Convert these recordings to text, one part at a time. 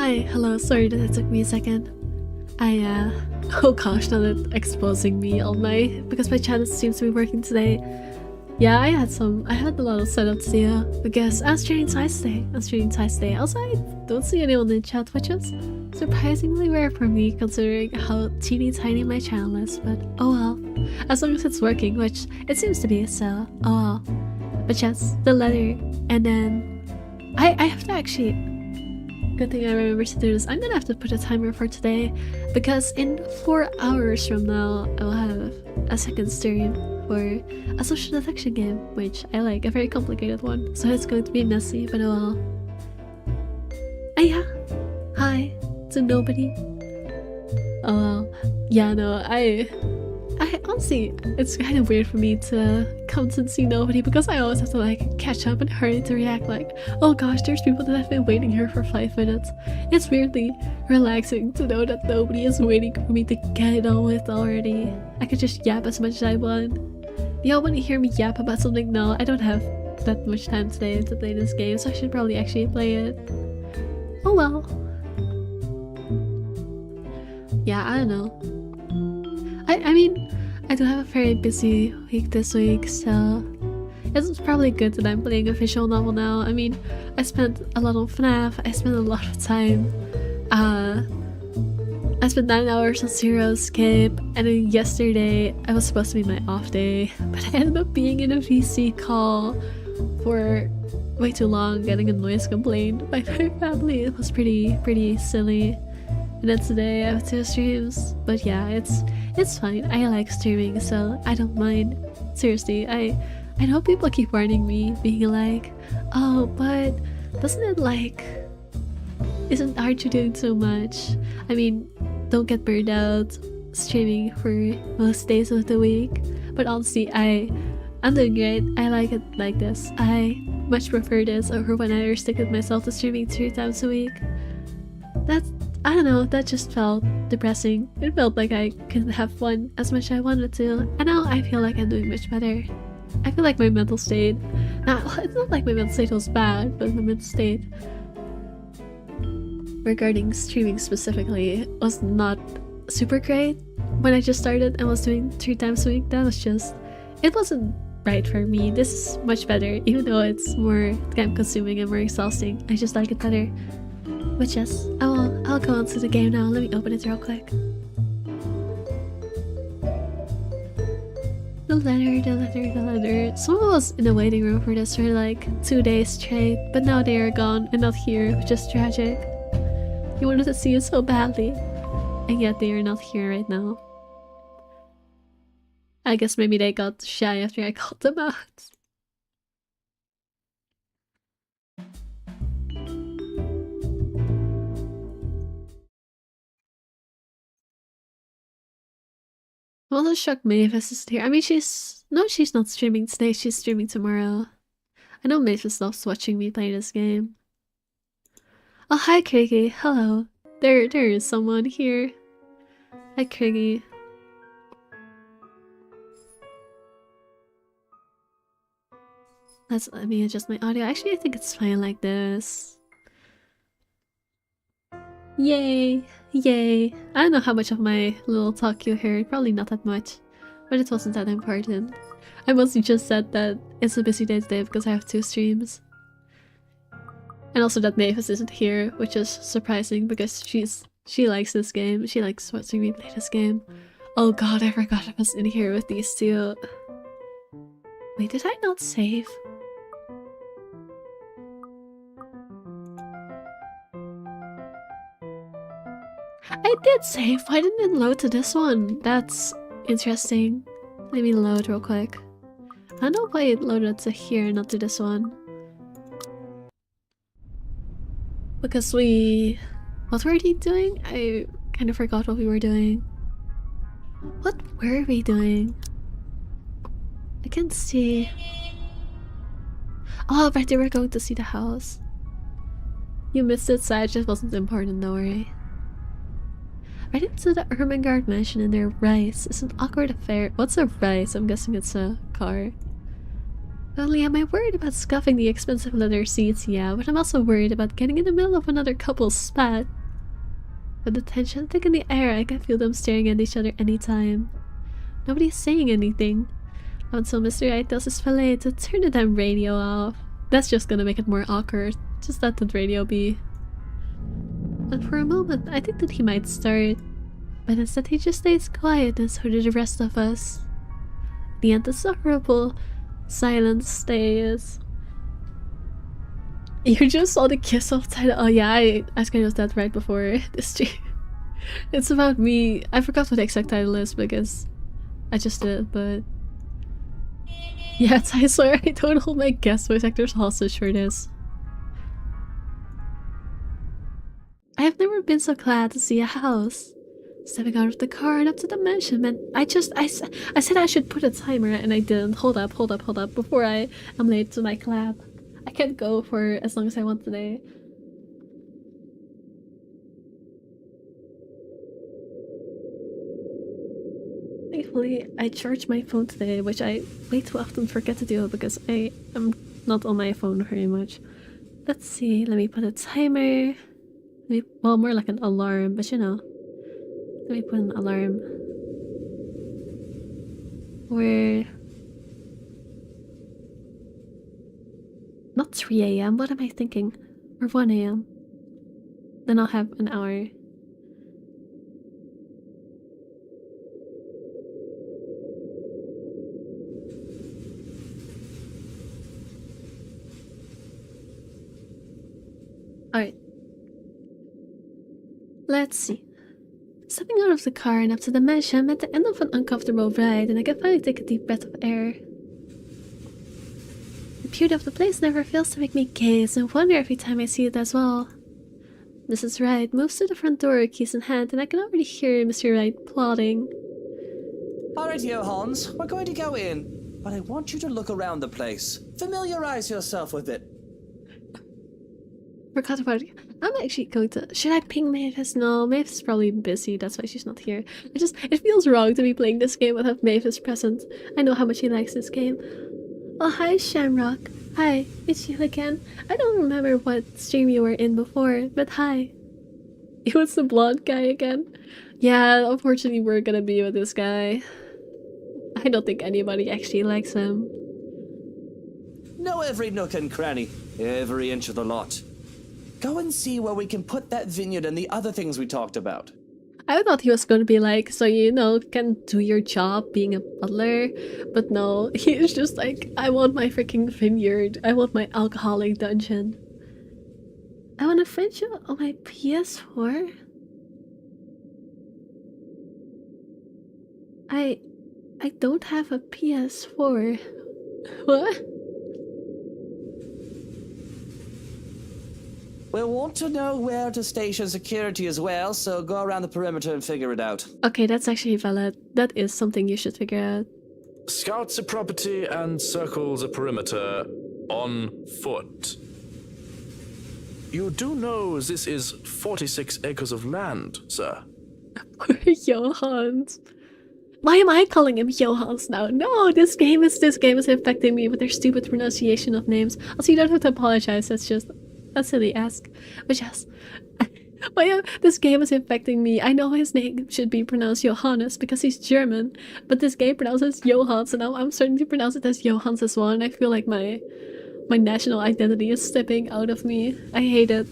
Hi, hello, sorry that it took me a second. Oh gosh, now that exposing me on because my channel seems to be working today. Yeah, I had a lot of setup to do, because I was streaming twice today. Also, I don't see anyone in chat, which is surprisingly rare for me, considering how teeny tiny my channel is, but oh well. As long as it's working, which it seems to be, so oh well. But yes, the letter, and then I have to actually, good thing I remember to do this, I'm gonna have to put a timer for today, because in 4 hours from now I will have a second stream for a social detection game, which I like, a very complicated one, so it's going to be messy, but oh well. Yeah, hi to nobody. Oh well. Yeah, no, I honestly, it's kind of weird for me to come to see nobody, because I always have to like catch up and hurry to react like, oh gosh, there's people that have been waiting here for 5 minutes. It's weirdly relaxing to know that nobody is waiting for me to get it on with already. I could just yap as much as I want. Y'all want to hear me yap about something? No, I don't have that much time today to play this game, so I should probably actually play it. Oh well. Yeah, I don't know. I mean, I do have a very busy week this week, so it's probably good that I'm playing a visual novel now. I mean, I spent a lot on FNAF, I spent a lot of time, I spent 9 hours on Zero Escape, and then yesterday I was supposed to be my off day, but I ended up being in a VC call for way too long, getting a noise complaint by my family. It was pretty silly. And then today I have 2 streams, but yeah, it's fine. I like streaming, so I don't mind. Seriously, I know people keep warning me, being like, oh, but doesn't it like, aren't you doing too much? I mean, don't get burned out streaming for most days of the week. But honestly, I'm doing great. I like it like this. I much prefer this over when I restricted myself to streaming 3 times a week. I don't know, that just felt depressing. It felt like I couldn't have fun as much as I wanted to, and now I feel like I'm doing much better. I feel like my mental state, it's not like my mental state was bad, but my mental state regarding streaming specifically was not super great. When I just started and was doing 3 times a week, it wasn't right for me. This is much better, even though it's more time consuming and more exhausting. I just like it better. But yes, I'll go on to the game now. Let me open it real quick. The letter. Someone was in the waiting room for this for like 2 days straight, but now they are gone and not here, which is tragic. You wanted to see it so badly, and yet they are not here right now. I guess maybe they got shy after I called them out. I'm also shocked Mavis is here. I mean, she's not streaming today, she's streaming tomorrow. I know Mavis loves watching me play this game. Oh, hi Craigie, hello. There is someone here. Hi Craigie. Let me adjust my audio. Actually, I think it's fine like this. Yay! Yay! I don't know how much of my little talk you heard, probably not that much, but it wasn't that important. I mostly just said that it's a busy day today because I have 2 streams. And also that Mavis isn't here, which is surprising because she likes this game, she likes watching me play this game. Oh god, I forgot I was in here with these 2. Wait, did I not save? I did save, why didn't it load to this one? That's interesting. Let me load real quick. I don't know why it loaded to here, not to this one. Because what were we doing? I kind of forgot what we were doing. What were we doing? I can't see. Oh, right, they were going to see the house. You missed it, so it just wasn't important, don't worry. Right into the Ermengarde mansion and their rice is an awkward affair. What's a rice? I'm guessing it's a car. Only am I worried about scuffing the expensive leather seats, yeah, but I'm also worried about getting in the middle of another couple's spat. With the tension thick in the air, I can feel them staring at each other anytime. Nobody's saying anything until Mr. Right tells his valet to turn the damn radio off. That's just gonna make it more awkward. Just let the radio be. And for a moment, I think that he might start. But instead he just stays quiet and so do the rest of us. The insufferable silence stays. You just saw the kiss off title. Oh yeah, I scheduled that right before this stream. It's about me. I forgot what the exact title is because I just did, but yeah, I swear I don't hold my guest voice actors hostage for this. I have never been so glad to see a house. Stepping out of the car and up to the mansion meant I said I should put a timer and I didn't. Hold up before I am late to my clap. I can't go for as long as I want today. Thankfully, I charged my phone today, which I way too often forget to do because I am not on my phone very much. Let's see, let me put a timer. Well, more like an alarm, but you know. Let me put an alarm. We're not 3 AM, what am I thinking? Or 1 AM. Then I'll have an hour. Alright. Let's see. Stepping out of the car and up to the mansion meant the end of an uncomfortable ride, and I could finally take a deep breath of air. The beauty of the place never fails to make me gaze and wonder every time I see it as well. Mrs. Wright moves to the front door, keys in hand, and I can already hear Mr. Wright plotting. Alright, Johans, we're going to go in, but I want you to look around the place. Familiarize yourself with it. Forgot about it. I'm actually going to... Should I ping Mavis? No, Mavis is probably busy, that's why she's not here. It feels wrong to be playing this game without Mavis present. I know how much he likes this game. Oh, hi Shamrock. Hi, it's you again. I don't remember what stream you were in before, but hi. It was the blonde guy again. Yeah, unfortunately we're gonna be with this guy. I don't think anybody actually likes him. Know every nook and cranny, every inch of the lot. Go and see where we can put that vineyard and the other things we talked about. I thought he was going to be like, so you know, can do your job being a butler. But no, he's just like, I want my freaking vineyard. I want my alcoholic dungeon. I want a friendship on my PS4. I don't have a PS4. What? We'll want to know where to station security as well, so go around the perimeter and figure it out. Okay, that's actually valid. That is something you should figure out. Scouts a property and circles a perimeter on foot. You do know this is 46 acres of land, sir. Johans. Why am I calling him Johans now? No, this game is affecting me with their stupid pronunciation of names. Also, you don't have to apologize, that's just a silly ask. But yes, this game is affecting me. I know his name should be pronounced Johannes because he's German, but this game pronounces Johans, and now I'm starting to pronounce it as Johans as well, and I feel like my national identity is stepping out of me. I hate it.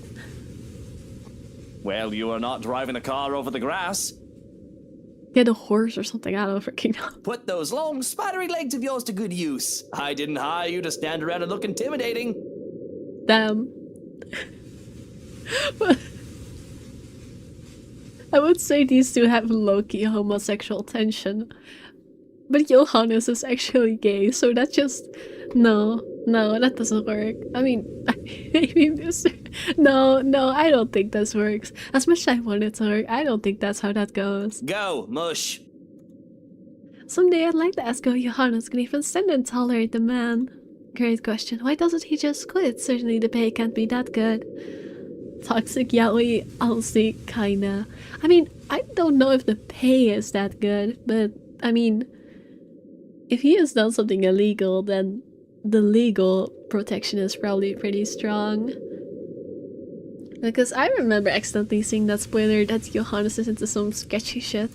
Well, you are not driving a car over the grass. Get a horse or something, I don't freaking know. Put those long, spidery legs of yours to good use. I didn't hire you to stand around and look intimidating. Damn. But I would say these two have low-key homosexual tension. But Johannes is actually gay, so that just... No, that doesn't work. I mean, maybe this... No, I don't think this works. As much as I want it to work, I don't think that's how that goes. Go, mush. Someday I'd like to ask how Johannes can even stand and tolerate the man. Great question. Why doesn't he just quit? Certainly the pay can't be that good. Toxic yaoi, honestly, kinda. I mean, I don't know if the pay is that good, but I mean, if he has done something illegal, then the legal protection is probably pretty strong. Because I remember accidentally seeing that spoiler that Johannes is into some sketchy shit.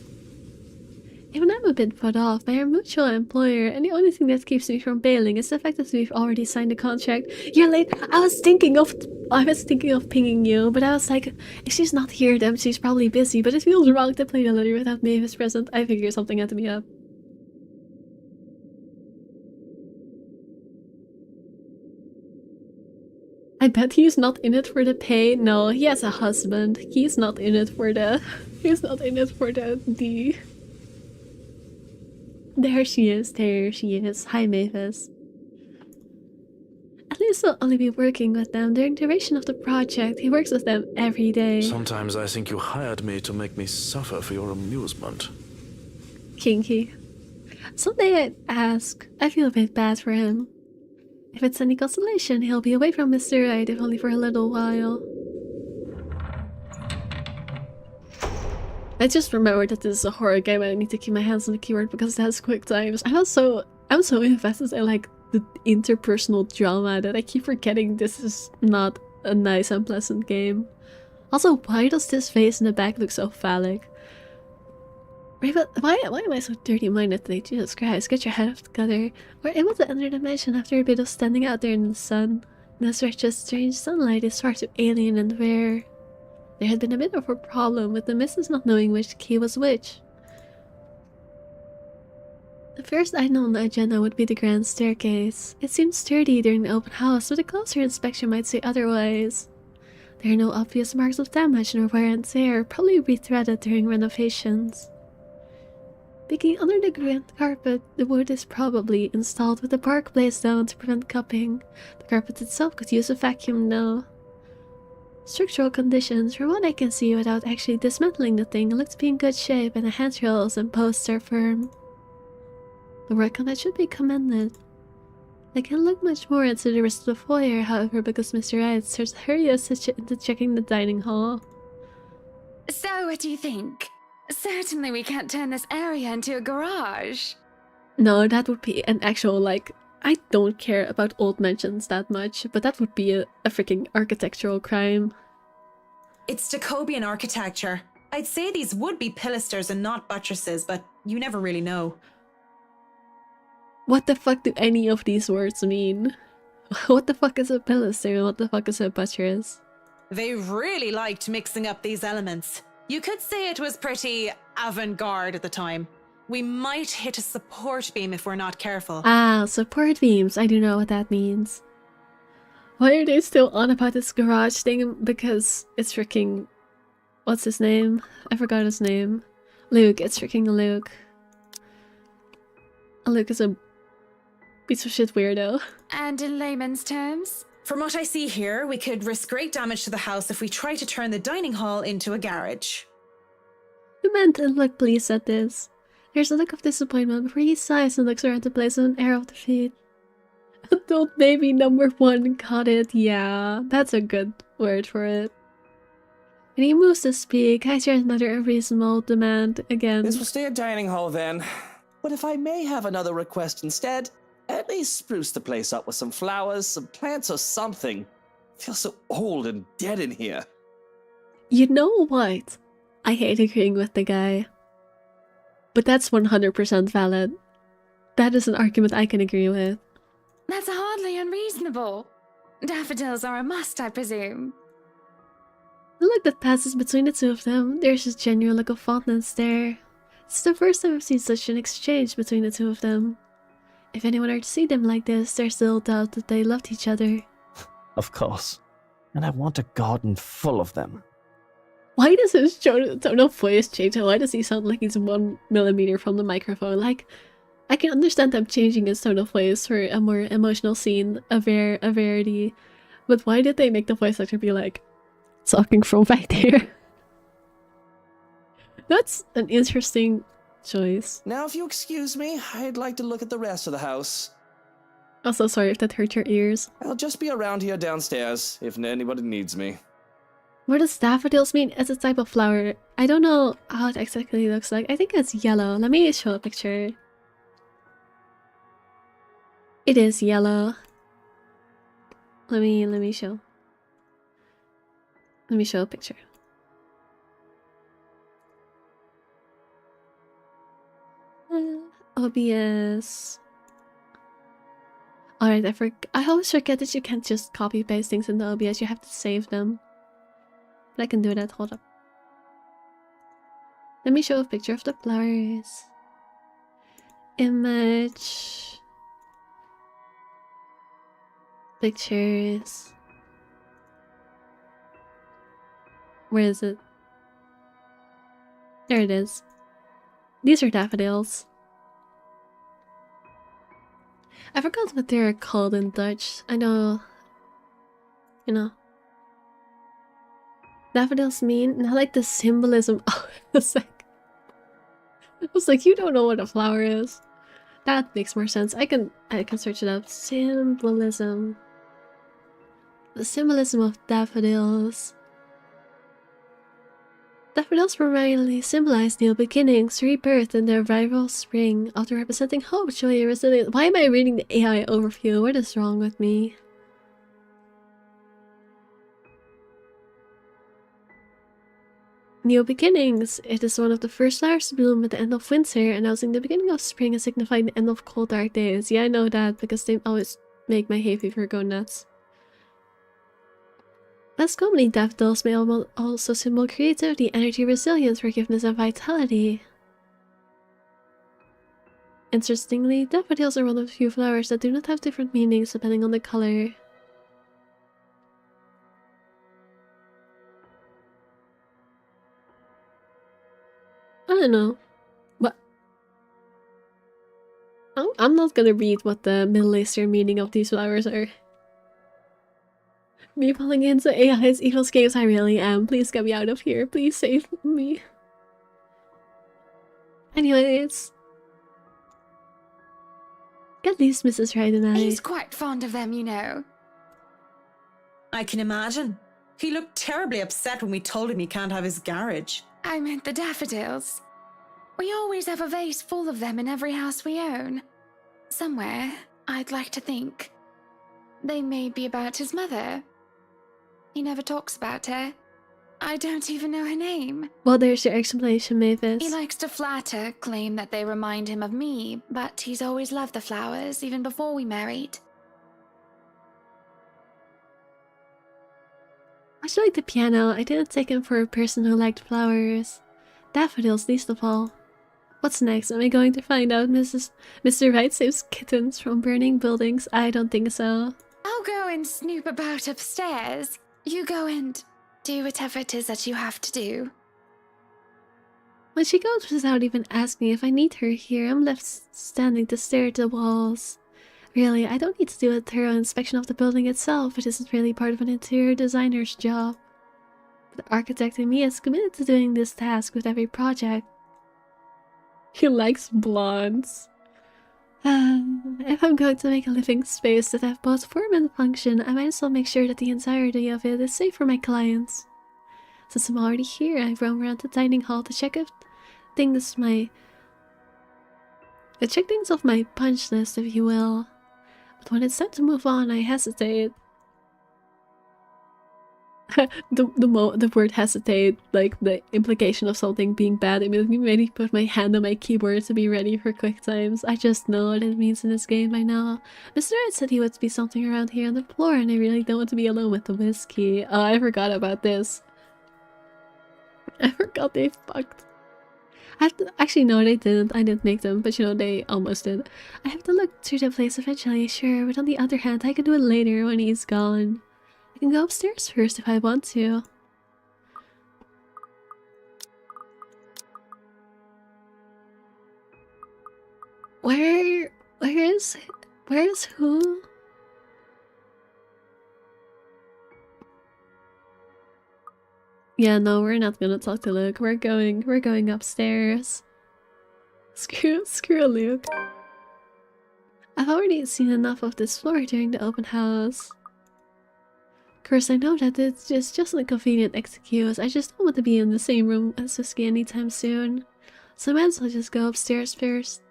Even I'm a bit put off by our mutual employer, and the only thing that keeps me from bailing is the fact that we've already signed the contract. You're late. I was thinking of pinging you, but I was like, if she's not here, then she's probably busy. But it feels wrong to play the letter without Mavis present. I figured something had to be up. I bet he's not in it for the pay. No, he has a husband. He's not in it for the. He's not in it for the. There she is. There she is. Hi, Mavis. At least he'll only be working with them during the duration of the project. He works with them every day. Sometimes I think you hired me to make me suffer for your amusement. Kinky. Someday I'd ask. I feel a bit bad for him. If it's any consolation, he'll be away from Mr. Right, if only for a little while. I just remembered that this is a horror game and I need to keep my hands on the keyboard because it has quick times. I'm so invested in like the interpersonal drama that I keep forgetting this is not a nice and pleasant game. Also, why does this face in the back look so phallic? Raven, why am I so dirty-minded today? Jesus Christ, get your head together. We're able to enter the mansion after a bit of standing out there in the sun. The stretch of strange sunlight is far too alien and rare. There had been a bit of a problem with the missus not knowing which key was which. The first item on the agenda would be the grand staircase. It seemed sturdy during the open house, but a closer inspection might say otherwise. There are no obvious marks of damage nor wear and tear, probably rethreaded during renovations. Peeking under the grand carpet, the wood is probably installed with the bark placed down to prevent cupping. The carpet itself could use a vacuum though. Structural conditions, from what I can see without actually dismantling the thing, look to be in good shape and the handrails and posts are firm. The work on it should be commended. I can look much more into the rest of the foyer, however, because Mr. Wright starts to hurry us into checking the dining hall. So, what do you think? Certainly we can't turn this area into a garage. No, that would be an actual, like, I don't care about old mansions that much, but that would be a freaking architectural crime. It's Jacobean architecture. I'd say these would be pilasters and not buttresses, but you never really know. What the fuck do any of these words mean? What the fuck is a pilaster and what the fuck is a buttress? They really liked mixing up these elements. You could say it was pretty avant-garde at the time. We might hit a support beam if we're not careful. Ah, support beams. I do know what that means. Why are they still on about this garage thing? Because it's freaking... What's his name? I forgot his name. Luke. It's freaking Luke. Luke is a piece of shit weirdo. And in layman's terms? From what I see here, we could risk great damage to the house if we try to turn the dining hall into a garage. The man didn't look pleased at this. There's a look of disappointment before he sighs and looks around the place with an air of defeat. Adult baby number 1 got it. Yeah, that's a good word for it. When he moves to speak, I share another unreasonable demand again. This will stay a dining hall then. But if I may have another request instead, at least spruce the place up with some flowers, some plants or something. It feels so old and dead in here. You know what? I hate agreeing with the guy. But that's 100% valid. That is an argument I can agree with. That's hardly unreasonable. Daffodils are a must, I presume. The look that passes between the two of them, there's a genuine look of fondness there. It's the first time I've seen such an exchange between the two of them. If anyone were to see them like this, there's little doubt that they loved each other. Of course. And I want a garden full of them. Why does his tone of voice change and why does he sound like he's 1 millimeter from the microphone? Like, I can understand them changing his tone of voice for a more emotional scene, a verity. But why did they make the voice actor be like, talking from right there? That's an interesting choice. Now, if you excuse me, I'd like to look at the rest of the house. Also, sorry if that hurt your ears. I'll just be around here downstairs if anybody needs me. What does daffodils mean? It's a type of flower. I don't know how it exactly looks like. I think it's yellow. Let me show a picture. It is yellow. Let me show. Let me show a picture. OBS. Alright, I always forget that you can't just copy paste things in the OBS, you have to save them. But I can do that, hold up. Let me show a picture of the flowers. Image. Pictures. Where is it? There it is. These are daffodils. I forgot what they're called in Dutch. I know. You know. Daffodils mean, not like the symbolism. Oh, a sec. I was like, you don't know what a flower is. That makes more sense. I can search it up. Symbolism. The symbolism of daffodils. Daffodils primarily symbolize new beginnings, rebirth, and the arrival of spring, often representing hope, joy, and resilience. Why am I reading the AI overview? What is wrong with me? New beginnings. It is one of the first flowers to bloom at the end of winter, announcing the beginning of spring and signifying the end of cold, dark days. Yeah, I know that because they always make my hay fever go nuts. Less commonly, daffodils may also symbol creativity, energy, resilience, forgiveness, and vitality. Interestingly, daffodils are one of the few flowers that do not have different meanings depending on the color. I don't know. But I'm not gonna read what the Middle Eastern meaning of these flowers are. Me falling into AI's evil schemes, I really am. Please get me out of here. Please save me. Anyways. At least Mrs. Wright and I... He's quite fond of them, you know. I can imagine. He looked terribly upset when we told him he can't have his garage. I meant the daffodils. We always have a vase full of them in every house we own. Somewhere, I'd like to think. They may be about his mother. He never talks about her. I don't even know her name. Well, there's your explanation, Mavis. He likes to flatter, claim that they remind him of me, but he's always loved the flowers, even before we married. Much like the piano, I didn't take him for a person who liked flowers. Daffodils, least of all. What's next? Am I going to find out Mr. Wright saves kittens from burning buildings? I don't think so. I'll go and snoop about upstairs. You go and do whatever it is that you have to do. When she goes without even asking if I need her here, I'm left standing to stare at the walls. Really, I don't need to do a thorough inspection of the building itself. It isn't really part of an interior designer's job. But the architect in me is committed to doing this task with every project. He likes blondes. If I'm going to make a living space that have both form and function, I might as well make sure that the entirety of it is safe for my clients. Since I'm already here, I roam around the dining hall to check if things off my punch list, if you will. But when it's time to move on, I hesitate. the word hesitate, like the implication of something being bad, it made me put my hand on my keyboard to be ready for quick times. I just know what it means in this game by now. Mr. Wright said he would be something around here on the floor, and I really don't want to be alone with the whiskey. Oh, I forgot about this. I forgot they fucked. Actually, no, they didn't. I didn't make them, but you know, they almost did. I have to look through the place eventually, sure, but on the other hand, I can do it later when he's gone. I can go upstairs first if I want to. Where is who? Yeah, no, we're not gonna talk to Luke. We're going upstairs. Screw Luke. I've already seen enough of this floor during the open house. Of course, I know that it's just an inconvenient excuse. I just don't want to be in the same room as Whiskey anytime soon. So I might as well just go upstairs first.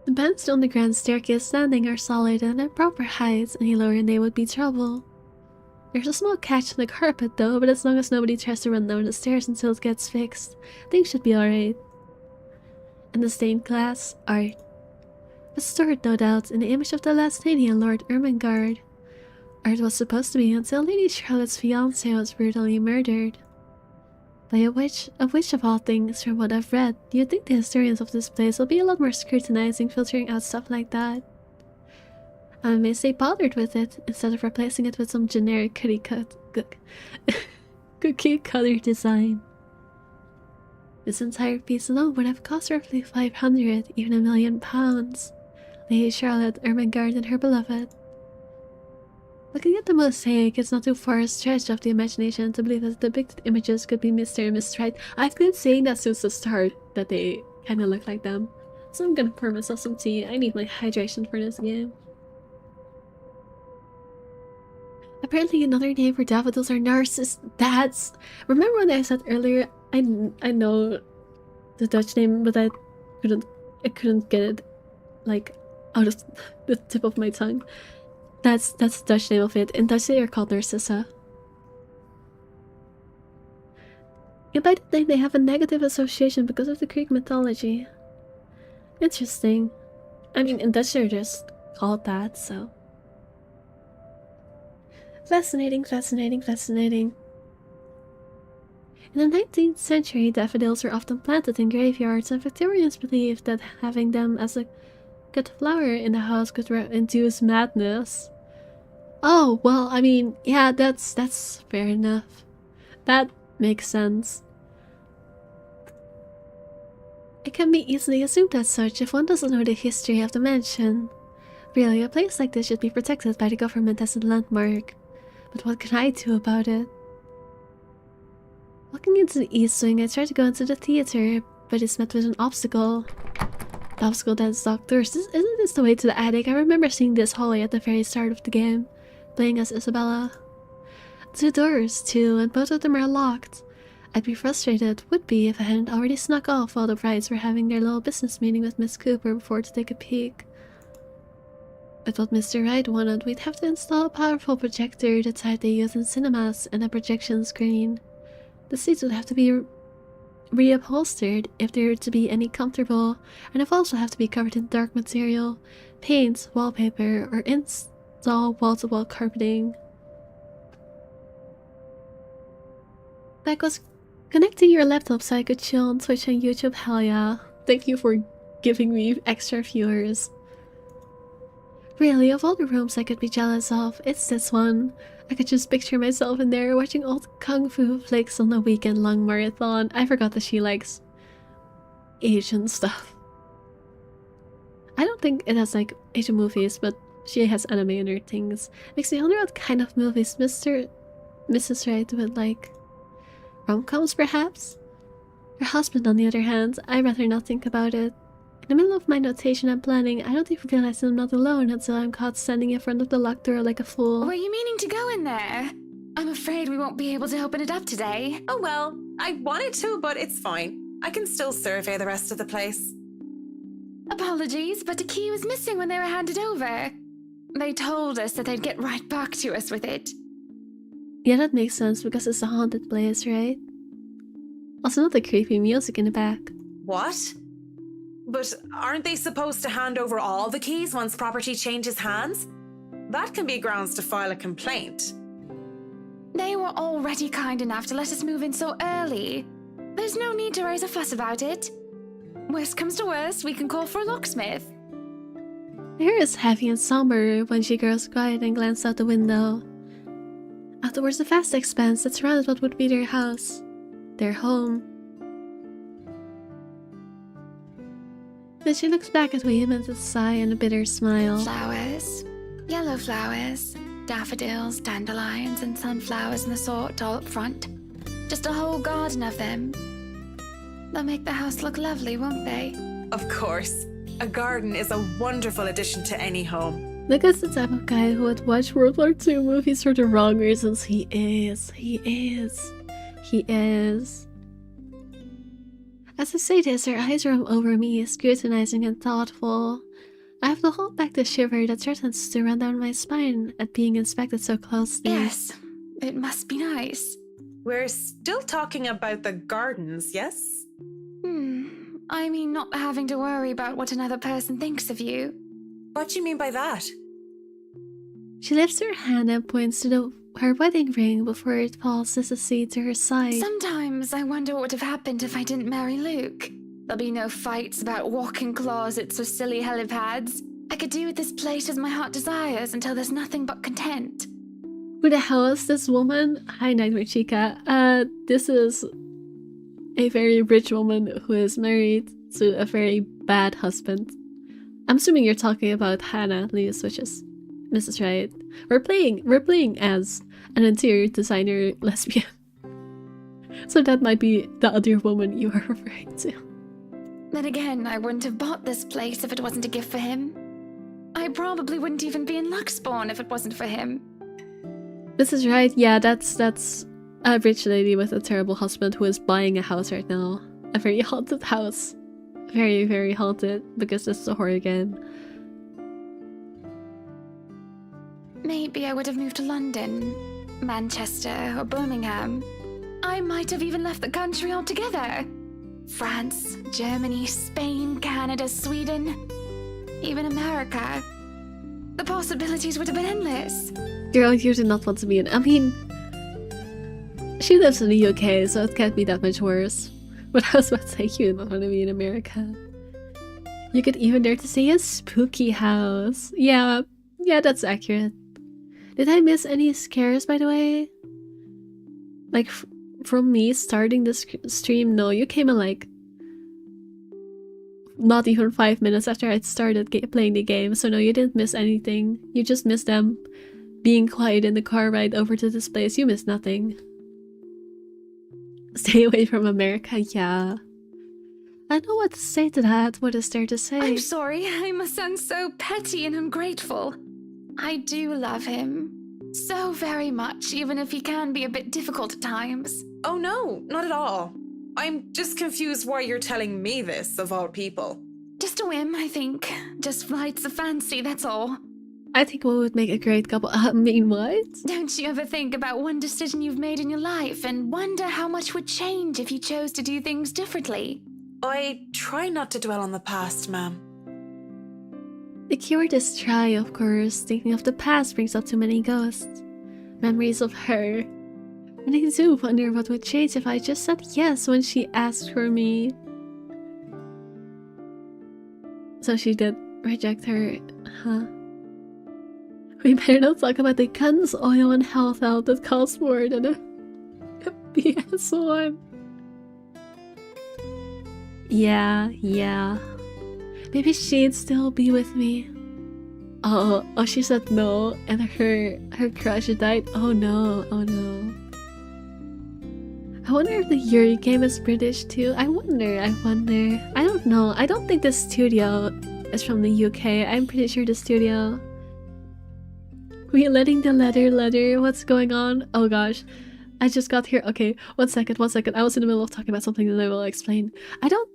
The benches on the grand staircase landing are solid and at proper heights. Any lower and they would be trouble. There's a small catch in the carpet though, but as long as nobody tries to run down the stairs until it gets fixed, things should be alright. And the stained glass art was stored, no doubt, in the image of the last lady and Lord Ermengarde. Art was supposed to be until Lady Charlotte's fiancé was brutally murdered. By a witch of all things, from what I've read. You'd think the historians of this place will be a lot more scrutinizing, filtering out stuff like that. I may stay bothered with it, instead of replacing it with some generic cookie cutter design. This entire piece alone would have cost roughly 500, even £1 million. Lady Charlotte, Ermengarde, and her beloved. Looking at the mosaic, it's not too far a stretch of the imagination to believe that the depicted images could be Mr. and Miss Wright. I've been saying that since the start, that they kinda look like them. So I'm gonna pour myself some tea. I need my hydration for this game. Apparently another name for daffodils are narcissus. That's... Remember when I said earlier, I know the Dutch name, but I couldn't get it, like, out of the tip of my tongue. That's the Dutch name of it. In Dutch they are called narcissa. And by the name they have a negative association because of the Greek mythology. Interesting. I mean, in Dutch they're just called that, so... Fascinating, fascinating, fascinating. In the 19th century, daffodils were often planted in graveyards, and Victorians believed that having them as a good flower in the house could induce madness. Oh, well, I mean, yeah, that's fair enough. That makes sense. It can be easily assumed as such if one doesn't know the history of the mansion. Really, a place like this should be protected by the government as a landmark. But what can I do about it? Walking into the east wing, I tried to go into the theater, but it's met with an obstacle. The obstacle that is locked doors. Isn't this the way to the attic? I remember seeing this hallway at the very start of the game, playing as Isabella. 2 doors, too, and both of them are locked. I'd be frustrated, would be, if I hadn't already snuck off while the brides were having their little business meeting with Miss Cooper before to take a peek. With what Mr. Wright wanted, we'd have to install a powerful projector, the type they use in cinemas, and a projection screen. The seats would have to be reupholstered if they were to be any comfortable, and it'd also have to be covered in dark material, paint, wallpaper, or install wall-to-wall carpeting. That was connecting your laptop so I could chill on Twitch and YouTube. Hell yeah. Thank you for giving me extra viewers. Really, of all the rooms I could be jealous of, it's this one. I could just picture myself in there watching old kung fu flicks on a weekend-long marathon. I forgot that she likes Asian stuff. I don't think it has like Asian movies, but she has anime in her things. Makes me wonder what kind of movies Mrs. Wright would like. Rom-coms, perhaps? Her husband, on the other hand, I'd rather not think about it. In the middle of my notation and planning, I don't even realize I'm not alone until I'm caught standing in front of the locked door like a fool. Were you meaning to go in there? I'm afraid we won't be able to open it up today. Oh well, I wanted to, but it's fine. I can still survey the rest of the place. Apologies, but the key was missing when they were handed over. They told us that they'd get right back to us with it. Yeah, that makes sense because it's a haunted place, right? Also, not the creepy music in the back. What? But aren't they supposed to hand over all the keys once property changes hands? That can be grounds to file a complaint. They were already kind enough to let us move in so early. There's no need to raise a fuss about it. Worst comes to worst, we can call for a locksmith. The hair is heavy and somber when she grows quiet and glances out the window. Out towards the vast expanse that surrounded what would be their house. Their home. Then she looks back at me with a sigh and a bitter smile. Flowers. Yellow flowers. Daffodils, dandelions, and sunflowers and the sort all up front. Just a whole garden of them. They'll make the house look lovely, won't they? Of course. A garden is a wonderful addition to any home. Lucas is the type of guy who would watch World War II movies for the wrong reasons. He is. As I say this, her eyes roam over me, scrutinizing and thoughtful. I have to hold back the shiver that threatens to run down my spine at being inspected so closely. Yes, It must be nice. We're still talking about the gardens, yes? I mean, not having to worry about what another person thinks of you. What do you mean by that? She lifts her hand and points to her wedding ring before it falls necessarily to her side. Sometimes I wonder what would have happened if I didn't marry Luke. There'll be no fights about walk-in closets or silly helipads. I could do with this place as my heart desires until there's nothing but content. Who the hell is this woman? Hi, Nightmare Chica. This is a very rich woman who is married to a very bad husband. I'm assuming you're talking about Hannah Lewis, which is Mrs. Right. We're playing as an interior designer lesbian. So that might be the other woman you are referring to. Then again, I wouldn't have bought this place if it wasn't a gift for him. I probably wouldn't even be in Luxborn if it wasn't for him. Mrs. Right, yeah, that's a rich lady with a terrible husband who is buying a house right now. A very haunted house. Very, very haunted, because this is a horror game. Maybe I would have moved to London, Manchester, or Birmingham. I might have even left the country altogether. France, Germany, Spain, Canada, Sweden, even America. The possibilities would have been endless. Girl, you do not want to be in... I mean... She lives in the UK, so it can't be that much worse. But I was about to say, you do not want to be in America. You could even dare to say a spooky house. Yeah, that's accurate. Did I miss any scares, by the way? Like, from me starting this stream? No, you came in like... not even 5 minutes after I'd started playing the game, so no, you didn't miss anything. You just missed them being quiet in the car ride over to this place. You missed nothing. Stay away from America, yeah. I know what to say to that. What is there to say? I'm sorry, I must sound so petty and ungrateful. I do love him. So very much, even if he can be a bit difficult at times. Oh no, not at all. I'm just confused why you're telling me this, of all people. Just a whim, I think. Just flights of fancy, that's all. I think we would make a great couple. I mean, what? Don't you ever think about one decision you've made in your life and wonder how much would change if you chose to do things differently? I try not to dwell on the past, ma'am. The keyword is try, of course. Thinking of the past brings up too many ghosts. Memories of her. And I do wonder what would change if I just said yes when she asked for me. So she did reject her, huh? We better not talk about the guns, oil, and health out that costs more than a PS one. Yeah. Maybe she'd still be with me. Oh, she said no, and her crush died. Oh no. I wonder if the Yuri game is British too. I wonder. I don't know. I don't think the studio is from the UK. I'm pretty sure the studio... We letting the letter. What's going on? Oh gosh. I just got here. Okay, one second. I was in the middle of talking about something that I will explain. I don't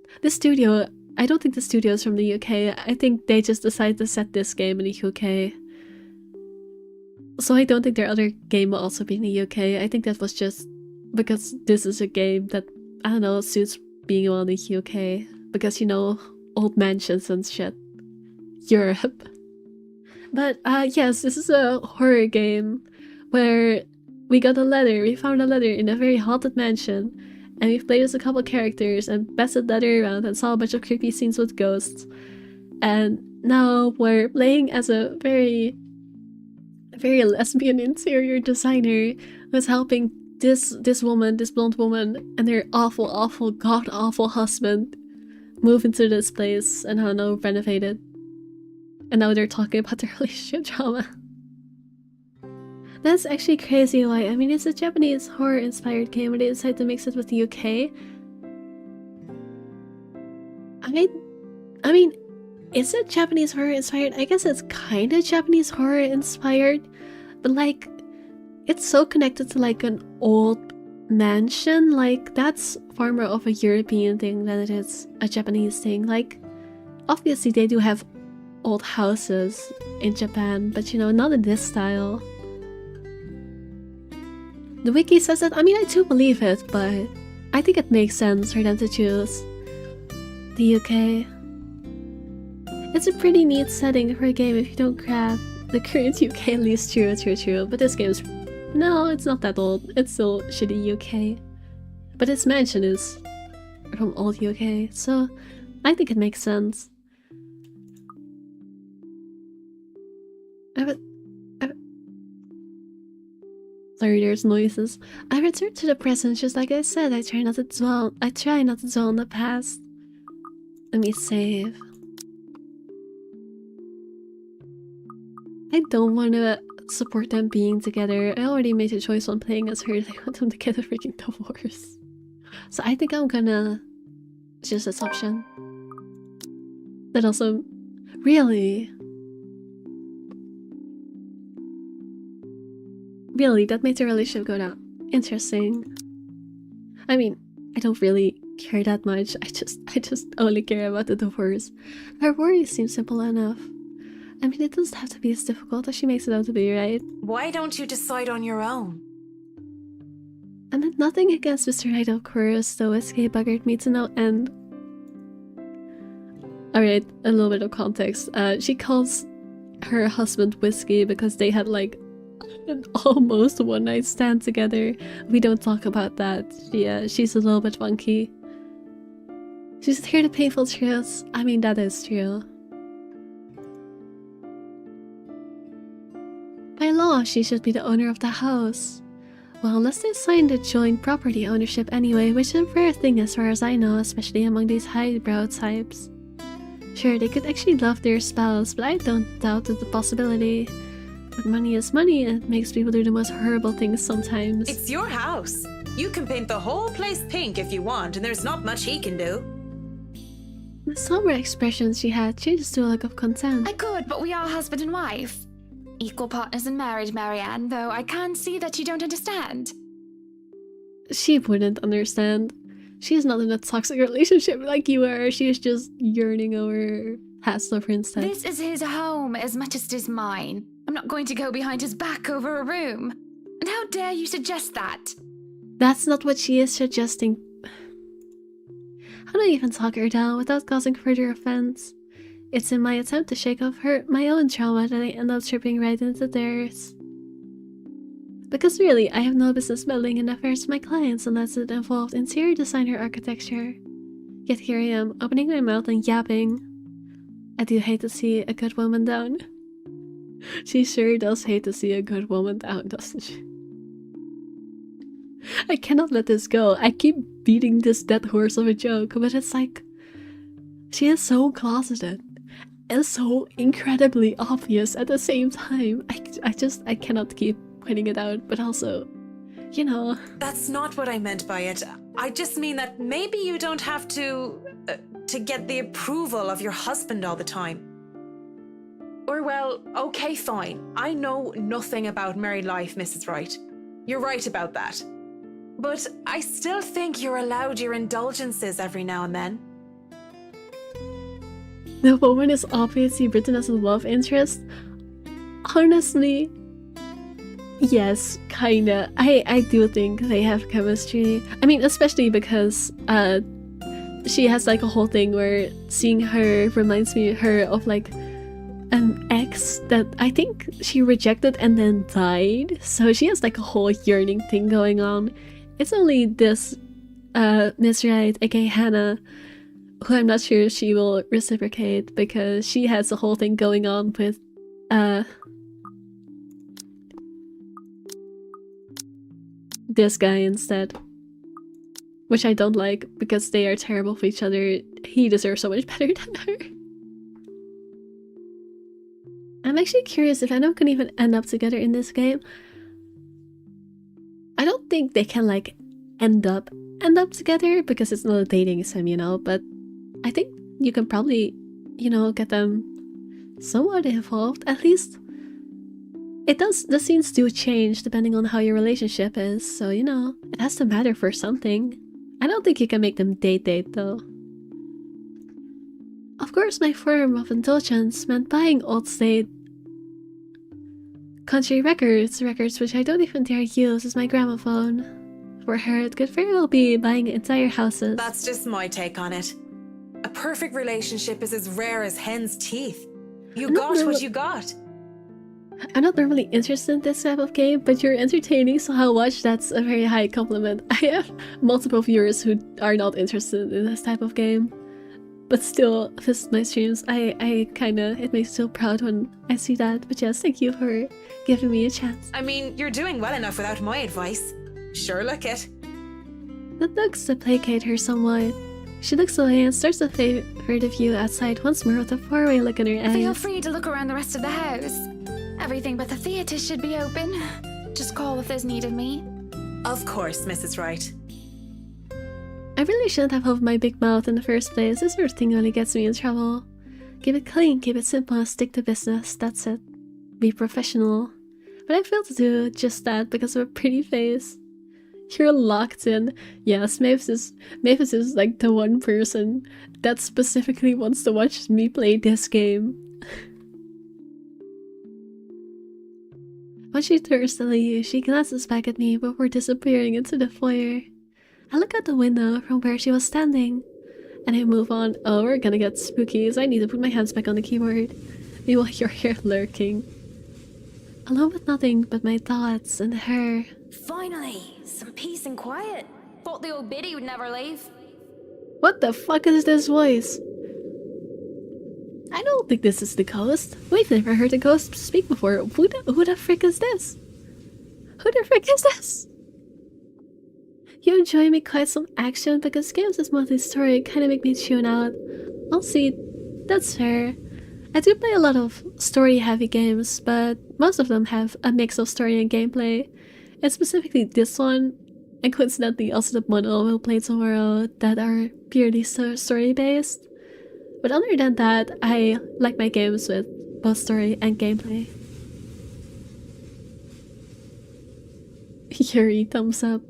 think the studio is from the UK. I think they just decided to set this game in the UK. So I don't think their other game will also be in the UK. I think that was just because this is a game that, I don't know, suits being on the UK. Because, you know, old mansions and shit. Europe. But, yes, this is a horror game where we found a letter in a very haunted mansion, and we've played as a couple characters and passed the letter around and saw a bunch of creepy scenes with ghosts. And now we're playing as a very lesbian interior designer who's helping this blonde woman and her awful, god-awful husband move into this place and, I don't know, renovate it. And now they're talking about their relationship drama. That's actually crazy. Why? I mean, it's a Japanese horror-inspired game, but they decided to mix it with the UK. I mean, is it Japanese horror-inspired? I guess it's kind of Japanese horror-inspired, but like, it's so connected to like an old mansion. Like, that's far more of a European thing than it is a Japanese thing. Like, obviously they do have old houses in Japan, but you know, not in this style. The wiki says that. I mean, I do believe it, but I think it makes sense for them to choose the UK. It's a pretty neat setting for a game if you don't grab the current UK least. True. But this game's... No, it's not that old. It's still shitty UK. But its mansion is from old UK, so I think it makes sense. Sorry, there's noises. I return to the present, just like I said. I try not to dwell on the past. Let me save. I don't want to support them being together. I already made a choice on playing as her. I want them to get a freaking divorce. So I think I'm gonna choose this option. That also... Really? Really, that made the relationship go down. Interesting. I mean, I don't really care that much. I just only care about the divorce. Her worries seem simple enough. I mean, it doesn't have to be as difficult as she makes it out to be, right? Why don't you decide on your own? I meant nothing against Mr. Knight, of course, though escape buggered me to no end. Alright, a little bit of context. She calls her husband Whiskey because they had like an almost one-night stand together. We don't talk about that. She's a little bit funky. She's here the painful truths. I mean, that is true. By law, she should be the owner of the house. Well, unless they signed a joint property ownership anyway, which is a rare thing as far as I know, especially among these highbrow types. Sure, they could actually love their spouse, but I don't doubt the possibility. But money is money, and it makes people do the most horrible things sometimes. It's your house. You can paint the whole place pink if you want, and there's not much he can do. The somber expression she had changes to a look of content. I could, but we are husband and wife. Equal partners in marriage, Marianne, though I can't see that you don't understand. She wouldn't understand. She's not in a toxic relationship like you are. She's just yearning over past lover instead. This is his home as much as it is mine. I'm not going to go behind his back over a room. And how dare you suggest that? That's not what she is suggesting. How do I even talk her down without causing further offense? It's in my attempt to shake off my own trauma that I end up tripping right into theirs. Because really, I have no business meddling in the affairs of my clients unless it involved interior design or architecture. Yet here I am, opening my mouth and yapping. I do hate to see a good woman down. She sure does hate to see a good woman down, doesn't she? I cannot let this go. I keep beating this dead horse of a joke, but it's like... She is so closeted. And so incredibly obvious at the same time. I cannot keep pointing it out, but also, you know. That's not what I meant by it. I just mean that maybe you don't have to get the approval of your husband all the time. Or well, okay, fine. I know nothing about married life, Mrs. Wright. You're right about that. But I still think you're allowed your indulgences every now and then. The woman is obviously written as a love interest. Honestly, yes, kinda. I do think they have chemistry. I mean, especially because she has like a whole thing where seeing her reminds me of like an ex that I think she rejected and then died. So she has like a whole yearning thing going on. It's only this Miss Wright, aka Hannah, who I'm not sure she will reciprocate because she has a whole thing going on with this guy instead. Which I don't like because they are terrible for each other. He deserves so much better than her. I'm actually curious if anyone can even end up together in this game. I don't think they can like end up together because it's not a dating sim, you know, but I think you can probably, you know, get them somewhat involved. At least the scenes do change depending on how your relationship is, so you know, it has to matter for something. I don't think you can make them date though. Of course, my form of indulgence meant buying Old State country records which I don't even dare use as my gramophone. For her, it could very well be buying entire houses. That's just my take on it. A perfect relationship is as rare as hen's teeth. You got what you got. I'm not normally interested in this type of game, but you're entertaining, so how much that's a very high compliment. I have multiple viewers who are not interested in this type of game. But still, visit my streams. It makes me so proud when I see that. But yes, thank you for giving me a chance. I mean, you're doing well enough without my advice. Sure, look it. That looks to placate her somewhat. She looks away and starts to favor the view outside once more with a faraway look in her eyes. Feel free to look around the rest of the house. Everything but the theatre should be open. Just call if there's need of me. Of course, Mrs. Wright. I really shouldn't have opened my big mouth in the first place. This sort of thing only gets me in trouble. Keep it clean, keep it simple, and stick to business. That's it. Be professional. But I failed to do just that because of a pretty face. You're locked in. Yes, Mavis is like the one person that specifically wants to watch me play this game. When she turns to leave, she glances back at me before disappearing into the foyer. I look out the window from where she was standing, and I move on. Oh, we're gonna get spooky, so I need to put my hands back on the keyboard. Meanwhile, you're here lurking. Alone with nothing but my thoughts and her. Finally, some peace and quiet. Thought the old biddy would never leave. What the fuck is this voice? I don't think this is the ghost. We've never heard a ghost speak before. Who the frick is this? Who the frick is this? You enjoy me quite some action because games as multi-story kind of make me tune out. I'll see, that's fair. I do play a lot of story-heavy games, but most of them have a mix of story and gameplay. And specifically this one, and coincidentally also the one we'll play tomorrow, that are purely story-based. But other than that, I like my games with both story and gameplay. Yuri, thumbs up.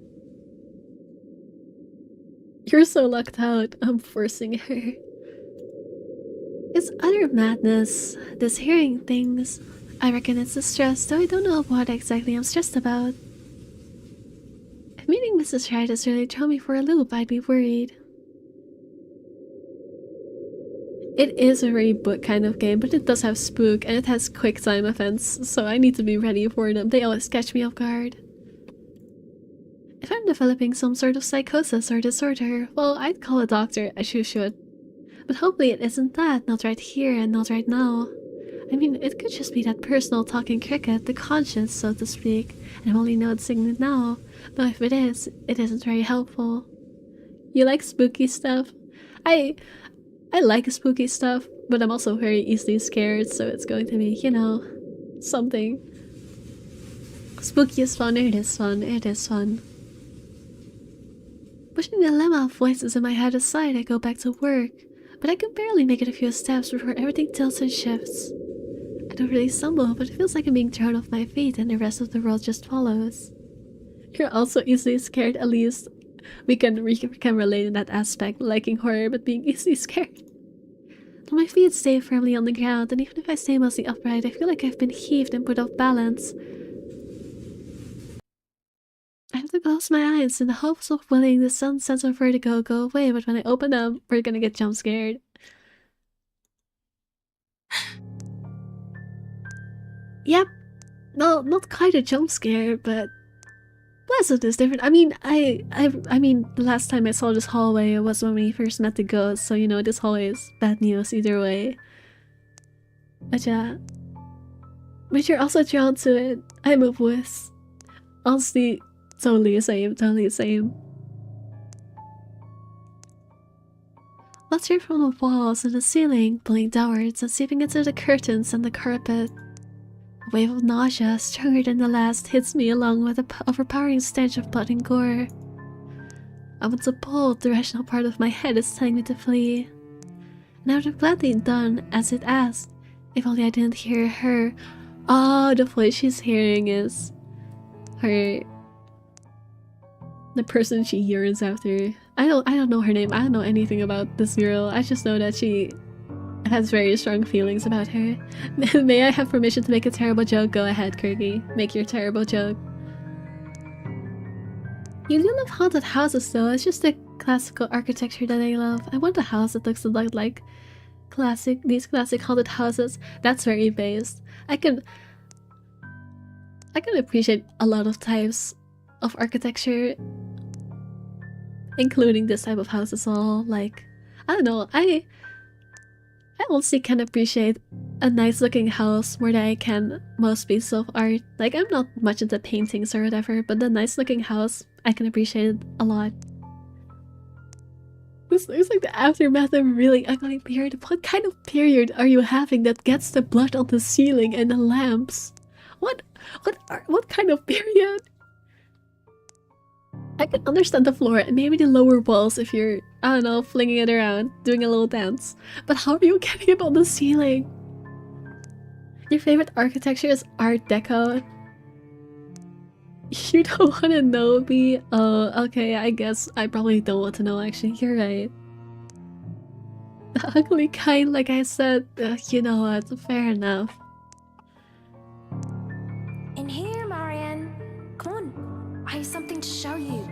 You're so locked out, I'm forcing her. It's utter madness, this hearing things. I reckon it's the stress, though I don't know what exactly I'm stressed about. If meeting Mrs. Wright has really thrown me for a loop, I'd be worried. It is a very book kind of game, but it does have spook, and it has quick time events, so I need to be ready for them. They always catch me off guard. If I'm developing some sort of psychosis or disorder, well, I'd call a doctor, as you should. But hopefully it isn't that, not right here and not right now. I mean, it could just be that personal talking cricket, the conscience, so to speak, and I'm only noticing it now. But if it is, it isn't very helpful. You like spooky stuff? I like spooky stuff, but I'm also very easily scared, so it's going to be, you know, something. Spooky is fun, it is fun, it is fun. Pushing the dilemma of voices in my head aside, I go back to work, but I can barely make it a few steps before everything tilts and shifts. I don't really stumble, but it feels like I'm being thrown off my feet and the rest of the world just follows. You're also easily scared, at least. We can relate in that aspect, liking horror but being easily scared. My feet stay firmly on the ground, and even if I stay mostly upright, I feel like I've been heaved and put off balance. I have to close my eyes in the hopes of willing the sudden sense of vertigo go away, but when I open them, we're gonna get jump scared. Yep. No, not quite a jump scare, but Pleasant is different. I mean, I mean, the last time I saw this hallway was when we first met the ghost, so you know, this hallway is bad news either way. But yeah. But you're also drawn to it. I move with. Honestly, totally the same, totally the same. Let's hear from the walls and the ceiling, pulling downwards and seeping into the curtains and the carpet. A wave of nausea, stronger than the last, hits me along with the overpowering stench of blood and gore. I want to pull, the rational part of my head is telling me to flee. And I would have gladly done as it asked, if only I didn't hear her. Oh, the voice she's hearing is her, the person she yearns after. I don't know her name. I don't know anything about this girl. I just know that she has very strong feelings about her. May I have permission to make a terrible joke? Go ahead, Kirky. Make your terrible joke. You do love haunted houses though, it's just the classical architecture that I love. I want a house that looks a lot like these classic haunted houses. That's very based. I can appreciate a lot of types of architecture, including this type of house as well. Like, I don't know, I also can appreciate a nice looking house more than I can most pieces of art. Like, I'm not much into paintings or whatever, but the nice looking house, I can appreciate it a lot. This looks like the aftermath of a really ugly period. What kind of period are you having that gets the blood on the ceiling and the lamps? What kind of period? I can understand the floor and maybe the lower walls if you're, I don't know, flinging it around, doing a little dance. But how are you getting it on the ceiling? Your favorite architecture is Art Deco? You don't want to know me? Oh, okay, I guess I probably don't want to know actually, you're right. The ugly kind, like I said, you know what, fair enough. In here, Marianne. Come on. I have something to show you.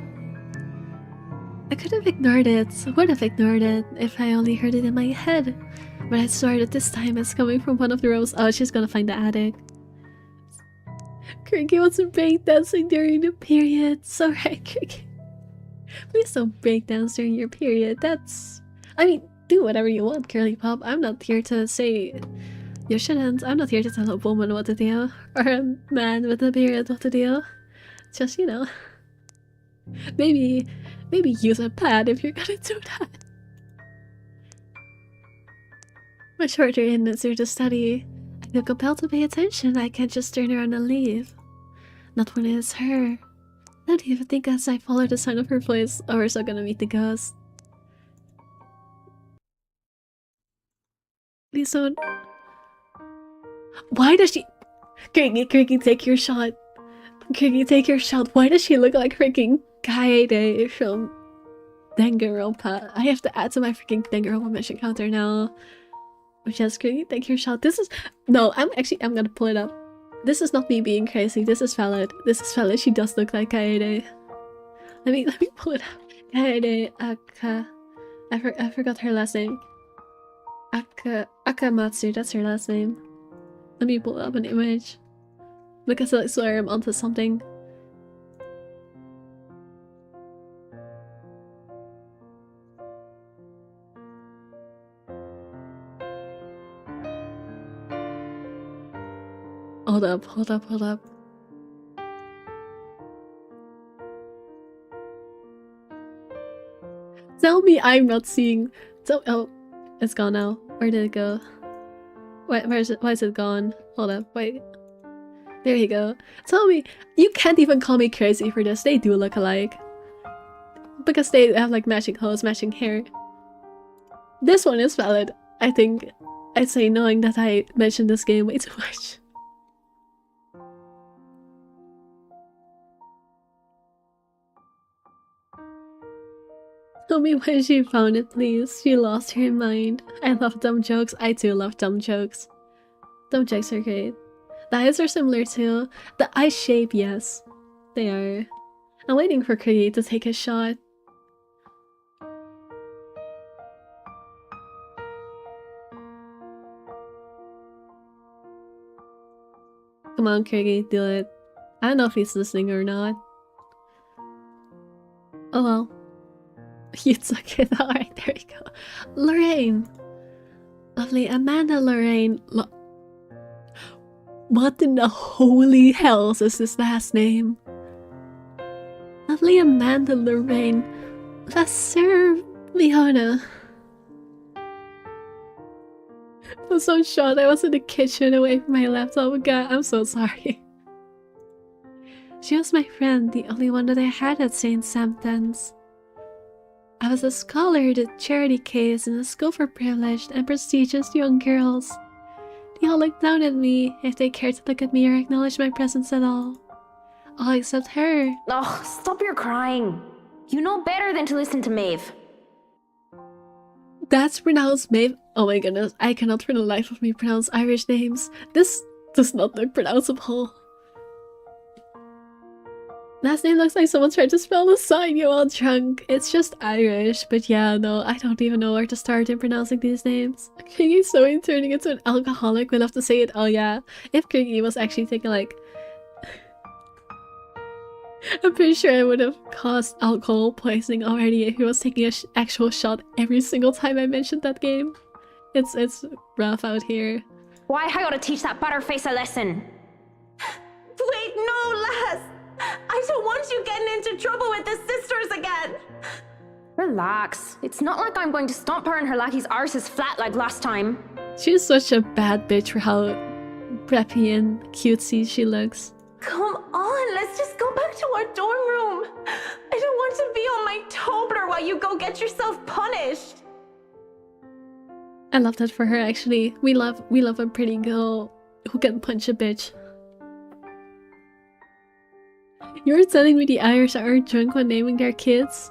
I could have ignored it, would have ignored it, if I only heard it in my head. But I swear that this time it's coming from one of the rooms. Oh, she's gonna find the attic. Cricky wants to break dancing during the period. So right, Cricky. Please don't break dance during your period. That's... I mean, do whatever you want, Curly Pop. I'm not here to say you shouldn't. I'm not here to tell a woman what to do. Or a man with a period what to do. Just, you know. Maybe use a pad if you're gonna do that. My shorter inmates are to study. I feel compelled to pay attention. I can't just turn around and leave. Not when it's her. I don't even think as I follow the sound of her voice, or we're still gonna meet the ghost. Please don't. Why does she... Cricky, take your shot. Cricky, take your shot. Why does she look like freaking Kaede from Danganronpa? I have to add to my freaking Danganronpa mission counter now. Just Cricky, take your shot. This is... No, I'm gonna pull it up. This is not me being crazy. This is valid. This is valid. She does look like Kaede. Let me pull it up. Kaede Aka... I forgot her last name. Akamatsu, that's her last name. Let me pull up an image. Because I swear I'm onto something. Hold up. Tell me I'm not seeing... Oh, it's gone now. Where did it go? Wait, why is it gone? Hold up, wait. There you go. Tell me, you can't even call me crazy for this. They do look alike. Because they have like matching clothes, matching hair. This one is valid. I think I'd say knowing that I mentioned this game way too much. Tell me when she found it, please. She lost her mind. I love dumb jokes. I too love dumb jokes. Dumb jokes are great. The eyes are similar too. The eye shape, yes. They are. I'm waiting for Krieg to take a shot. Come on, Krieg, do it. I don't know if he's listening or not. Oh well. You took it. Alright, there you go. Lorraine. Lovely Amanda Lorraine. What in the holy hells is this last name? Lovely Amanda Lorraine. Lesser Leona. I'm so shocked. I was in the kitchen away from my laptop. God, I'm so sorry. She was my friend, the only one that I had at St. Sampson's. I was a scholar at a charity case in a school for privileged and prestigious young girls. They all looked down at me if they cared to look at me or acknowledge my presence at all. All except her. Oh, stop your crying. You know better than to listen to Maeve. That's pronounced Maeve. Oh my goodness, I cannot for the life of me pronounce Irish names. This does not look pronounceable. Last name looks like someone tried to spell the sign you while drunk. It's just Irish, but yeah, no, I don't even know where to start in pronouncing these names. Kriggy Zoe turning into an alcoholic. We love to say it. Oh yeah, if Kriggy was actually taking like... I'm pretty sure I would have caused alcohol poisoning already if he was taking an actual shot every single time I mentioned that game. It's rough out here. Why I gotta teach that butterface a lesson? Wait, no, lass! I don't want you getting into trouble with the sisters again! Relax. It's not like I'm going to stomp her and her lackey's arses flat like last time. She's such a bad bitch for how preppy and cutesy she looks. Come on, let's just go back to our dorm room. I don't want to be on my Tobler while you go get yourself punished. I love that for her actually. We love a pretty girl who can punch a bitch. You're telling me the Irish aren't drunk when naming their kids?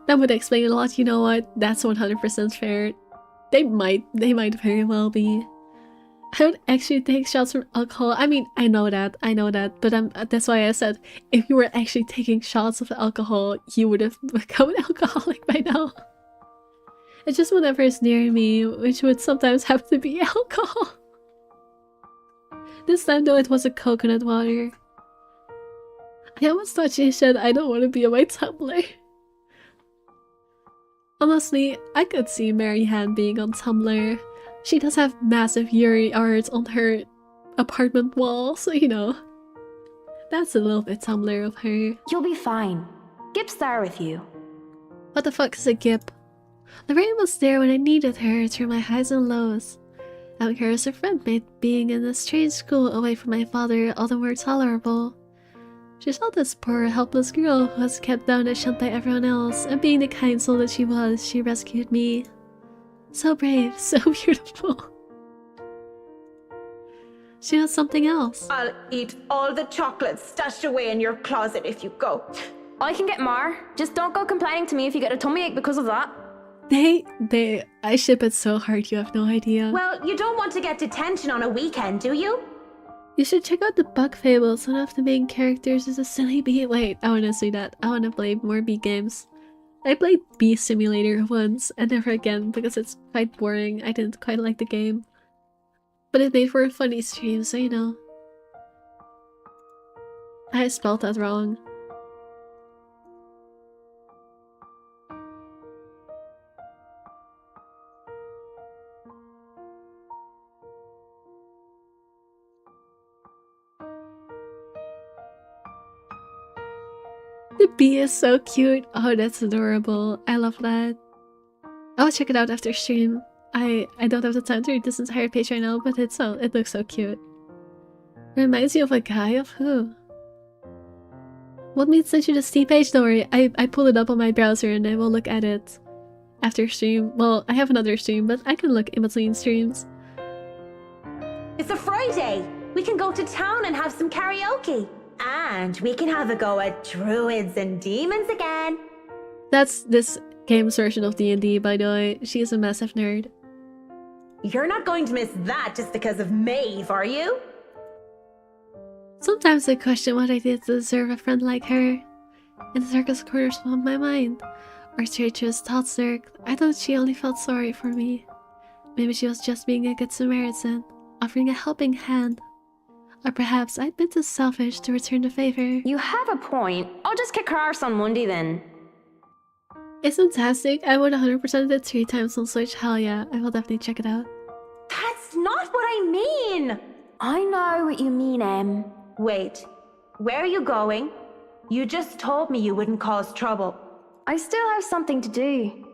That would explain a lot, you know what? That's 100% fair. They might very well be. I don't actually take shots from alcohol. I mean, I know that, but that's why I said if you were actually taking shots of alcohol, you would have become an alcoholic by now. It's just whatever is near me, which would sometimes have to be alcohol. This time though, it was a coconut water. I almost thought she said, I don't want to be on my Tumblr. Honestly, I could see Marianne being on Tumblr. She does have massive yuri art on her apartment wall, so you know. That's a little bit Tumblr of her. You'll be fine. Gip's there with you. What the fuck is a Gip? Lorraine was there when I needed her through my highs and lows. Having her as a friend made being in a strange school away from my father all the more tolerable. She saw this poor, helpless girl who was kept down and shunned by everyone else, and being the kind soul that she was, she rescued me. So brave, so beautiful. She was something else. I'll eat all the chocolates stashed away in your closet if you go. I can get more. Just don't go complaining to me if you get a tummy ache because of that. I ship it so hard you have no idea. Well, you don't want to get detention on a weekend, do you? You should check out the Bug Fables. One of the main characters is a silly bee. Wait, I wanna see that. I wanna play more bee games. I played Bee Simulator once and never again because it's quite boring. I didn't quite like the game. But it made for a funny stream, so you know. I spelled that wrong. The bee is so cute. Oh, that's adorable. I love that. I'll check it out after stream. I don't have the time to read this entire page right now, but it looks so cute. Reminds you of a guy of who? Want me to send you the Steam page? Don't worry, I pulled it up on my browser and I will look at it after stream. Well, I have another stream, but I can look in between streams. It's a Friday. We can go to town and have some karaoke. And we can have a go at druids and demons again. That's this game's version of D&D, by the way. She is a massive nerd. You're not going to miss that just because of Maeve, are you? Sometimes I question what I did to deserve a friend like her. In the darkest corners of my mind, or treacherous thoughts lurked. I thought she only felt sorry for me. Maybe she was just being a good Samaritan, offering a helping hand. Or perhaps I'd been too selfish to return the favor. You have a point. I'll just kick her arse on Monday then. It's fantastic. I would 100% it 3 times on Switch. Hell yeah, I will definitely check it out. That's not what I mean! I know what you mean, Em. Wait, where are you going? You just told me you wouldn't cause trouble. I still have something to do.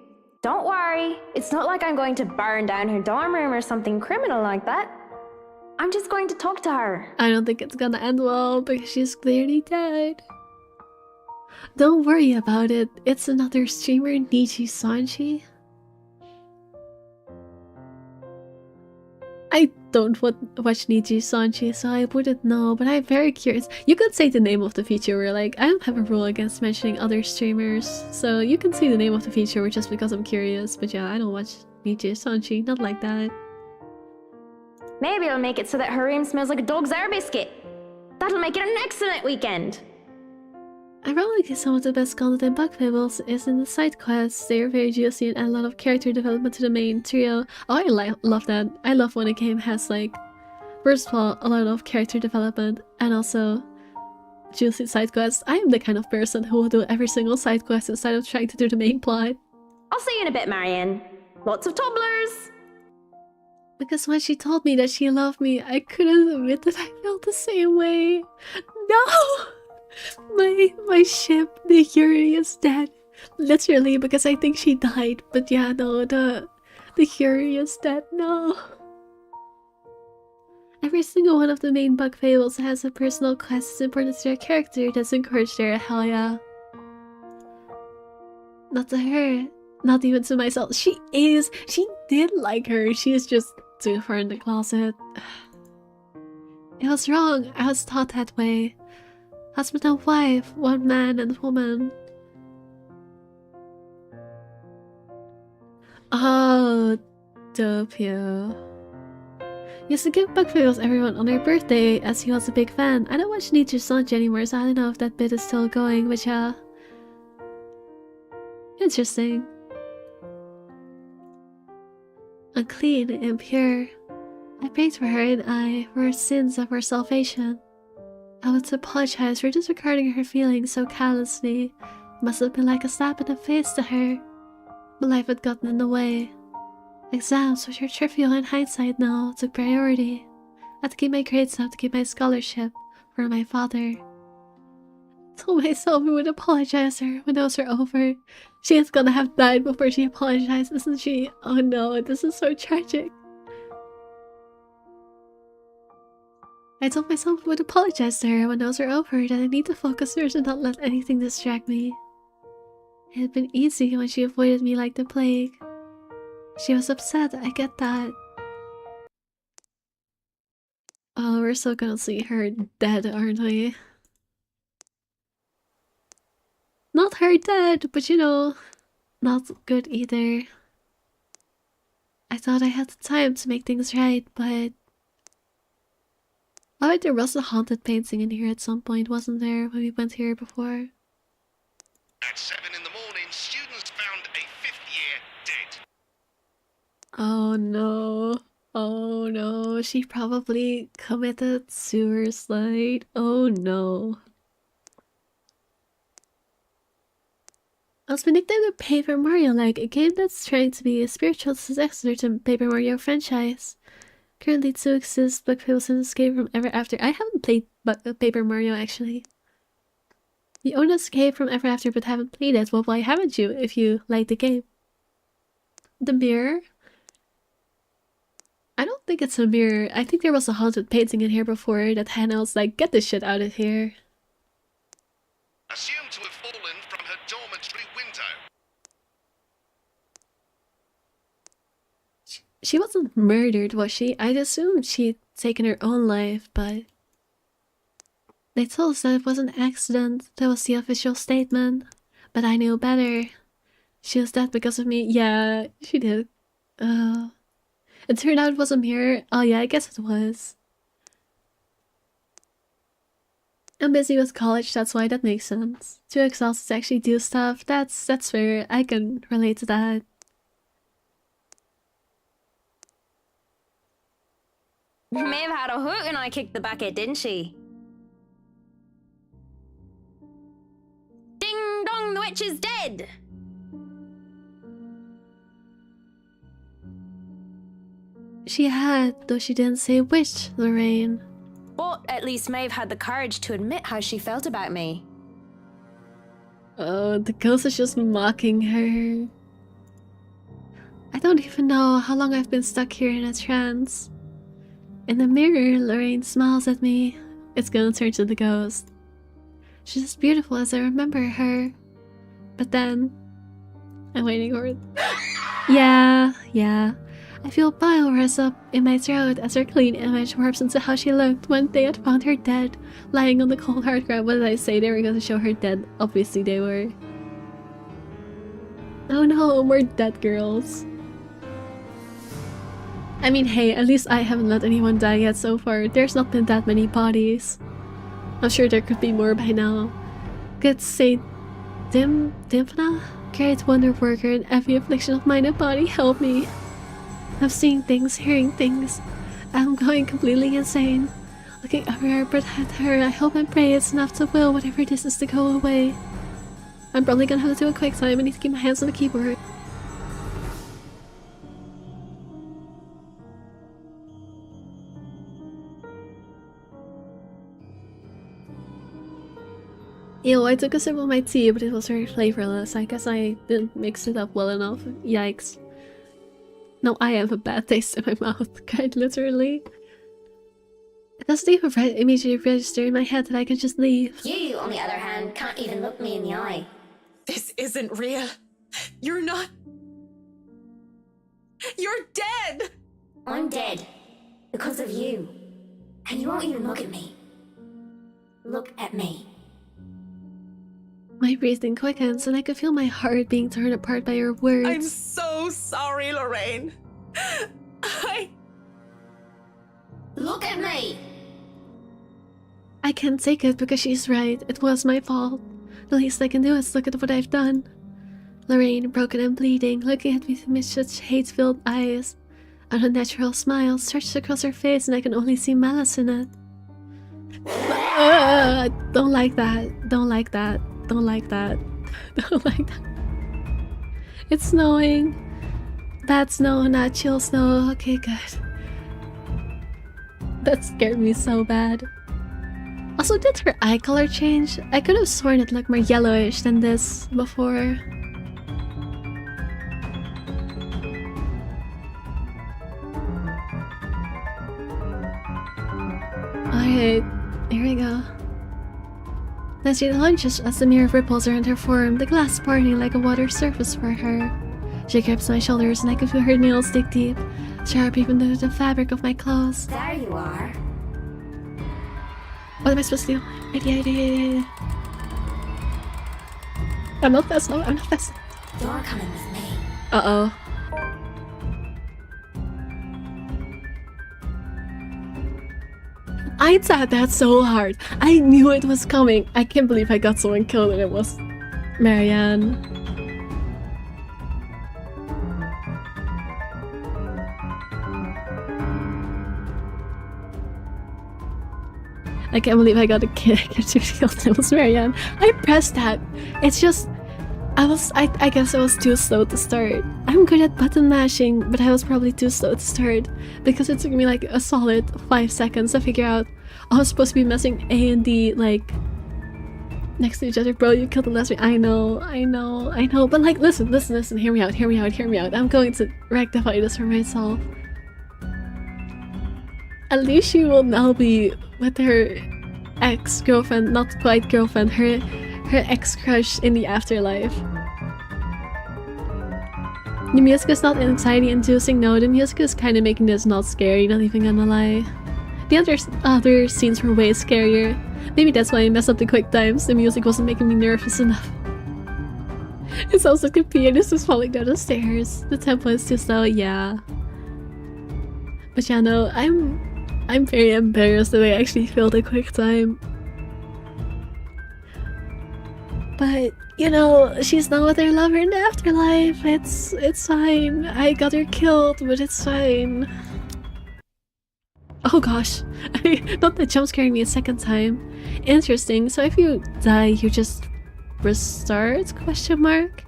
Don't worry, it's not like I'm going to burn down her dorm room or something criminal like that. I'm just going to talk to her. I don't think it's gonna end well because she's clearly dead. Don't worry about it. It's another streamer, Niji Sanchi. I don't watch Niji Sanchi, so I wouldn't know, but I'm very curious. You could say the name of the VTuber, like, I don't have a rule against mentioning other streamers, so you can say the name of the VTuber just because I'm curious, but yeah, I don't watch Nietzsche, Sanchi, not like that. Maybe I'll make it so that her room smells like a dog's air biscuit. That'll make it an excellent weekend. Ironically, some of the best content in Bug Fables is in the side quests. They are very juicy and add a lot of character development to the main trio. Oh, I love that. I love when a game has, like, first of all, a lot of character development and also juicy side quests. I am the kind of person who will do every single side quest instead of trying to do the main plot. I'll see you in a bit, Marianne. Lots of tumblers! Because when she told me that she loved me, I couldn't admit that I felt the same way. No! My ship, the Yuri, is dead. Literally, because I think she died. But yeah, no, the Yuri is dead. No. Every single one of the main Bug Fables has a personal quest that's important to their character that's encouraged their hell yeah. Not to her. Not even to myself. She did like her. She is just too far in the closet. It was wrong. I was taught that way. Husband and wife, one man and woman. Oh, Doppio. Used to give Bug Fables everyone on their birthday as he was a big fan. I don't watch Nietzsche Sanji anymore, so I don't know if that bit is still going, but yeah. Interesting. Unclean, impure. I prayed for her and I for her sins of her salvation. I want to apologize for disregarding her feelings so callously. It must have been like a slap in the face to her. My life had gotten in the way. Exams, which are trivial in hindsight now, took priority. I had to keep my grades up to keep my scholarship for my father. I told myself I would apologize to her when those are over. She is gonna have died before she apologized, isn't she? Oh no, this is so tragic. I told myself I would apologize to her when those are over, that I need to focus first and not let anything distract me. It had been easy when she avoided me like the plague. She was upset, I get that. Oh, we're still gonna see her dead, aren't we? Not her dead, but you know, not good either. I thought I had the time to make things right, but... I bet there was a haunted painting in here at some point, wasn't there, when we went here before? At 7 in the morning, students found a 5th year dead. Oh no. Oh no. She probably committed suicide. Oh no. It's been nicknamed the Paper Mario like a game that's trying to be a spiritual successor to Paper Mario franchise. Currently 2 exist, Bug Fables and Escape from Ever After. I haven't played Paper Mario actually. You own Escape from Ever After but haven't played it. Well, why haven't you if you like the game? The mirror? I don't think it's a mirror. I think there was a haunted painting in here before that Hannah was like, get this shit out of here. Assumed to have fallen from her dormitory window. She wasn't murdered, was she? I'd assumed she'd taken her own life, but... They told us that it was an accident. That was the official statement. But I knew better. She was dead because of me. Yeah, she did. It turned out it was a mirror. Oh yeah, I guess it was. I'm busy with college, that's why that makes sense. Too exhausted to actually do stuff. That's fair. I can relate to that. May have had a hoot when I kicked the bucket, didn't she? Ding dong, the witch is dead! She had, though she didn't say which, Lorraine. But at least Maeve had the courage to admit how she felt about me. Oh, the ghost is just mocking her. I don't even know how long I've been stuck here in a trance. In the mirror, Lorraine smiles at me. It's gonna turn to the ghost. She's as beautiful as I remember her. But then... I'm waiting for it. Yeah. I feel bile rise up in my throat as her clean image warps into how she looked when they had found her dead, lying on the cold hard ground. What did I say? They were going to show her dead. Obviously they were. Oh no, more dead girls. I mean, hey, at least I haven't let anyone die yet so far. There's not been that many bodies. I'm sure there could be more by now. Good Saint Dimphna? Great wonder worker in every affliction of mind and body, help me. I'm seeing things, hearing things. I'm going completely insane. Looking everywhere but at her, I hope and pray it's enough to will whatever this is to go away. I'm probably gonna have to do a quick time. I need to keep my hands on the keyboard. Ew, I took a sip of my tea, but it was very flavorless. I guess I didn't mix it up well enough. Yikes. No, I have a bad taste in my mouth, quite literally. It doesn't even immediately register in my head that I can just leave. You, on the other hand, can't even look me in the eye. This isn't real. You're not... You're dead! I'm dead. Because of you. And you won't even look at me. Look at me. My breathing quickens and I can feel my heart being torn apart by your words. I'm so sorry, Lorraine. Look at me! I can't take it because she's right. It was my fault. The least I can do is look at what I've done. Lorraine, broken and bleeding, looking at me with such hate-filled eyes. An unnatural smile stretched across her face and I can only see malice in it. Don't like that. Don't like that. Don't like that. Don't like that. It's snowing. Bad snow, not chill snow. Okay, good. That scared me so bad. Also, did her eye color change? I could have sworn it looked more yellowish than this before. Alright, here we go. Then she lunges as the mirror ripples around her form, the glass parting like a water surface for her. She grips my shoulders and I can feel her nails dig deep, sharp even through the fabric of my clothes. There you are. What am I supposed to do? Idea. I'm not fast enough, I'm not fast enough. You're coming with me. Uh-oh. I said that so hard. I knew it was coming. I can't believe I got someone killed and it was Marianne. I can't believe I got a kid killed and it was Marianne. I pressed that. It's just... I guess I was too slow to start. I'm good at button mashing, but I was probably too slow to start because it took me like a solid 5 seconds to figure out I was supposed to be messing A and D like next to each other. Bro, you killed the lesbian. I know, but like listen, hear me out. I'm going to rectify this for myself. At least she will now be with her ex-girlfriend, not quite girlfriend, her ex-crush in the afterlife. The music is not anxiety-inducing, no, the music is kind of making this not scary, not even gonna lie. The other scenes were way scarier. Maybe that's why I messed up the quick times, the music wasn't making me nervous enough. It sounds like the pianist is falling down the stairs. The tempo is too slow, yeah. But yeah, no, I'm very embarrassed that I actually failed a quick time. But, you know, she's not with her lover in the afterlife. It's fine. I got her killed, but it's fine. Oh gosh. Not that jump scaring me a second time. Interesting. So if you die, you just restart? Question mark?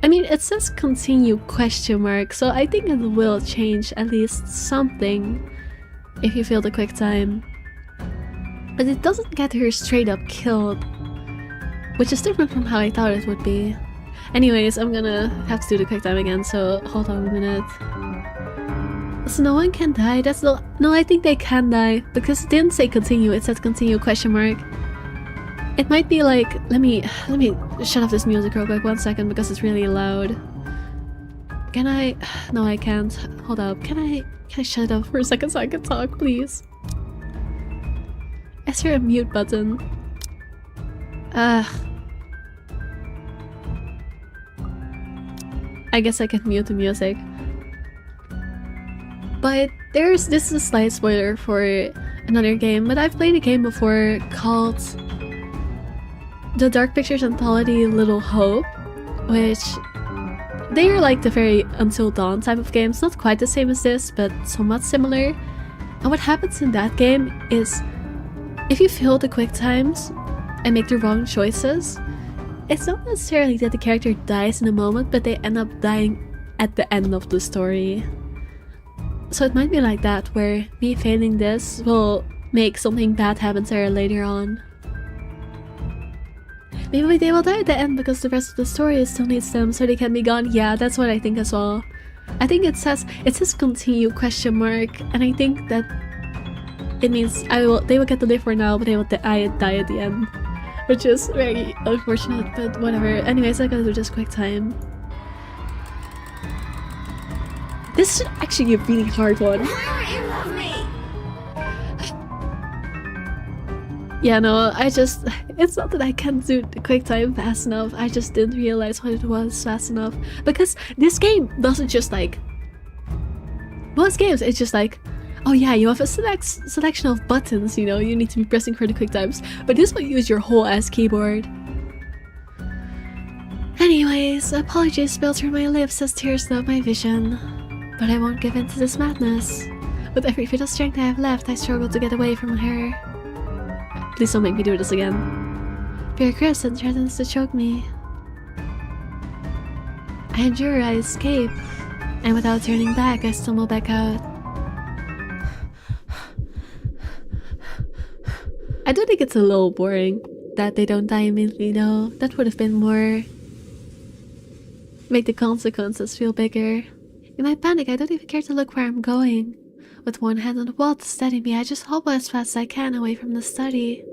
I mean, it says continue question mark, so I think it will change at least something if you fail the quick time. But it doesn't get her straight up killed, which is different from how I thought it would be. Anyways, I'm gonna have to do the quick time again, so hold on a minute. So no one can die? That's no... No, I think they can die, because it didn't say continue, it said continue question mark. It might be like... Let me shut off this music real quick, 1 second, because it's really loud. Can I... No, I can't. Hold up. Can I shut it off for a second so I can talk, please? Is there a mute button? I guess I can mute the music. But this is a slight spoiler for another game, but I've played a game before called the Dark Pictures Anthology Little Hope, which they are like the very Until Dawn type of games, not quite the same as this, but somewhat similar. And what happens in that game is, if you fail the quick times and make the wrong choices, it's not necessarily that the character dies in a moment, but they end up dying at the end of the story. So it might be like that, where me failing this will make something bad happen to her later on. Maybe they will die at the end because the rest of the story still needs them so they can be gone. Yeah, that's what I think as well. I think it says continue question mark, and I think that it means they will get to live for now, but they will die at the end. Which is very unfortunate, but whatever. Anyways, I gotta do this quick time. This is actually a really hard one. Yeah, no, it's not that I can't do the quick time fast enough, I just didn't realize what it was fast enough. Because this game doesn't just like... Most games, it's just like, oh yeah, you have a selection of buttons, you know, you need to be pressing for the quick times. But this will use your whole ass keyboard. Anyways, apologies spilled through my lips as tears stop my vision. But I won't give in to this madness. With every bit of strength I have left, I struggle to get away from her. Please don't make me do this again. Fear grips and threatens to choke me. I endure, I escape, and without turning back, I stumble back out. I do think it's a little boring that they don't die immediately though. That would have been more... make the consequences feel bigger. In my panic, I don't even care to look where I'm going. With one hand on the wall to steady me, I just hobble as fast as I can away from the study.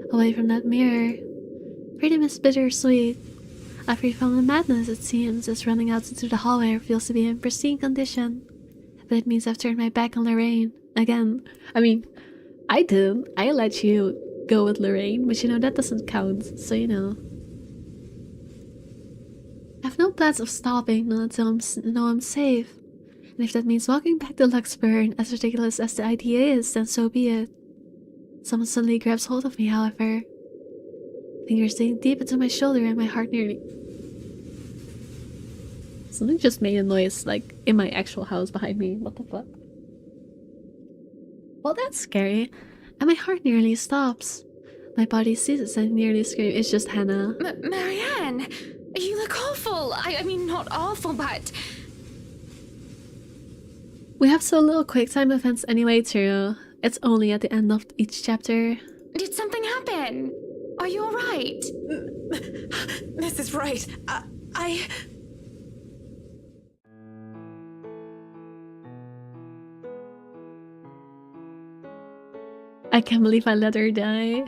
Away from that mirror. Freedom is bittersweet. I free from the madness, it seems, as running out into the hallway feels to be in pristine condition. But it means I've turned my back on Lorraine. Again. I mean, I didn't. I let you go with Lorraine, but you know, that doesn't count, so you know. I have no plans of stopping, not until I'm safe. And if that means walking back to Luxburn, as ridiculous as the idea is, then so be it. Someone suddenly grabs hold of me, however. Fingers digging deep into my shoulder and my heart nearly... Something just made a noise, like, in my actual house behind me. What the fuck? Well, that's scary. And my heart nearly stops. My body ceases and nearly screams. It's just Hannah. Marianne! You look awful! I mean, not awful, but... We have so little quick time events anyway, too. It's only at the end of each chapter. Did something happen? Are you alright? This is right. I can't believe I let her die.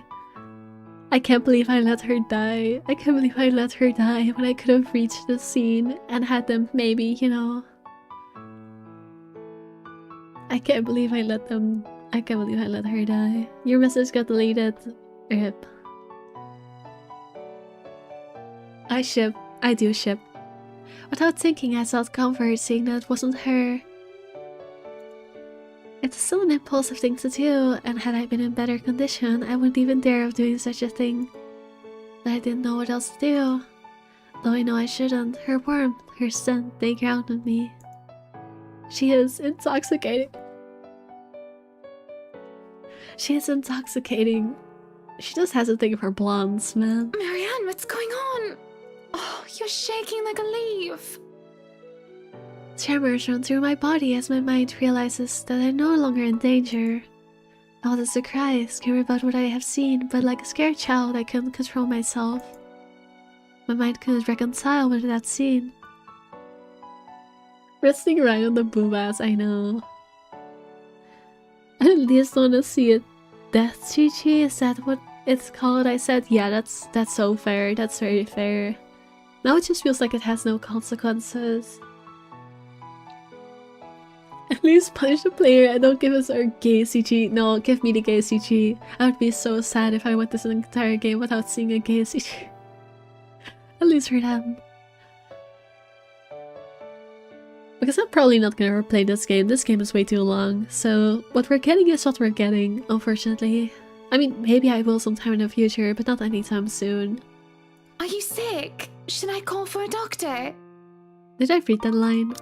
I can't believe I let her die. I can't believe I let her die when I could have reached the scene and had them maybe, you know. I can't believe I let her die. Your message got deleted. RIP. I do ship. Without thinking, I sought comfort seeing that it wasn't her. It's still an impulsive thing to do, and had I been in better condition, I wouldn't even dare of doing such a thing. But I didn't know what else to do. Though I know I shouldn't, her warmth, her scent, they grounded me. She is intoxicating. She is intoxicating. She just has a thing for blondes, man. Marianne, what's going on? Oh, you're shaking like a leaf. Tremors run through my body as my mind realizes that I'm no longer in danger. I wanted to cry, scream about what I have seen, but like a scared child, I couldn't control myself. My mind couldn't reconcile with that scene. Resting right on the boob ass, I know. I at least want to see it. Death Chi-Chi, is that what it's called? I said, yeah, that's so fair. That's very fair. Now it just feels like it has no consequences. At least punish the player and don't give us our gay CG. No, give me the gay CG. I would be so sad if I went this entire game without seeing a gay CG. At least for them. Because I'm probably not gonna replay this game. This game is way too long. So what we're getting is what we're getting, unfortunately. I mean, maybe I will sometime in the future, but not anytime soon. Are you sick? Should I call for a doctor? Did I read that line?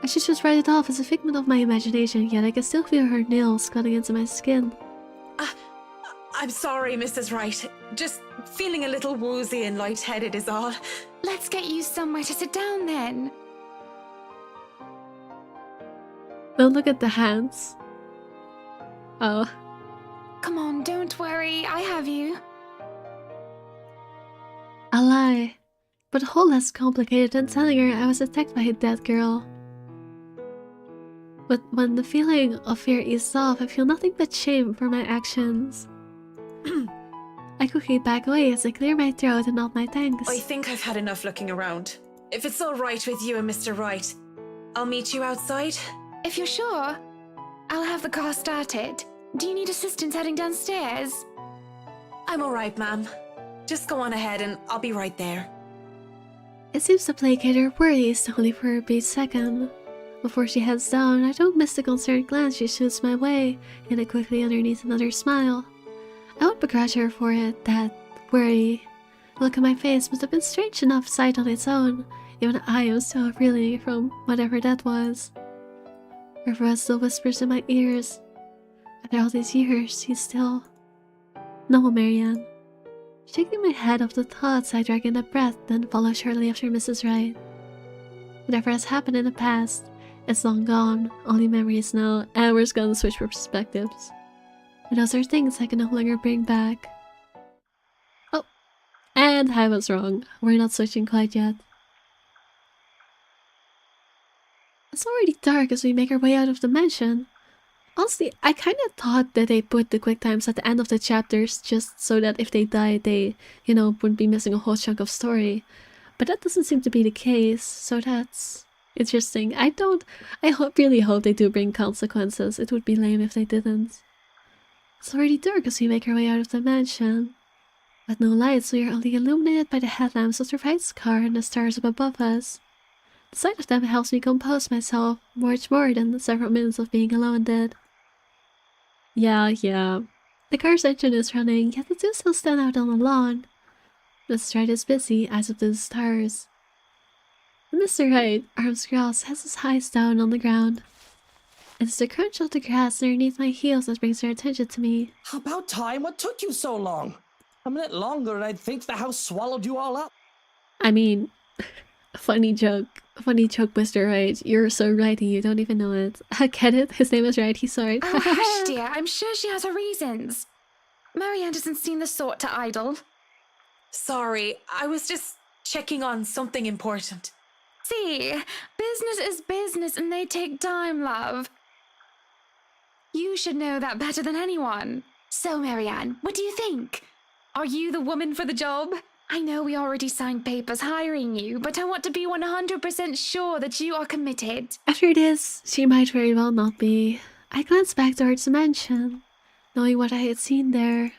I should just write it off as a figment of my imagination, yet I can still feel her nails cutting into my skin. I'm sorry, Mrs. Wright. Just feeling a little woozy and lightheaded is all. Let's get you somewhere to sit down then. Don't look at the hands. Oh. Come on, don't worry, I have you. A lie. But a whole less complicated than telling her I was attacked by a dead girl. But when the feeling of fear eased off, I feel nothing but shame for my actions. I quickly back away as I clear my throat and nod my thanks. I think I've had enough looking around. If it's all right with you and Mr. Wright, I'll meet you outside. If you're sure, I'll have the car started. Do you need assistance heading downstairs? I'm all right, ma'am. Just go on ahead and I'll be right there. It seems to placate her worries only for a brief second. Before she heads down, I don't miss the concerned glance she shoots my way, and I quickly underneath another smile. I won't begrudge her for it, that worry. The look on my face must have been strange enough sight on its own. Even I am still reeling from whatever that was. Her voice still whispers in my ears. After all these years, he's still... No, Marianne. Shaking my head off the thoughts, I drag in a breath, then follow shortly after Mrs. Wright. Whatever has happened in the past, it's long gone, only memories now, and we're just gonna switch perspectives. And those are things I can no longer bring back. Oh, and I was wrong. We're not switching quite yet. It's already dark as we make our way out of the mansion. Honestly, I kinda thought that they put the quick times at the end of the chapters just so that if they died, they, wouldn't be missing a whole chunk of story. But that doesn't seem to be the case, so that's interesting. I really hope they do bring consequences. It would be lame if they didn't. It's already dark as we make our way out of the mansion. With no lights, we are only illuminated by the headlamps of the Wright's car and the stars up above us. The sight of them helps me compose myself much more than the several minutes of being alone did. Yeah. The car's engine is running, yet the two still stand out on the lawn. Mrs. Wright is busy, eyes up to the stars. And Mr. Wright, arms crossed, has his eyes down on the ground. It's the crunch of the grass underneath my heels that brings their attention to me. About time, what took you so long? A minute longer and I'd think the house swallowed you all up. I mean, funny joke, Mr. Wright. You're so righty, you don't even know it. I get it, his name is Wright, he's sorry. Oh, hush, dear, I'm sure she has her reasons. Marianne doesn't seem the sort to idle. Sorry, I was just checking on something important. See, business is business and they take time, love. You should know that better than anyone. So, Marianne, what do you think? Are you the woman for the job? I know we already signed papers hiring you, but I want to be 100% sure that you are committed. After this, she might very well not be. I glanced back towards the mansion, knowing what I had seen there.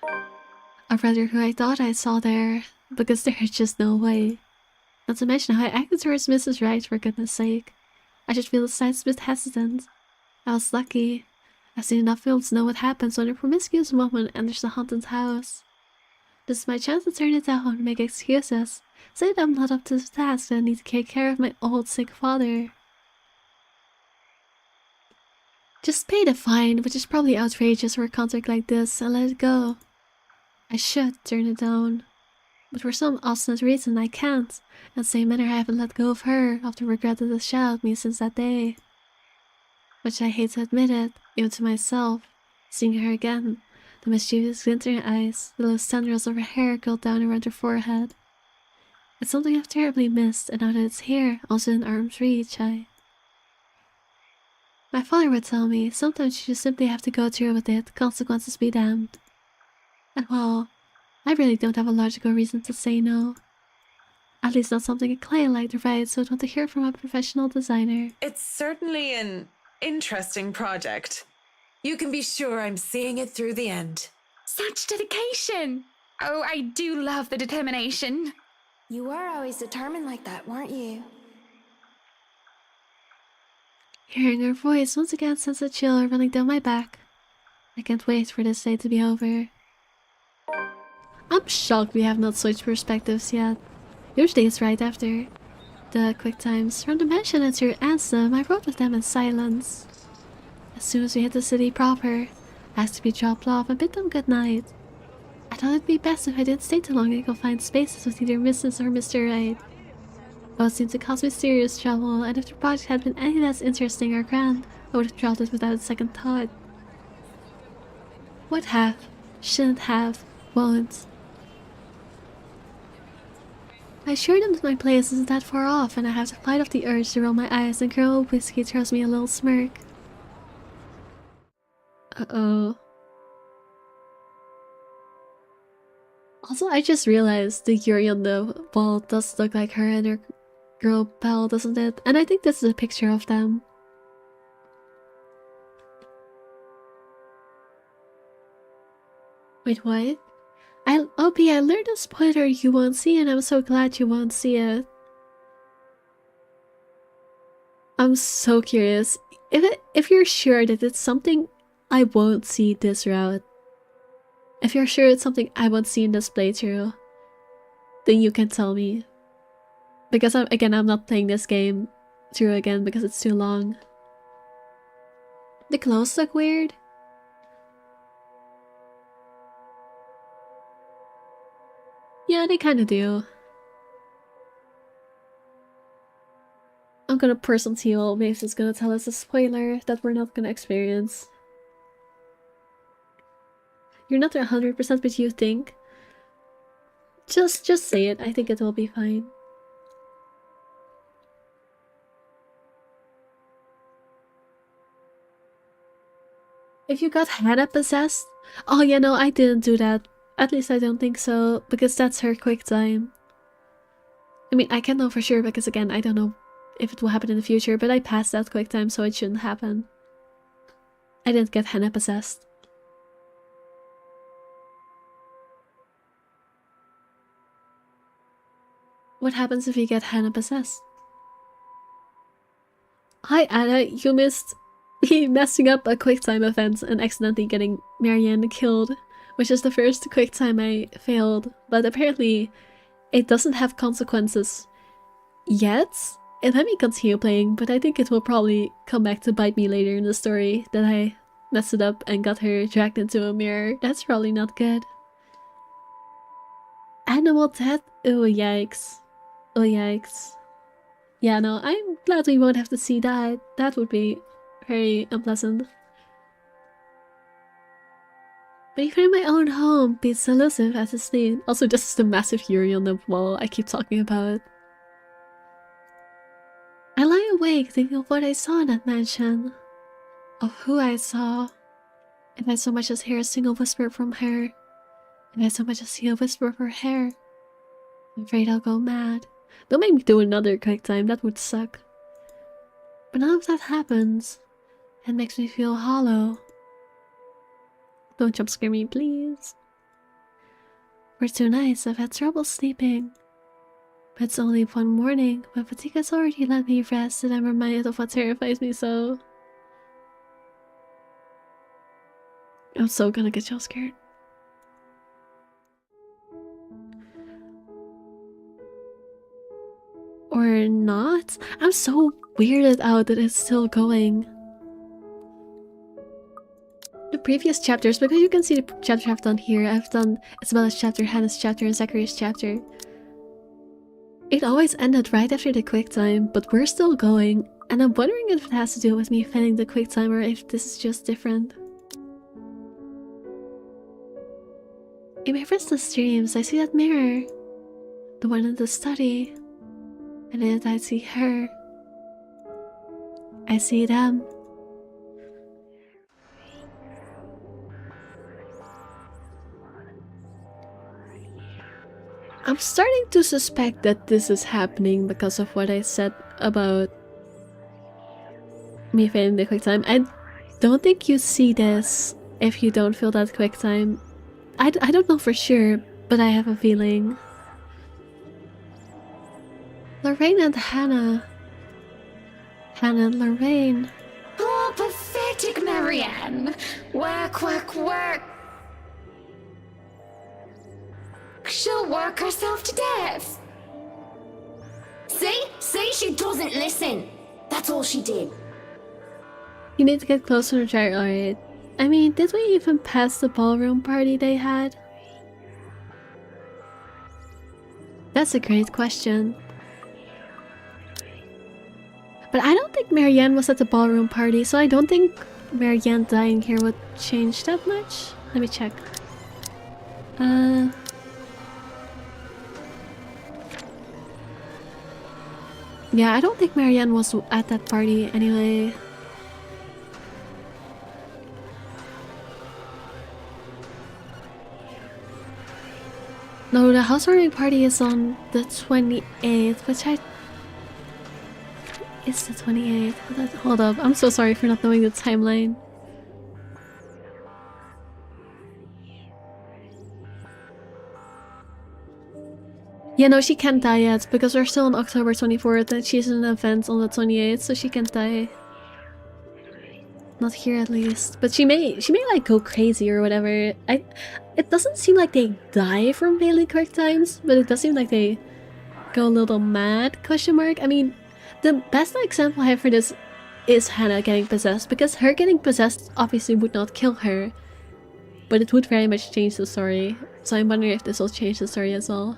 Or rather who I thought I saw there, because there is just no way. Not to mention how I acted towards Mrs. Wright, for goodness sake. I should feel a slight bit hesitant. I was lucky. I've seen enough films to know what happens when a promiscuous woman enters a haunted house. This is my chance to turn it down and make excuses, say that I'm not up to the task and I need to take care of my old sick father. Just pay the fine, which is probably outrageous for a contract like this, and let it go. I should turn it down, but for some obstinate reason I can't, and same manner I haven't let go of her of the regret that has shadowed me since that day. Which I hate to admit it, even to myself, seeing her again, the mischievous glint in her eyes, the loose tendrils of her hair curled down around her forehead. It's something I've terribly missed, and now that it's here, also in arm's reach, My father would tell me, sometimes you just simply have to go through with it, consequences be damned. And well, I really don't have a logical reason to say no. At least not something a client like the Wrights would want to hear from a professional designer. It's certainly an interesting project. You can be sure I'm seeing it through the end. Such dedication! Oh, I do love the determination. You were always determined like that, weren't you? Hearing her voice once again sends a chill running down my back. I can't wait for this day to be over. I'm shocked we have not switched perspectives yet. Usually it's right after the quick times. From the mansion and to your anthem, I rode with them in silence. As soon as we hit the city proper, I asked to be dropped off and bid them good night. I thought it'd be best if I didn't stay too long in confined spaces with either Mrs. or Mr. Right. Both seemed to cause me serious trouble, and if the project had been any less interesting or grand, I would have dropped it without a second thought. Would have, shouldn't have, won't. I assure them that my place isn't that far off, and I have to fight off the urge to roll my eyes and Colonel Whiskey throws me a little smirk. Uh-oh. Also, I just realized the yuri on the wall does look like her and her girl pal, doesn't it? And I think this is a picture of them. Wait, what? OP, I learned a spoiler you won't see, and I'm so glad you won't see it. I'm so curious. If you're sure that it's something I won't see this route, if you're sure it's something I won't see in this playthrough, then you can tell me. Because I'm not playing this game through again because it's too long. The clothes look weird. Yeah, they kinda do. I'm gonna pour some tea while Mace is gonna tell us a spoiler that we're not gonna experience. You're not 100% but you think? Just say it, I think it will be fine. If you got Hannah possessed? Oh yeah, no, I didn't do that. At least I don't think so, because that's her quick time. I mean, I can't know for sure because again, I don't know if it will happen in the future, but I passed that quick time, so it shouldn't happen. I didn't get Hannah possessed. What happens if you get Hannah possessed? Hi Anna, you missed me messing up a quick time event and accidentally getting Marianne killed, which is the first quick time I failed, but apparently it doesn't have consequences yet. It let me continue playing, but I think it will probably come back to bite me later in the story that I messed it up and got her dragged into a mirror. That's probably not good. Animal death? Oh yikes. Oh yikes. Yeah, no, I'm glad we won't have to see that. That would be very unpleasant. But even in my own home, be as elusive as his name. Also, this is the massive yuri on the wall I keep talking about. I lie awake thinking of what I saw in that mansion. Of who I saw. If I so much as hear a single whisper from her. If I so much as see a whisper of her hair. I'm afraid I'll go mad. Don't make me do another quick time, that would suck. But none of that happens. It makes me feel hollow. Don't jump scare me, please. For 2 nights I've had trouble sleeping. But it's only one morning, when fatigue has already let me rest and I'm reminded of what terrifies me so. I'm so gonna get y'all scared. Or not? I'm so weirded out that it's still going. The previous chapters, because you can see the chapter I've done here, I've done Isabella's chapter, Hannah's chapter, and Zachary's chapter. It always ended right after the quick time, but we're still going, and I'm wondering if it has to do with me failing the quick time or if this is just different. In my restless dreams, I see that mirror, the one in the study, and in it I see her. I see them. I'm starting to suspect that this is happening because of what I said about me failing the quick time. I don't think you see this if you don't feel that quick time. I don't know for sure, but I have a feeling. Lorraine and Hannah. Hannah and Lorraine. pathetic Marianne. Work, work, work. She'll work herself to death. See, she doesn't listen. That's all she did. You need to get closer to Jared, alright. I mean, did we even pass the ballroom party they had? That's a great question. But I don't think Marianne was at the ballroom party, so I don't think Marianne dying here would change that much. Let me check. Yeah, I don't think Marianne was at that party anyway. No, the housewarming party is on the 28th, which I... It's the 28th. Hold up, I'm so sorry for not knowing the timeline. Yeah, no, she can't die yet because we're still on October 24th and she's in an event on the 28th, so she can't die. Not here at least. But she may like go crazy or whatever. It doesn't seem like they die from failing quick times, but it does seem like they go a little mad, question mark. I mean, the best example I have for this is Hannah getting possessed, because her getting possessed obviously would not kill her, but it would very much change the story. So I'm wondering if this will change the story as well.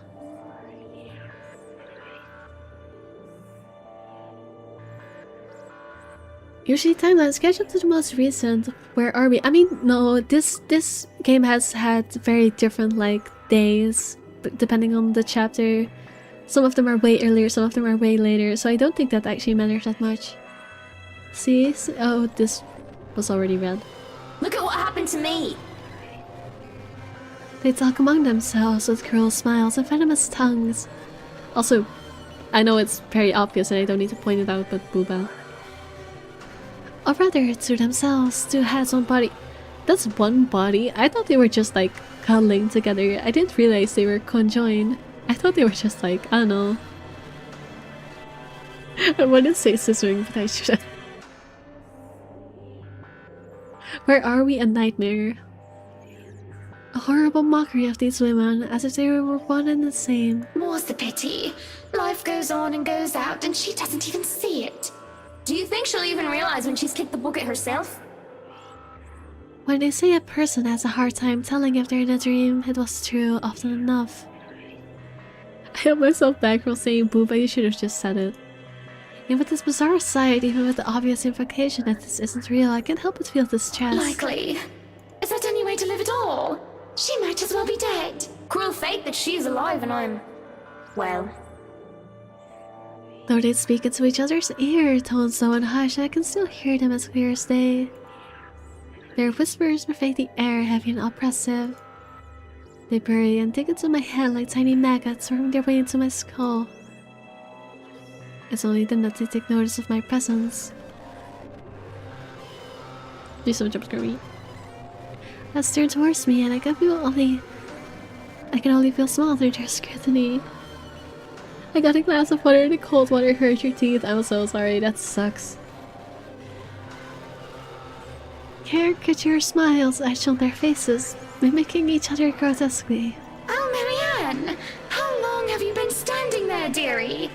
Usually timelines catch up to the most recent. Where are we? I mean, no, this game has had very different like days depending on the chapter. Some of them are way earlier, some of them are way later, so I don't think that actually matters that much. See? Oh, this was already read. Look at what happened to me. They talk among themselves with cruel smiles and venomous tongues. Also, I know it's very obvious and I don't need to point it out, but booba. Or rather, to themselves, two heads, one body. That's one body? I thought they were just like cuddling together. I didn't realize they were conjoined. I thought they were just like, I don't know. I want to say scissoring, but I shouldn't. Where are we? A nightmare. A horrible mockery of these women, as if they were one and the same. More's the pity. Life goes on and goes out, and she doesn't even see it. Do you think she'll even realize when she's kicked the bucket herself? When they say a person has a hard time telling if they're in a dream, it was true often enough. I held myself back from saying boo, but you should have just said it. And with this bizarre sight, even with the obvious implication that this isn't real, I can't help but feel distress. Likely. Is that any way to live at all? She might as well be dead. Cruel fate that she's alive and I'm... well... Though they speak into each other's ear, tones so unhushed, I can still hear them as clear as day. Their whispers pervade the air, heavy and oppressive. They bury and dig into my head like tiny maggots, worming their way into my skull. It's only then that they take notice of my presence. Do some jump scare me. That's turned towards me, and I can only feel small through their scrutiny. I got a glass of water and the cold water hurt your teeth. I'm so sorry, that sucks. Caricature smiles etched on their faces, mimicking each other grotesquely. Oh, Marianne! How long have you been standing there, dearie?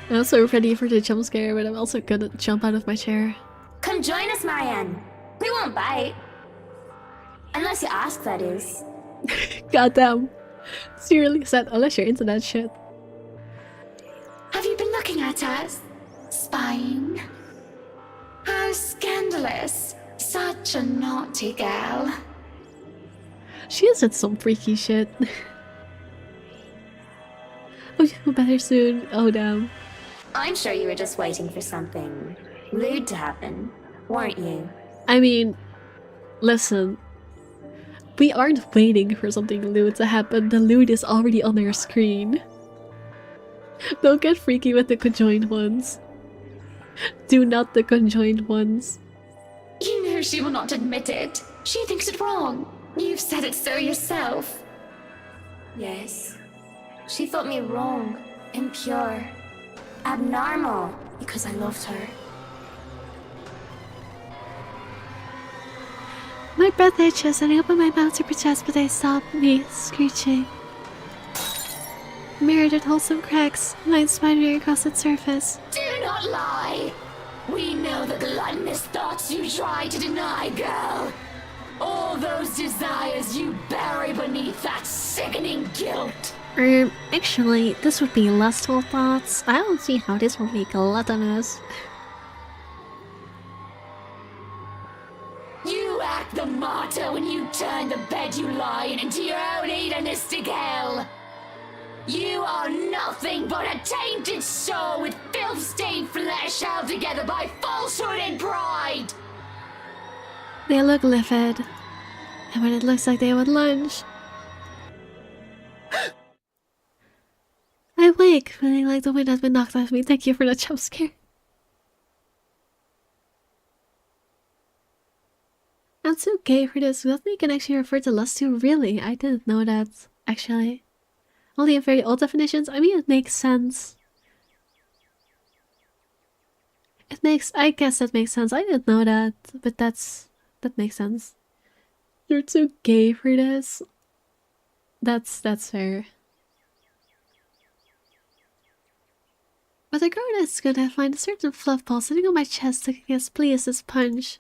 I'm also ready for the jump scare, but I'm also gonna jump out of my chair. Come join us, Marianne. We won't bite. Unless you ask, that is. Goddamn. Seriously said, unless you're into that shit. Have you been looking at us? Spying? How scandalous. Such a naughty girl. She has said some freaky shit. Oh, you feel better soon. Oh, damn. I'm sure you were just waiting for something lewd to happen, weren't you? I mean, listen. We aren't waiting for something lewd to happen. The lewd is already on our screen. Don't get freaky with the conjoined ones. Do not the conjoined ones. You know she will not admit it. She thinks it wrong. You've said it so yourself. Yes. She thought me wrong, impure, abnormal, because I loved her. breath itches and I open my mouth to protest, but they stop me, screeching. Mirror that holds some cracks, lines spidery across its surface. Do not lie! We know the gluttonous thoughts you try to deny, girl. All those desires you bury beneath that sickening guilt. Actually, this would be lustful thoughts. I don't see how this would be gluttonous. You act the martyr when you turn the bed you lie in into your own hedonistic hell. You are nothing but a tainted soul with filth-stained flesh held together by falsehood and pride. They look livid, and when it looks like they would lunge, I wake, feeling like the wind has been knocked out of me. Thank you for the jump scare. I'm too gay for this. Gluttony can actually refer to lust too. Really? I didn't know that, actually. Only in very old definitions. I mean, it makes sense. I guess that makes sense. I didn't know that, but that makes sense. You're too gay for this. That's fair. But the girl is gonna find a certain fluff ball sitting on my chest to guess please this punch.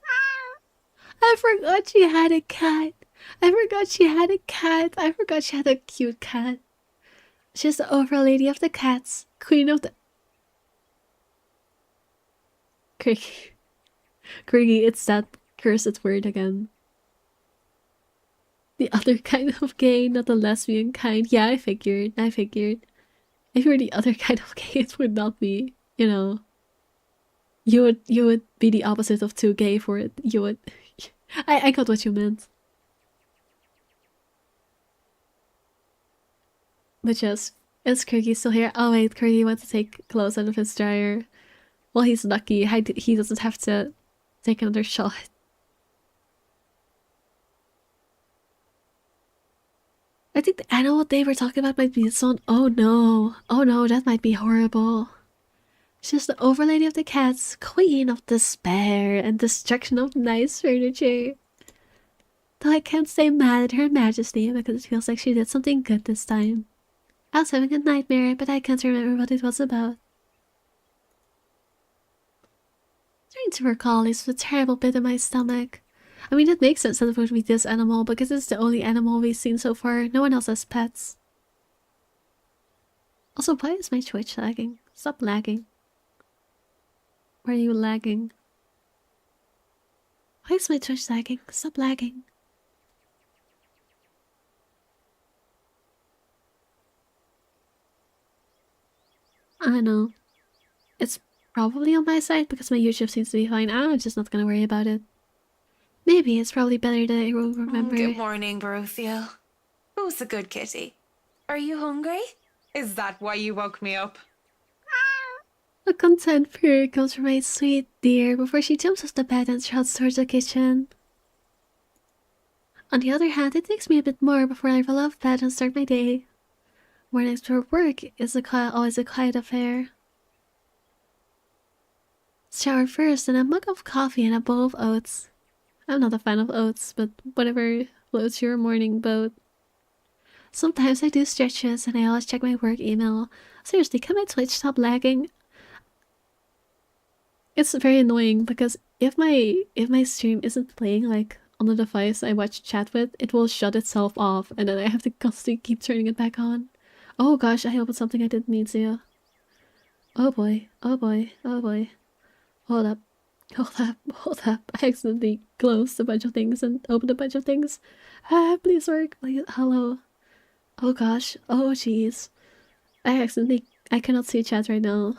I forgot she had a cat. I forgot she had a cat. I forgot she had a cute cat. She's the overlady of the cats. Queen of the... Cricky, it's that cursed word again. The other kind of gay, not the lesbian kind. Yeah, I figured. If you were the other kind of gay, it would not be, you know... You would be the opposite of too gay for it. You would... I got what you meant. But yes, is Kirky still here? Oh wait, Kirky went to take clothes out of his dryer. Well, he's lucky. He doesn't have to take another shot. I think the animal they were talking about might be this one. Oh no, that might be horrible. She's the overlady of the cats, queen of despair and destruction of nice furniture. Though I can't stay mad at her majesty because it feels like she did something good this time. I was having a nightmare, but I can't remember what it was about. Trying to recall is a terrible bit in my stomach. I mean, it makes sense that it would be this animal because it's the only animal we've seen so far. No one else has pets. Also, why is my Twitch lagging? Stop lagging. Why are you lagging? Why is my Twitch lagging? Stop lagging. I don't know. It's probably on my side because my YouTube seems to be fine. I'm just not gonna worry about it. Maybe it's probably better that I will remember. Good morning, Baruthiel. Who's the good kitty? Are you hungry? Is that why you woke me up? A content purr comes from my sweet dear before she jumps off the bed and shouts towards the kitchen. On the other hand, it takes me a bit more before I roll off bed and start my day. Mornings for work is always a quiet affair. Shower first and a mug of coffee and a bowl of oats. I'm not a fan of oats, but whatever floats your morning boat. Sometimes I do stretches and I always check my work email. Seriously, can my Twitch stop lagging? It's very annoying because if my stream isn't playing like on the device I watch chat with, it will shut itself off and then I have to constantly keep turning it back on. Oh gosh, I opened something I didn't need to. Oh boy, oh boy, oh boy. Hold up. Hold up. I accidentally closed a bunch of things and opened a bunch of things. Please work. Please. Hello. Oh gosh. Oh jeez. I cannot see chat right now.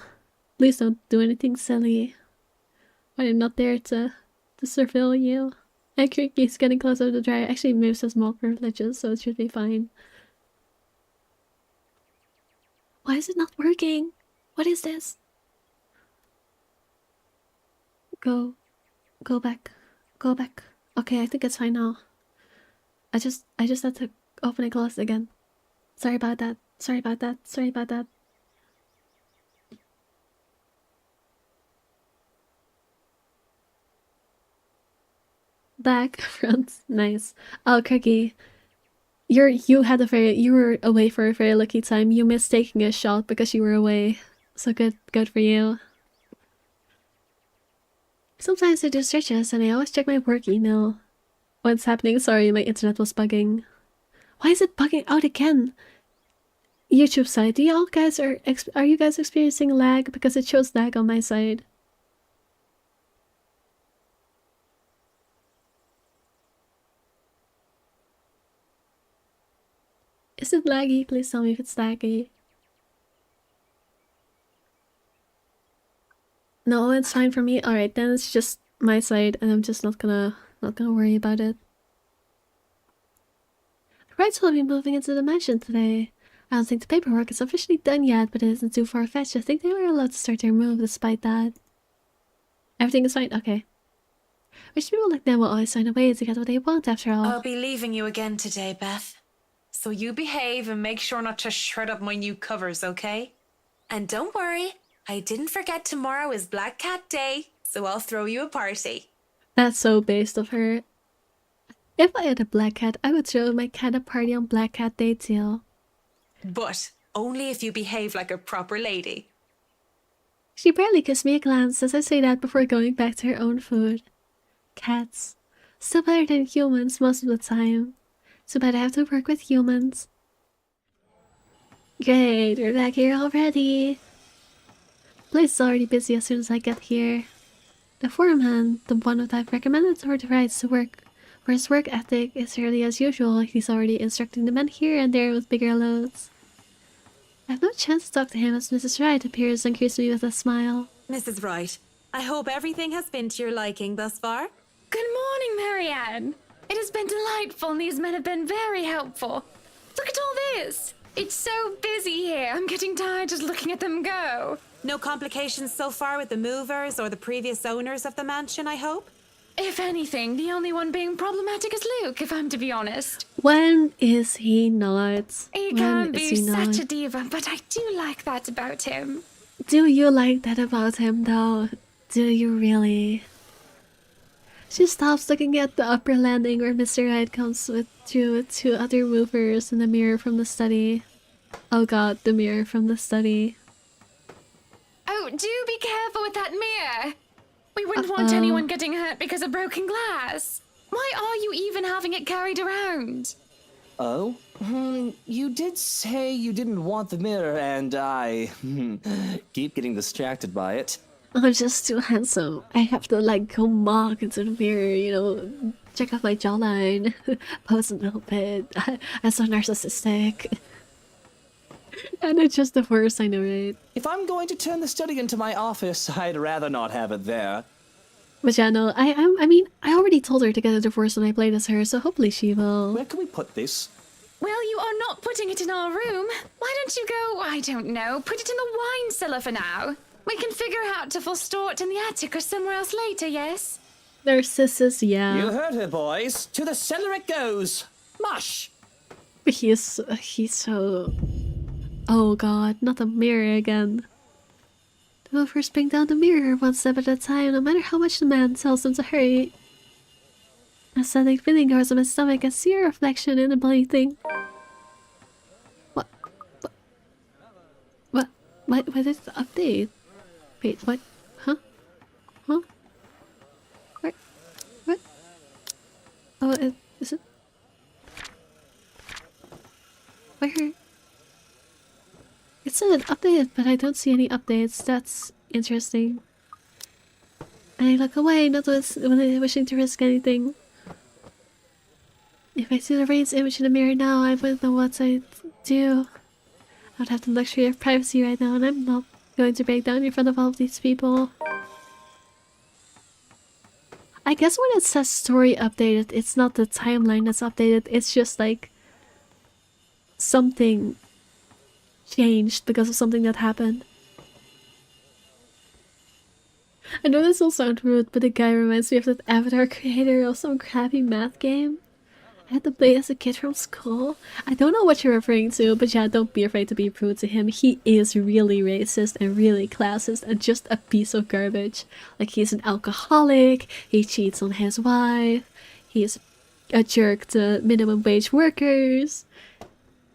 Please don't do anything silly. I'm not there to surveil you. Actually, he's getting closer to the dryer. Actually moves his small privileges, so it should be fine. Why is it not working? What is this? Go back. Go back. Okay, I think it's fine now. I just had to open and close it again. Sorry about that. Sorry about that. Sorry about that. Back, front, nice. Oh, Cookie. You were away for a very lucky time. You missed taking a shot because you were away. So good for you. Sometimes I do searches and I always check my work email. What's happening? Sorry, my internet was bugging. Why is it bugging out again? YouTube side, are you guys experiencing lag? Because it shows lag on my side. Is it laggy? Please tell me if it's laggy. No, it's fine for me. Alright, then it's just my side and I'm just not gonna worry about it. The rights will be moving into the mansion today. I don't think the paperwork is officially done yet, but it isn't too far-fetched. I think they were allowed to start their move despite that. Everything is fine? Okay. Rich people like them will always find a way to get what they want after all. I'll be leaving you again today, Beth. So you behave and make sure not to shred up my new covers, okay? And don't worry, I didn't forget tomorrow is Black Cat Day, so I'll throw you a party. That's so based of her. If I had a black cat, I would throw my cat a party on Black Cat Day too. But only if you behave like a proper lady. She barely gives me a glance as I say that before going back to her own food. Cats. Still better than humans most of the time. Too bad I have to work with humans. Great, we're back here already. The place is already busy as soon as I get here. The foreman, the one that I've recommended for the rights to work, for his work ethic is early as usual. He's already instructing the men here and there with bigger loads. I have no chance to talk to him as Mrs. Wright appears and greets me with a smile. Mrs. Wright, I hope everything has been to your liking thus far. Good morning, Marianne. It has been delightful and these men have been very helpful. Look at all this. It's so busy here. I'm getting tired just looking at them go. No complications so far with the movers or the previous owners of the mansion, I hope? If anything, the only one being problematic is Luke, if I'm to be honest. When is he not? He can be such a diva, but I do like that about him. Do you like that about him, though? Do you really? She stops looking at the upper landing where Mr. Wright comes with two other movers in the mirror from the study. Oh god, the mirror from the study. Oh, do be careful with that mirror! We wouldn't want anyone getting hurt because of broken glass. Why are you even having it carried around? Oh? You did say you didn't want the mirror, and I keep getting distracted by it. I'm just too handsome. I have to like go mock into the mirror, you know, check out my jawline, pose a little bit. I'm so narcissistic. And it's just the worst, I know, right? If I'm going to turn the study into my office, I'd rather not have it there. But yeah, no, I mean, I already told her to get a divorce when I played as her, so hopefully she will. Where can we put this? Well, you are not putting it in our room. Why don't you go, I don't know, put it in the wine cellar for now? We can figure out if we'll store it in the attic or somewhere else later, yes? Narcissus, yeah. You heard her, boys. To the cellar it goes. Mush! He's so... Oh god, not the mirror again. The movers bring down the mirror one step at a time, no matter how much the man tells them to hurry. A sudden feeling goes on my stomach and see a reflection in the bloody thing. What is the update? Wait, what? Huh? Huh? What? Oh, is it? Where? It said it updated, but I don't see any updates. That's interesting. And I look away, not wishing to risk anything. If I see the Rain's image in the mirror now, I wouldn't know what I'd do. I would have the luxury of privacy right now, and I'm not going to break down in front of all of these people. I guess when it says story updated, it's not the timeline that's updated, it's just like something changed because of something that happened. I know this will sound rude, but the guy reminds me of that Avatar creator of some crappy math game. I had to play as a kid from school. I don't know what you're referring to, but yeah, don't be afraid to be rude to him. He is really racist and really classist and just a piece of garbage. Like, he's an alcoholic, he cheats on his wife, he's a jerk to minimum wage workers,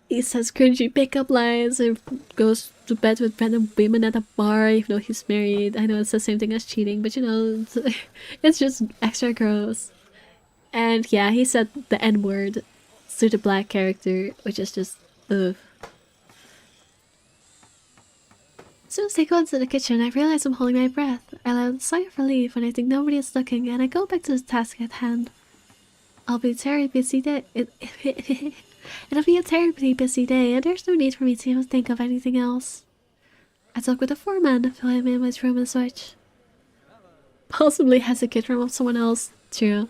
he says cringy pickup lines and goes to bed with random women at a bar even though he's married. I know it's the same thing as cheating, but you know, it's just extra gross. And yeah, he said the N-word to the black character, which is just, ugh. As soon as they go into the kitchen, I realize I'm holding my breath. I let a sigh of relief when I think nobody is looking, and I go back to the task at hand. It'll be a terribly busy day, and there's no need for me to even think of anything else. I talk with the foreman, fill him in with room and switch. Possibly has a kid from someone else. True.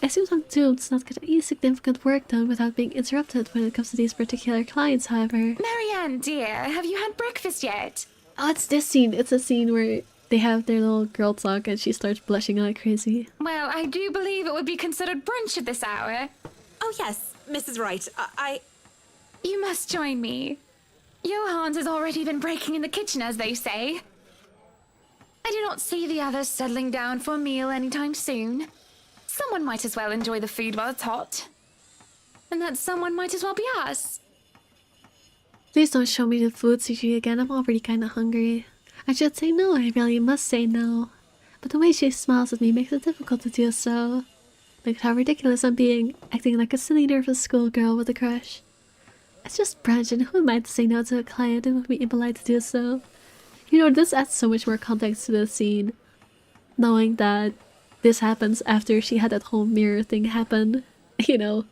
I seem I'm doomed to not get any significant work done without being interrupted when it comes to these particular clients, however. Marianne, dear, have you had breakfast yet? Oh, it's this scene. It's a scene where they have their little girl talk and she starts blushing like crazy. Well, I do believe it would be considered brunch at this hour. Oh yes, Mrs. Wright. You must join me. Johans has already been breaking in the kitchen, as they say. I do not see the others settling down for a meal anytime soon. Someone might as well enjoy the food while it's hot. And that someone might as well be us. Please don't show me the food sushi again. I'm already kinda hungry. I should say no, I really must say no. But the way she smiles at me makes it difficult to do so. Look at how ridiculous I'm being, acting like a silly nervous schoolgirl with a crush. It's just brunch, and who am I to say no to a client? It would be impolite to do so. You know, this adds so much more context to the scene. Knowing that this happens after she had that whole mirror thing happen. You know,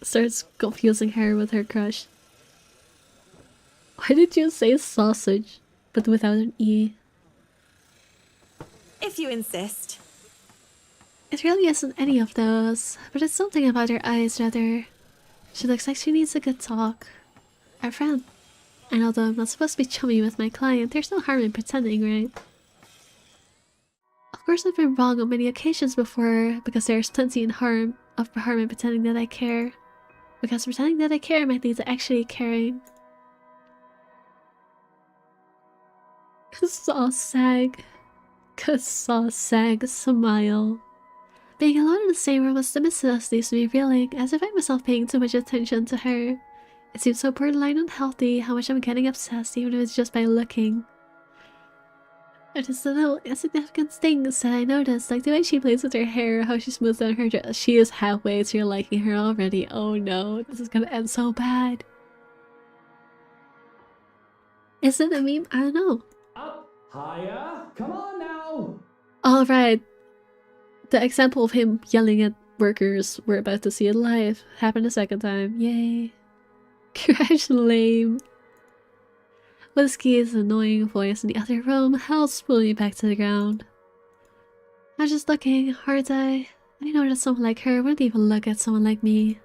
starts confusing her with her crush. Why did you say sausage, but without an E? If you insist. It really isn't any of those, but it's something about her eyes, rather. She looks like she needs a good talk. Our friend. And although I'm not supposed to be chummy with my client, there's no harm in pretending, right? Of course I've been wrong on many occasions before, because there's plenty in harm in pretending that I care. Because pretending that I care might lead to actually caring. Saw sag. Smile. Being alone in the same room as the Mrs. leaves me reeling, as if I find myself paying too much attention to her. It seems so borderline unhealthy how much I'm getting obsessed, even if it's just by looking. It's just the little insignificant things that I noticed, like the way she plays with her hair, how she smooths down her dress. She is halfway to your liking her already. Oh no, this is gonna end so bad. Is it a meme? I don't know. Up, higher, come on now. Alright. The example of him yelling at workers we're about to see it live happened a second time. Yay. Crash lame. Whiskey's annoying voice in the other room helps pull me back to the ground. I'm just looking, aren't I? I know that someone like her wouldn't even look at someone like me.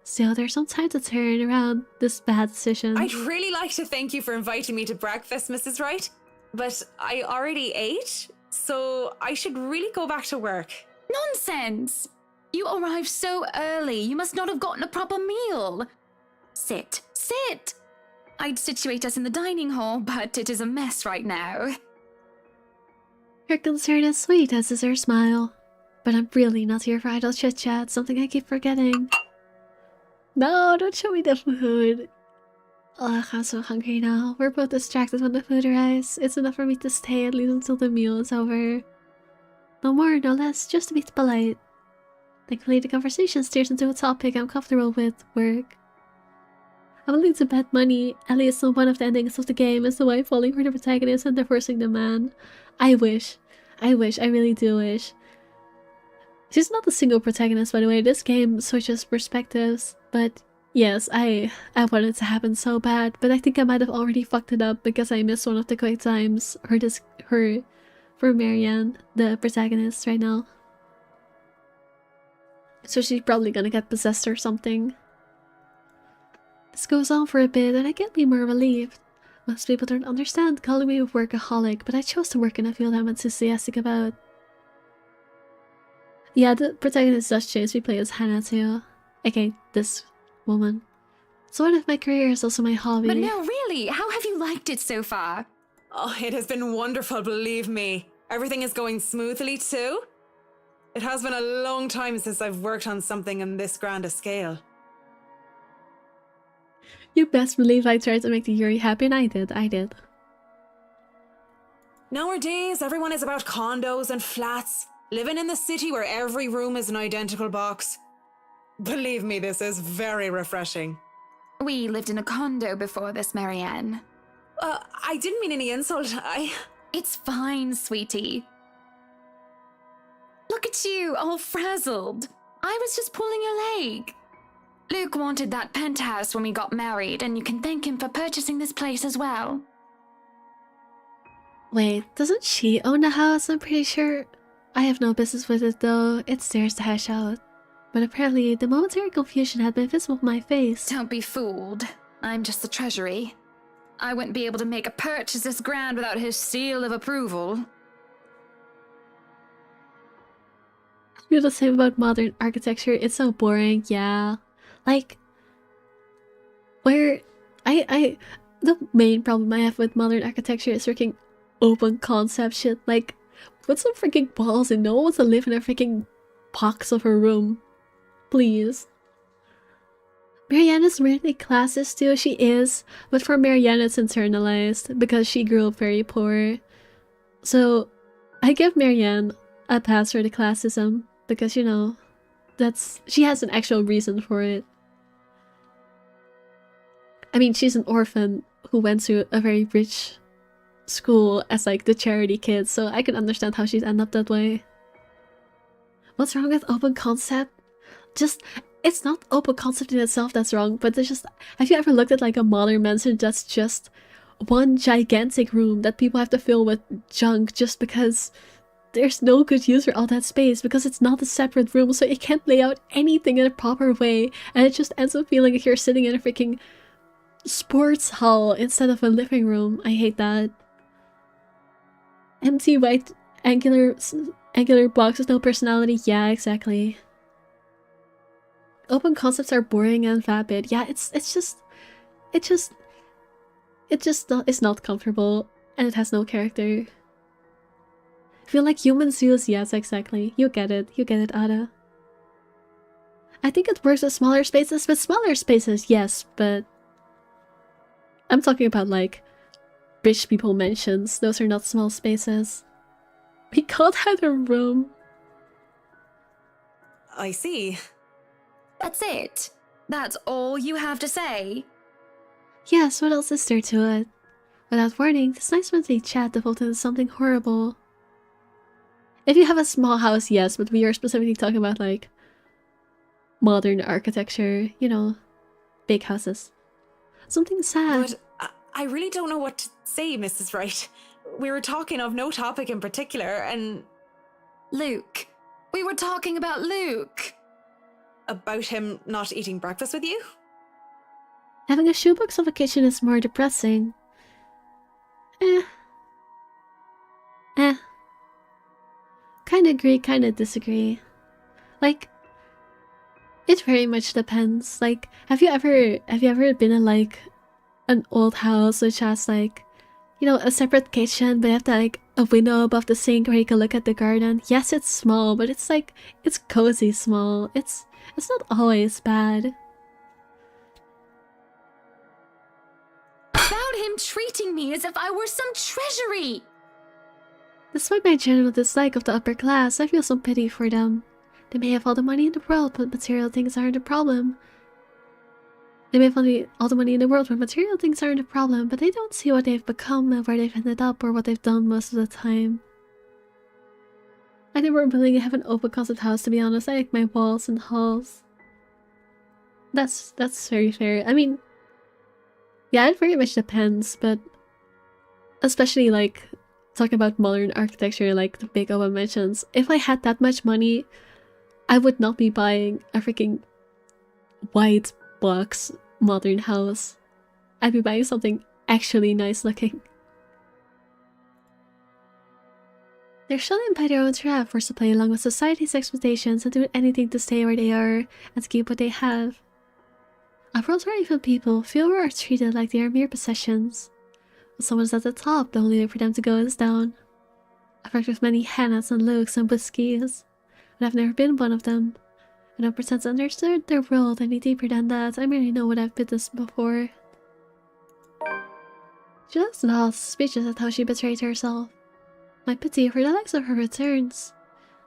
Still, there's some time to turn around this bad decision. I'd really like to thank you for inviting me to breakfast, Mrs. Wright, but I already ate, so I should really go back to work. Nonsense! You arrived so early, you must not have gotten a proper meal. Sit, sit! I'd situate us in the dining hall, but it is a mess right now. Her concern is sweet, as is her smile. But I'm really not here for idle chit-chat, something I keep forgetting. No, don't show me the food. Ugh, I'm so hungry now. We're both distracted when the food arrives. It's enough for me to stay at least until the meal is over. No more, no less, just to be polite. Thankfully, the conversation steers into a topic I'm comfortable with, work. I'm willing to bet money, at least on one of the endings of the game, is the wife falling for the protagonist and divorcing the man. I really do wish. She's not a single protagonist, by the way. This game switches perspectives, but yes, I want it to happen so bad, but I think I might have already fucked it up because I missed one of the quick times for Marianne, the protagonist, right now. So she's probably gonna get possessed or something. This goes on for a bit and I can't be more relieved. Most people don't understand calling me a workaholic, but I chose to work in a field I'm enthusiastic about. Yeah, the protagonist does change. We play as Hannah too. Okay, this woman. Sort of my career is also my hobby. But no, really, how have you liked it so far? Oh, it has been wonderful, believe me. Everything is going smoothly too. It has been a long time since I've worked on something on this grand a scale. You best believe I tried to make the Yuri happy, and I did. Nowadays, everyone is about condos and flats, living in the city where every room is an identical box. Believe me, this is very refreshing. We lived in a condo before this, Marianne. I didn't mean any insult. It's fine, sweetie. Look at you, all frazzled. I was just pulling your leg. Luke wanted that penthouse when we got married, and you can thank him for purchasing this place as well. Wait, doesn't she own the house? I'm pretty sure. I have no business with it though. It's theirs to hash out. But apparently, the momentary confusion had been visible on my face. Don't be fooled. I'm just the treasury. I wouldn't be able to make a purchase this grand without his seal of approval. I feel the same about modern architecture. It's so boring, yeah. Like, where the main problem I have with modern architecture is freaking open concept shit. Like, put some freaking walls and no one wants to live in a freaking box of a room. Please. Marianne is weirdly classist too, she is, but for Marianne it's internalized because she grew up very poor. So, I give Marianne a pass for the classism because, you know, she has an actual reason for it. I mean, she's an orphan who went to a very rich school as like the charity kid, so I can understand how she'd end up that way. What's wrong with open concept? It's not open concept in itself that's wrong, but there's just, have you ever looked at like a modern mansion that's just one gigantic room that people have to fill with junk just because there's no good use for all that space, because it's not a separate room, so you can't lay out anything in a proper way, and it just ends up feeling like you're sitting in a freaking sports hall instead of a living room. I hate that. Empty white angular box with no personality. Yeah, exactly. Open concepts are boring and vapid. Yeah, it's not comfortable, and it has no character. I feel like human zoos. Yes, exactly. You get it, Ada. I think it works with smaller spaces, yes, but I'm talking about like rich people mansions. Those are not small spaces. We called that a room. I see. That's it? That's all you have to say? Yes, what else is there to it? Without warning, this nice monthly chat devoted to something horrible. If you have a small house, yes, but we are specifically talking about like modern architecture, you know, big houses. Something sad. But I really don't know what to say, Mrs. Wright. We were talking of no topic in particular, and... Luke. We were talking about Luke. About him not eating breakfast with you? Having a shoebox of a kitchen is more depressing. Kinda agree, kinda disagree. Like, it very much depends. Like, have you ever been in like an old house which has like, you know, a separate kitchen but you have to like a window above the sink where you can look at the garden? Yes, it's small, but it's like, it's cozy small. It's not always bad. About him treating me as if I were some treasury! Despite my general dislike of the upper class, I feel some pity for them. They may have all the money in the world, but material things aren't a problem. They may have all the money in the world, but material things aren't a problem, but they don't see what they've become and where they've ended up or what they've done most of the time. I never really have an open concept house, to be honest. I like my walls and halls. That's very fair. I mean, yeah, it very much depends, but especially like talking about modern architecture, like the big open mansions. If I had that much money, I would not be buying a freaking white box modern house. I'd be buying something actually nice looking. They're shut by their own trap, forced to play along with society's expectations and do anything to stay where they are and to keep what they have. A world where even people feel are treated like they are mere possessions. When someone's at the top, the only way for them to go is down. I've worked with many Hannahs and Lukes and Whiskies, but I've never been one of them. I don't pretend to understand their world any deeper than that. I merely know what I've witnessed before. She looks lost, speechless at how she betrayed herself. My pity for the likes of her returns.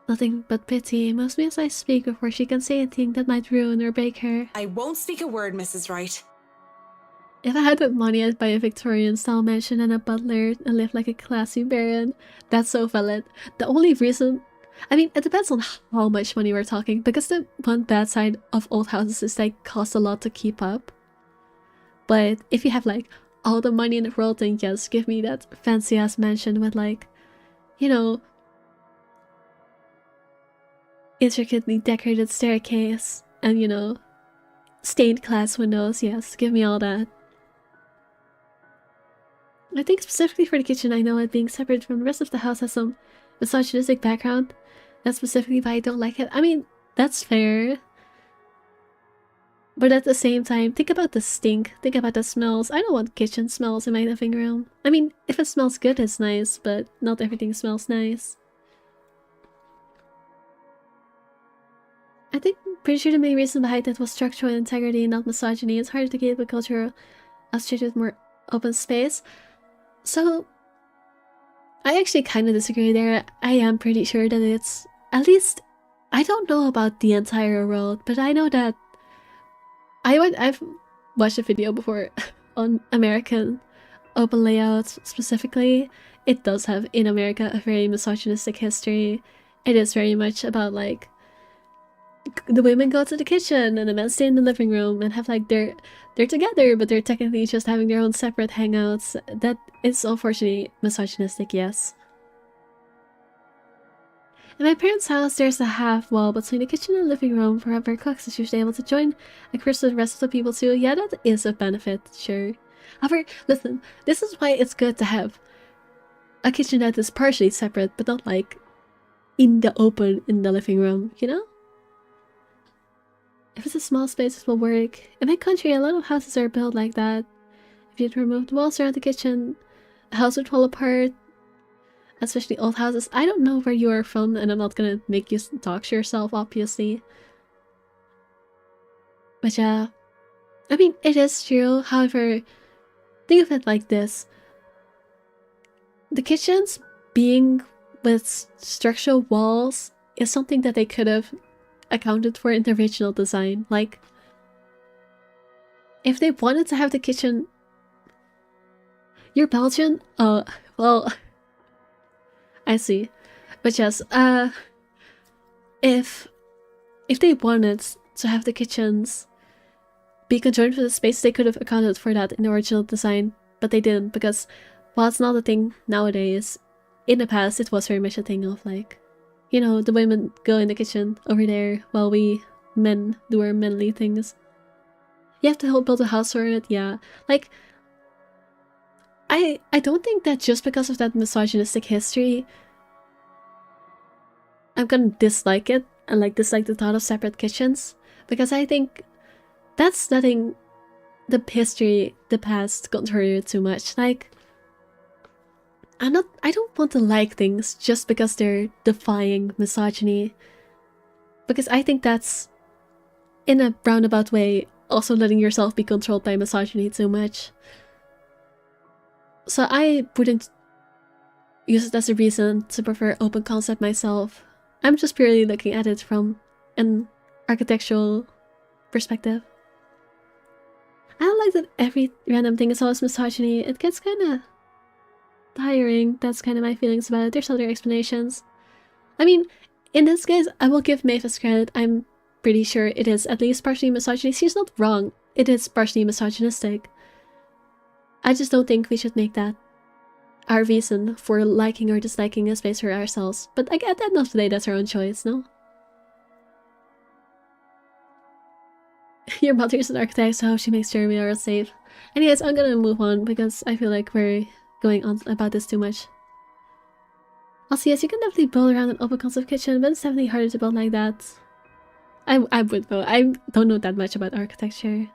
Nothing but pity moves me as I speak before she can say anything that might ruin or break her. I won't speak a word, Mrs. Wright. If I had that money, I'd buy a Victorian-style mansion and a butler and live like a classy baron. That's so valid. The only reason... I mean, it depends on how much money we're talking, because the one bad side of old houses is they cost a lot to keep up. But if you have, like, all the money in the world, then yes, give me that fancy-ass mansion with, like, you know, intricately decorated staircase and, you know, stained glass windows. Yes, give me all that. I think specifically for the kitchen, I know it being separate from the rest of the house has some misogynistic background. That's specifically why I don't like it. I mean, that's fair. But at the same time, think about the stink. Think about the smells. I don't want kitchen smells in my living room. I mean, if it smells good, it's nice, but not everything smells nice. I think pretty sure the main reason behind it was structural integrity, not misogyny. It's harder to keep a culture associated with more open space. So, I actually kind of disagree there. I am pretty sure that it's, at least, I don't know about the entire world, but I know that I've watched a video before on American open layouts specifically. It does have, in America, a very misogynistic history. It is very much about, like, the women go to the kitchen and the men stay in the living room and have, like, they're together, but they're technically just having their own separate hangouts. That is unfortunately misogynistic, yes. In my parents' house, there's a half wall between the kitchen and living room for whoever cooks is usually able to join and curse with the rest of the people too. Yeah, that is a benefit, sure. However, listen, this is why it's good to have a kitchen that is partially separate, but not like in the open in the living room, you know? If it's a small space, it will work. In my country, a lot of houses are built like that. If you'd remove the walls around the kitchen, the house would fall apart. Especially old houses. I don't know where you are from, and I'm not gonna make you talk to yourself, obviously. But yeah. I mean, it is true. However, think of it like this. The kitchens being with structural walls is something that they could have accounted for in the original design. Like, if they wanted to have the kitchen... You're Belgian? Oh, well... I see. But yes, if they wanted to have the kitchens be conjoined with the space, they could have accounted for that in the original design, but they didn't, because while it's not a thing nowadays, in the past it was very much a thing of, like, you know, the women go in the kitchen over there while we men do our manly things. You have to help build a house for it, yeah. Like, I don't think that just because of that misogynistic history, I'm gonna dislike it and, like, dislike the thought of separate kitchens, because I think that's letting the history, the past, control you too much. Like, I don't want to like things just because they're defying misogyny, because I think that's, in a roundabout way, also letting yourself be controlled by misogyny too much. So I wouldn't use it as a reason to prefer open concept myself. I'm just purely looking at it from an architectural perspective. I don't like that every random thing is always misogyny. It gets kinda tiring. That's kind of my feelings about it. There's other explanations. I mean, in this case, I will give Mavis credit. I'm pretty sure it is at least partially misogyny. She's not wrong. It is partially misogynistic. I just don't think we should make that our reason for liking or disliking a space for ourselves. But at the end of the day, that's our own choice, no? Your mother is an architect, so she makes sure we are safe. Anyways, I'm gonna move on because I feel like we're going on about this too much. Also, yes, you can definitely build around an open concept kitchen, but it's definitely harder to build like that. I would know. I don't know that much about architecture.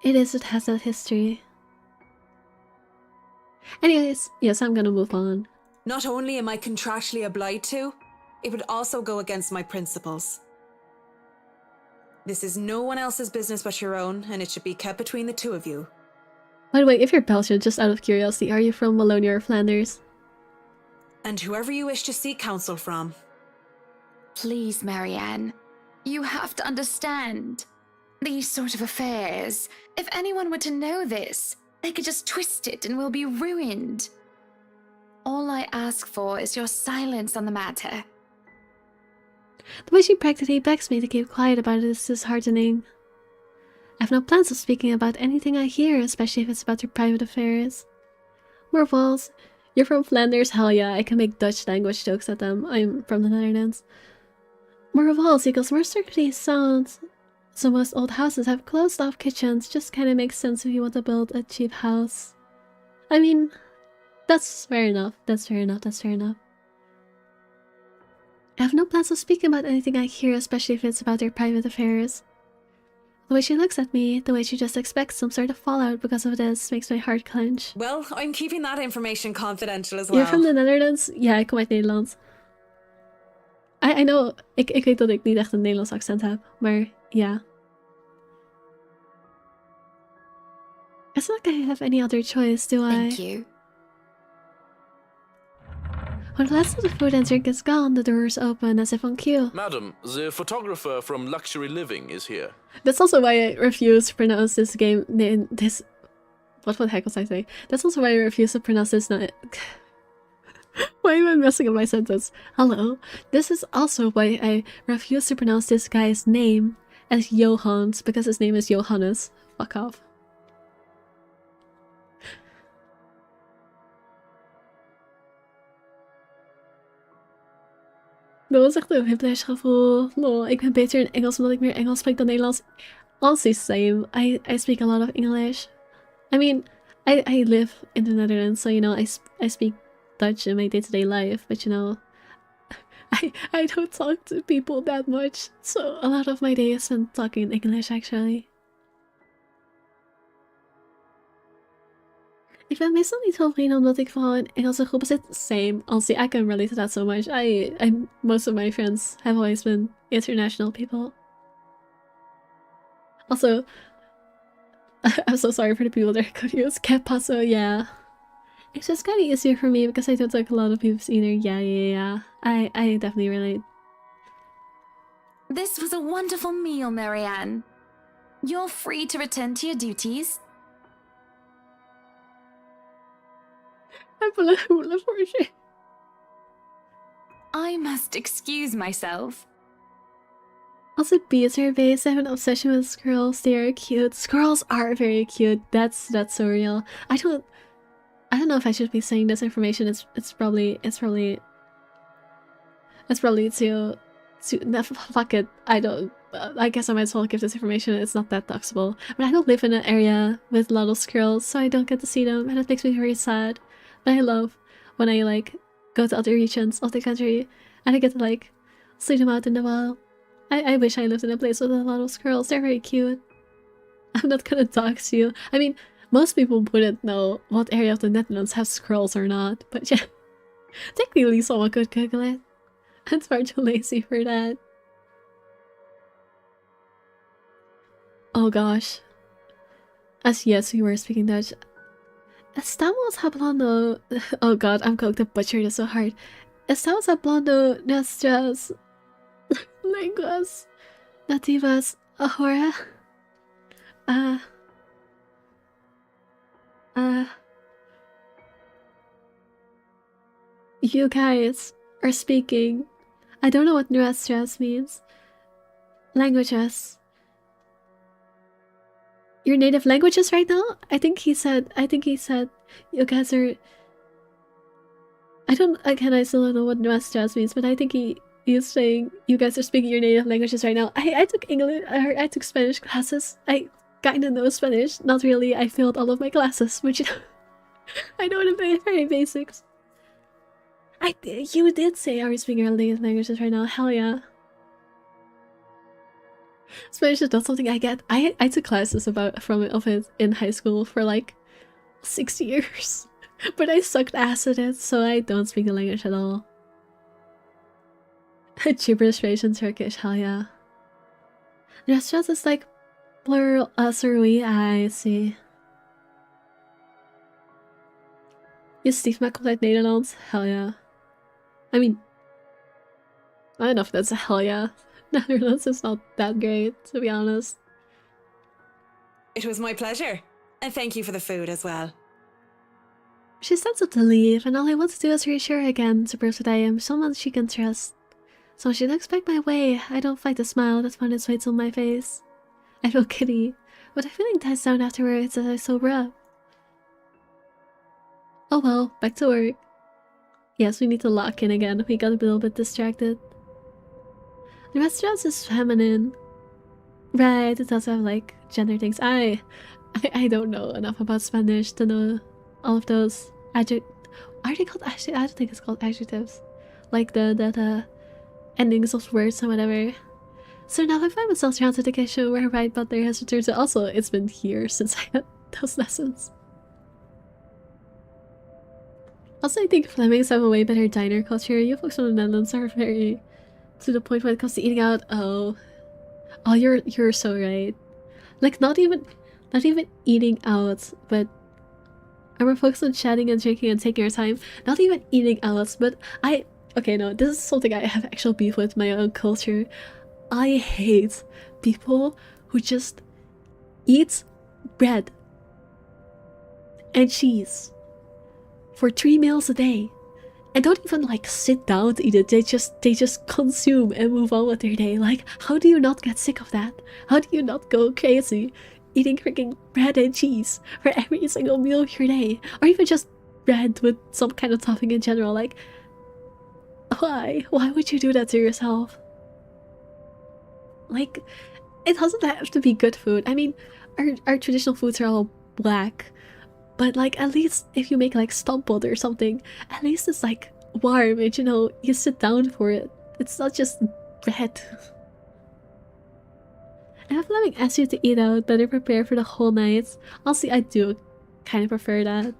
It has that history. Anyways, yes, I'm gonna move on. Not only am I contractually obliged to, it would also go against my principles. This is no one else's business but your own, and it should be kept between the two of you. By the way, if you're Belgian, just out of curiosity, are you from Wallonia or Flanders? And whoever you wish to seek counsel from. Please, Marianne. You have to understand. These sort of affairs, if anyone were to know this, they could just twist it and we'll be ruined. All I ask for is your silence on the matter. The way she practically begs me to keep quiet about it is disheartening. I have no plans of speaking about anything I hear, especially if it's about your private affairs. More walls. You're from Flanders? Hell yeah, I can make Dutch language jokes at them. I'm from the Netherlands. More walls equals more strictly sounds. So most old houses have closed off kitchens, just kinda makes sense if you want to build a cheap house. I mean, that's fair enough, that's fair enough. I have no plans of speaking about anything I hear, especially if it's about their private affairs. The way she looks at me, the way she just expects some sort of fallout because of this, makes my heart clench. Well, I'm keeping that information confidential as well. You're from the Netherlands? Ja, ik kom uit Nederland. I know, ik weet dat ik niet echt een Nederlands accent heb, maar ja. It's not like I have any other choice, do I? Thank you. When the last of the food and drink is gone, the doors open as if on cue. Madam, the photographer from Luxury Living is here. That's also why I refuse to pronounce this game. What the heck was I saying? That's also why I refuse to pronounce this. Why am I messing up my sentence? Hello. This is also why I refuse to pronounce this guy's name as Johans, because his name is Johannes. Fuck off. Dat was echt een whiplash gevoel. Lol, ik ben beter in Engels omdat ik meer Engels spreek dan Nederlands. Honestly, same. I speak a lot of English. I mean, I live in the Netherlands, so you know, I speak Dutch in my day-to-day life, but you know, I don't talk to people that much, so a lot of my day is spent talking in English actually. Ik ben meestal niet veel vrienden omdat ik vooral in Engelse groepen zit. Same. Honestly, I can relate to that so much. Most of my friends have always been international people. Also, I'm so sorry for the people that are confused. Que paso, yeah. It's just kind of easier for me because I don't talk a lot of people's either. Yeah. I definitely relate. This was a wonderful meal, Marianne. You're free to return to your duties. I must excuse myself. Also, bees are based. I have an obsession with squirrels. They are cute. Squirrels are very cute. That's so real. I don't know if I should be saying this information. It's probably too no, fuck it. I guess I might as well give this information. It's not that taxable. But I don't live in an area with a lot of squirrels, so I don't get to see them, and it makes me very sad. But I love when I like go to other regions of the country and I get to like see them out in the wild. I wish I lived in a place with a lot of squirrels. They're very cute. I'm not gonna dox you. I mean, most people wouldn't know what area of the Netherlands has squirrels or not, but yeah, technically someone could Google it. I'm far too lazy for that. Oh gosh. As yes, we were speaking Dutch. Estamos hablando... Oh god, I'm going to butcher this so hard. Estamos hablando nuestras lenguas nativas ahora. You guys are speaking. I don't know what nuestras means. Languages. Your native languages right now? I think he said you guys are... I still don't know what nuestras means, but I think he's saying you guys are speaking your native languages right now. I took English, I took Spanish classes. I kinda know Spanish. Not really, I failed all of my classes, which I know the very basics. You did say, are we speaking our languages right now? Hell yeah. Spanish is not something I get. I took classes of it in high school for like 6 years. But I sucked ass at it, so I don't speak the language at all. Gibberish in Turkish, hell yeah. The restaurant is like plural surui, I see. Je stieft me compleet Nederlands? Hell yeah. I mean, I don't know if that's a hell yeah. Netherlands is not that great, to be honest. It was my pleasure. And thank you for the food as well. She stands up to leave, and all I want to do is reassure her again to prove that I am someone she can trust. So she looks back my way. I don't fight the smile that found its way to my face. I feel giddy, but the feeling dies down afterwards as I sober up. Oh well, back to work. Yes, we need to lock in again. We got a little bit distracted. The restaurant is feminine. Right, it does have like gender things. I don't know enough about Spanish to know all of those are they called adjectives? I don't think it's called adjectives. Like the endings of words or whatever. So now I find myself around to the kitchen where right butler has returned to. Also, it's been years since I had those lessons. Also, I think Flemings have a way better diner culture. You folks from the Netherlands are very to the point when it comes to eating out. Oh, you're so right. Like not even eating out, but we're focused on chatting and drinking and taking our time. Not even eating out, but okay, no, this is something I have actual beef with my own culture. I hate people who just eat bread and cheese for 3 meals a day and don't even like sit down to eat it. They just consume and move on with their day. Like, how do you not get sick of that? How do you not go crazy eating freaking bread and cheese for every single meal of your day? Or even just bread with some kind of topping in general. Like, why would you do that to yourself? Like, it doesn't have to be good food. I mean, our traditional foods are all black, but like at least if you make like stamppot or something, at least it's like warm and you sit down for it. It's not just bread. And if Fleming asks you to eat out, better prepare for the whole night. Honestly, I do kind of prefer that.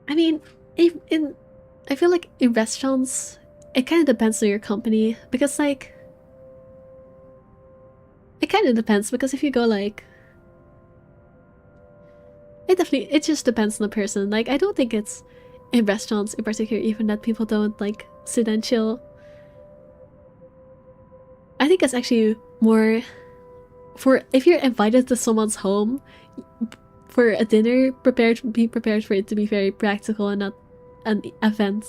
I mean, I feel like in restaurants, it kind of depends on your company, because like, it kind of depends, because if you go like, it just depends on the person. Like, I don't think it's in restaurants in particular even that people don't like sit and chill. I think it's actually more for if you're invited to someone's home for a dinner, be prepared for it to be very practical and not an event.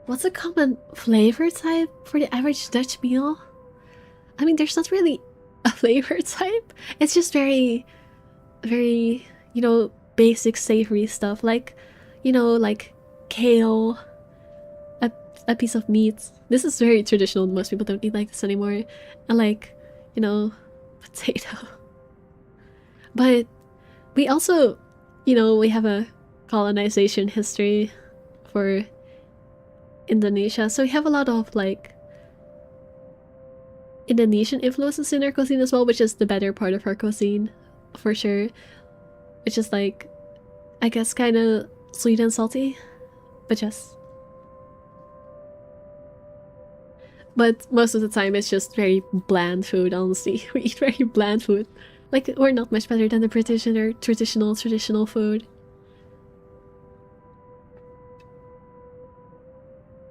What's a common flavor type for the average Dutch meal? I mean, there's not really a flavor type. It's just very, very, basic savory stuff. Like, like kale, a piece of meat. This is very traditional. Most people don't eat like this anymore. And like, potato. But we also, we have a colonization history for Indonesia, so we have a lot of like Indonesian influences in our cuisine as well, which is the better part of our cuisine for sure, which is like, I guess, kind of sweet and salty, but most of the time it's just very bland food. Honestly, we eat very bland food. Like, we're not much better than the British in our traditional food.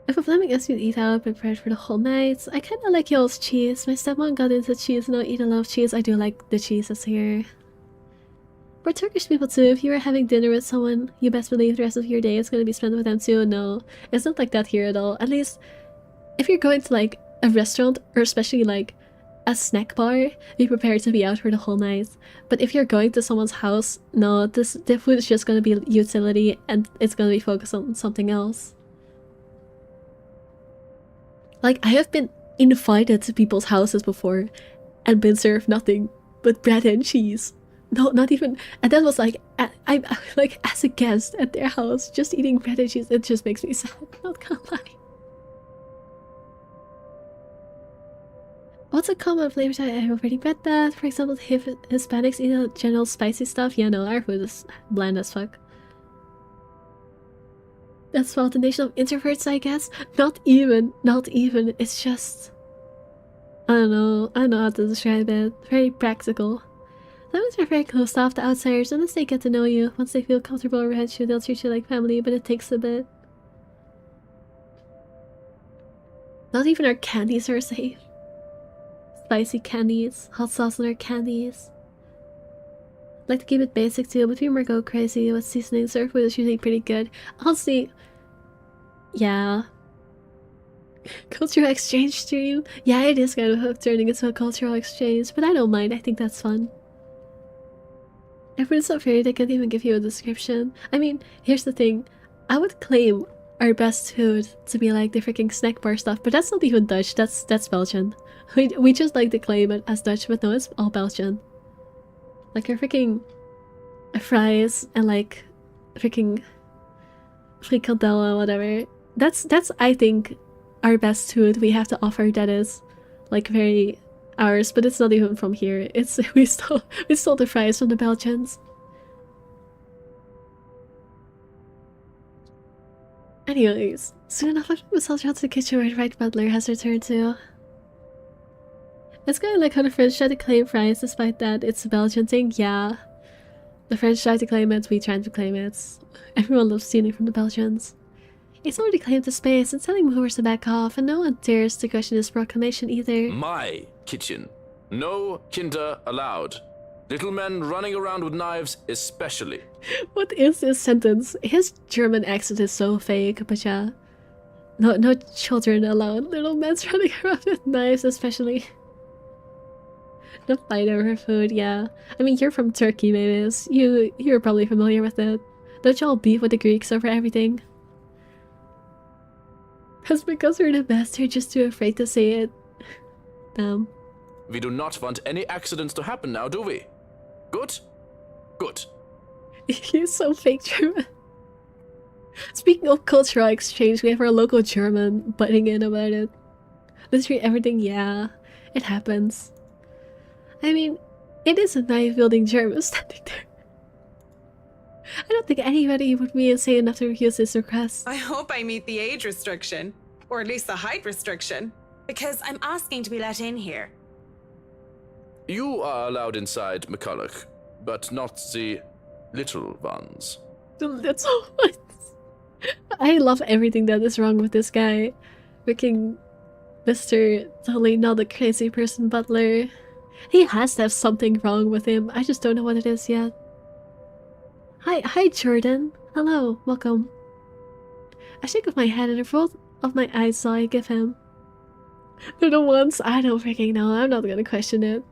If a Fleming asks you to eat out, prepared for the whole night, I kinda like y'all's cheese. My stepmom got into cheese and I eat a lot of cheese. I do like the cheese that's here. For Turkish people too, if you are having dinner with someone, you best believe the rest of your day is gonna be spent with them too. No, it's not like that here at all. At least, if you're going to like a restaurant, or especially like a snack bar, be prepared to be out for the whole night. But if you're going to someone's house, no, the food is just gonna be utility and it's gonna be focused on something else. Like, I have been invited to people's houses before and been served nothing but bread and cheese. No, not even. And that was like, I'm like as a guest at their house, just eating bread and cheese. It just makes me sad. Not gonna lie. What's a common flavor? I already read that. For example, Hispanics eat a general spicy stuff. Yeah, no, our food is bland as fuck. That's well the nation of introverts, I guess. Not even. It's just, I don't know how to describe it. Very practical. Sometimes they're very closed off to outsiders unless they get to know you. Once they feel comfortable around you, they'll treat you like family, but it takes a bit. Not even our candies are safe. Spicy candies, hot sauce on our candies. Like to keep it basic too, but people go crazy with seasonings. Our food is usually pretty good. Honestly, yeah. Cultural exchange stream? Yeah, it is kind of turning into a cultural exchange, but I don't mind. I think that's fun. Everyone's so fair they can't even give you a description. I mean, here's the thing. I would claim our best food to be like the freaking snack bar stuff, but that's not even Dutch. That's Belgian. We just like to claim it as Dutch, but no, it's all Belgian. Like our freaking fries and like freaking frikandel or whatever. That's I think our best food we have to offer that is like very ours, but it's not even from here. It's we stole the fries from the Belgians. Anyways, soon enough I myself out to the kitchen where the right butler has returned to. It's kind of like how the French try to claim fries despite that it's a Belgian thing. Yeah, the French try to claim it, we try to claim it. Everyone loves stealing from the Belgians. It's already claimed the space and telling movers to back off, and no one dares to question this proclamation either. My kitchen. No kinder allowed. Little men running around with knives especially. What is this sentence? His German accent is so fake, but yeah. No children allowed. Little men running around with knives especially. The fight over food, yeah. I mean, you're from Turkey, maybe. You're probably familiar with it. Don't y'all beef with the Greeks over everything? That's because we're the best, you're just too afraid to say it. Damn. We do not want any accidents to happen now, do we? Good? Good. He's so fake German. Speaking of cultural exchange, we have our local German butting in about it. Literally everything, yeah. It happens. I mean, it is a knife wielding German standing there. I don't think anybody would be insane enough to refuse this request. I hope I meet the age restriction, or at least the height restriction, because I'm asking to be let in here. You are allowed inside, McCulloch, but not the little ones. The little ones? I love everything that is wrong with this guy. Freaking Mr. Totally not a crazy person butler. He has to have something wrong with him. I just don't know what it is yet. Hi Jordan. Hello, welcome. I shake of my head and a roll of my eyes so I give him. Little ones? I don't freaking know. I'm not gonna question it.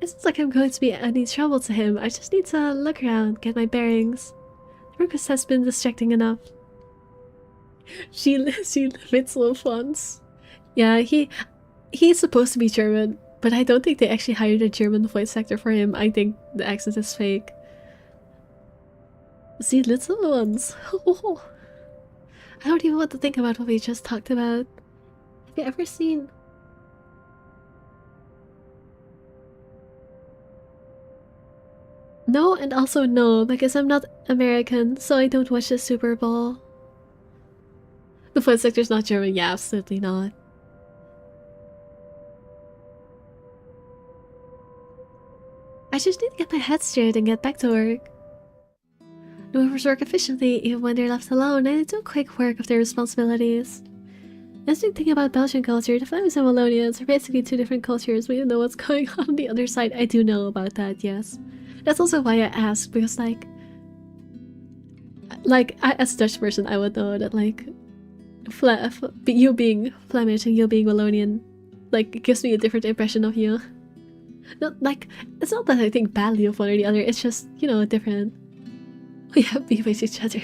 It seems like I'm going to be any trouble to him. I just need to look around, get my bearings. The request has been distracting enough. She limits little ones. Yeah, he's supposed to be German, but I don't think they actually hired a German voice actor for him. I think the accent is fake. See, little ones. I don't even want to think about what we just talked about. Have you ever seen... No, and also no, because I'm not American, so I don't watch the Super Bowl. The voice actor's not German, yeah, absolutely not. I just need to get my head straight and get back to work. The movers work efficiently even when they're left alone, and they do quick work of their responsibilities. The interesting thing about Belgian culture, the Flemings and Wallonians are basically two different cultures. We don't know what's going on the other side. I do know about that, yes. That's also why I asked, because like as a Dutch person, I would know that like you being Flemish and you being Wallonian, like, it gives me a different impression of you. Not like, it's not that I think badly of one or the other, it's just, you know, different. We have beef with each other.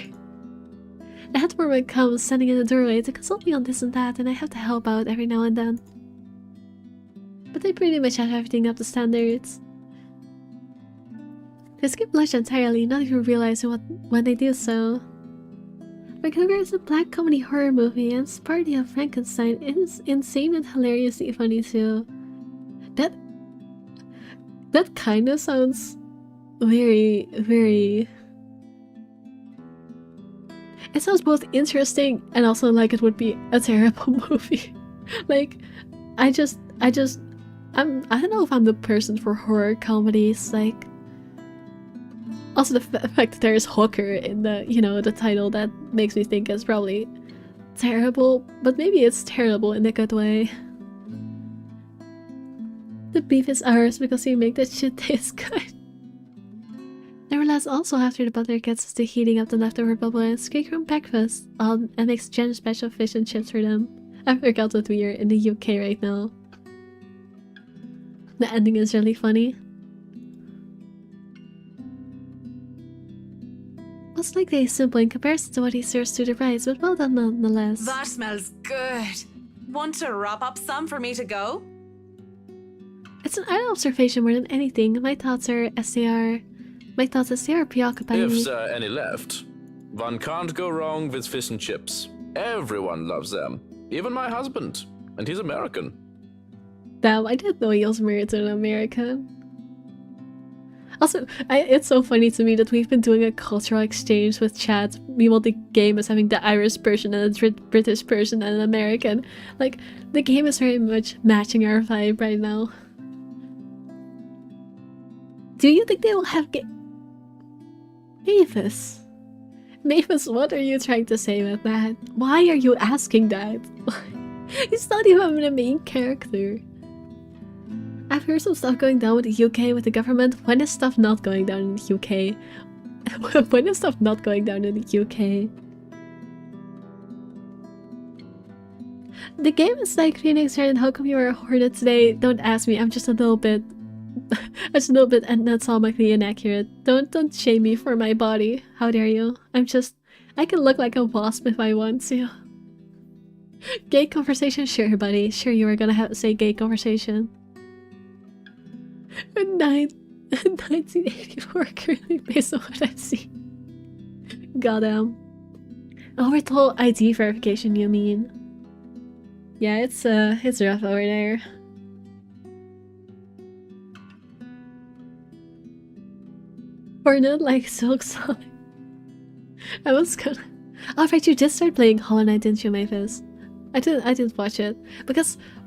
The head woman comes standing in the doorway to consult me on this and that, and I have to help out every now and then. but they pretty much have everything up to standards. They skip lunch entirely, not even realizing when they do so. Revoke is a black comedy horror movie, and Party of Frankenstein is insane and hilariously funny too. That kind of sounds very, very... It sounds both interesting and also like it would be a terrible movie. Like, I don't know if I'm the person for horror comedies, like... Also the fact that there's Hooker in the, you know, the title, that makes me think it's probably terrible, but maybe it's terrible in a good way. The beef is ours because we make that shit taste good. Nevertheless, also after the butler gets us to heating up the leftover bubble and Squeak from breakfast and makes Jen special fish and chips for them. I forgot that we are in the UK right now. The ending is really funny. Most likely simple in comparison to what he serves to the rice, but well done nonetheless. That smells good. Want to wrap up some for me to go? It's an idle observation more than anything. My thoughts as they are preoccupying me. If there are any left, one can't go wrong with fish and chips. Everyone loves them. Even my husband. And he's American. Damn, I didn't know he was married to an American. Also, it's so funny to me that we've been doing a cultural exchange with chat. Meanwhile, the game is having the Irish person and a British person and an American. Like, the game is very much matching our vibe right now. Do you think they will have Mavis? Mavis, what are you trying to say with that? Why are you asking that? He's not even a main character. I've heard some stuff going down with the UK with the government. When is stuff not going down in the UK? When is stuff not going down in the UK? The game is like Phoenix, and how come you were a hornet today? Don't ask me, I'm just a little bit anatomically inaccurate. Don't shame me for my body. How dare you? I can look like a wasp if I want to. Gay conversation? Sure, buddy. Sure, you were gonna have to say gay conversation. 1984 currently based on what I've seen. Goddamn. Overall ID verification, you mean? Yeah, it's rough over there. Hornet like Silk Sonic. I was gonna... Oh, right, you just started playing Hollow Knight, didn't you, Mavis? I didn't watch it.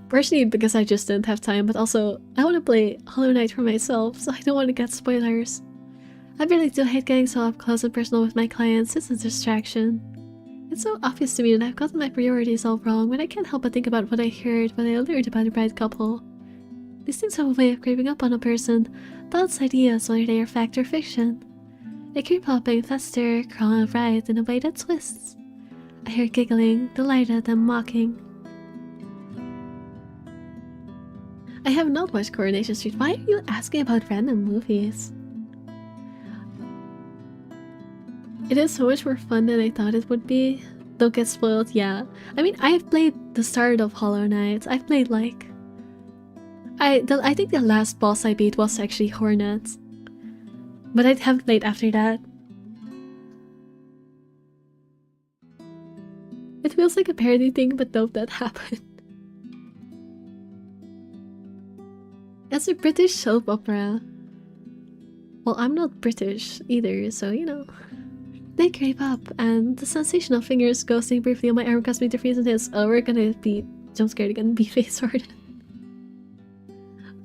Partially because I just didn't have time, but also I want to play Hollow Knight for myself, so I don't want to get spoilers. I really do hate getting so up close and personal with my clients. It's a distraction. It's so obvious to me that I've gotten my priorities all wrong, but I can't help but think about what I heard when I learned about the bride couple. These things have a way of creeping up on a person. Thoughts, ideas, whether they are fact or fiction. They keep popping, fester, crawling right in a way that twists. I hear giggling, delighted, and mocking. I have not watched Coronation Street. Why are you asking about random movies? It is so much more fun than I thought it would be. Don't get spoiled, yeah. I mean, I've played the start of Hollow Knight. I've played like... I think the last boss I beat was actually Hornet. But I haven't played after that. It feels like a parody thing, but nope, that happened. It's a British soap opera. Well, I'm not British either, so you know. They creep up, and the sensational fingers ghosting briefly on my arm caused me to freeze and hiss. Oh, we're gonna be jump scared again, be face sorted.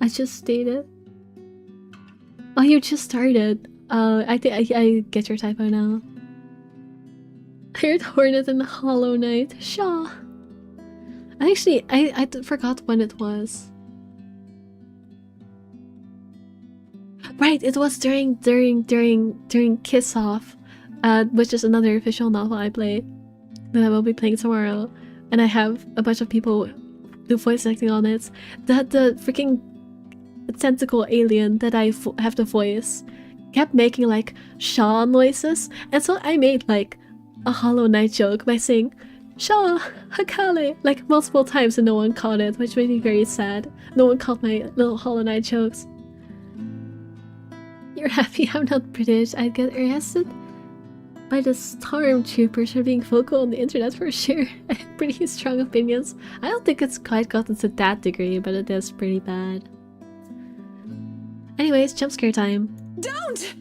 I just stated. Oh, you just started. I think I get your typo now. I heard Hornet and Hollow Knight. Shaw. Actually, I forgot when it was. Right, it was during Kiss Off, which is another visual novel I play that I will be playing tomorrow, and I have a bunch of people do voice acting on it. The freaking tentacle alien that I have to voice kept making like Shaw noises, and so I made like a Hollow Knight joke by saying Sure, Hakale, like multiple times and no one caught it, which made me very sad. No one caught my little Hollow Knight jokes. You're happy I'm not British. I'd get arrested by the stormtroopers for being vocal on the internet for sure. I had pretty strong opinions. I don't think it's quite gotten to that degree, but it is pretty bad. Anyways, jump scare time. Don't!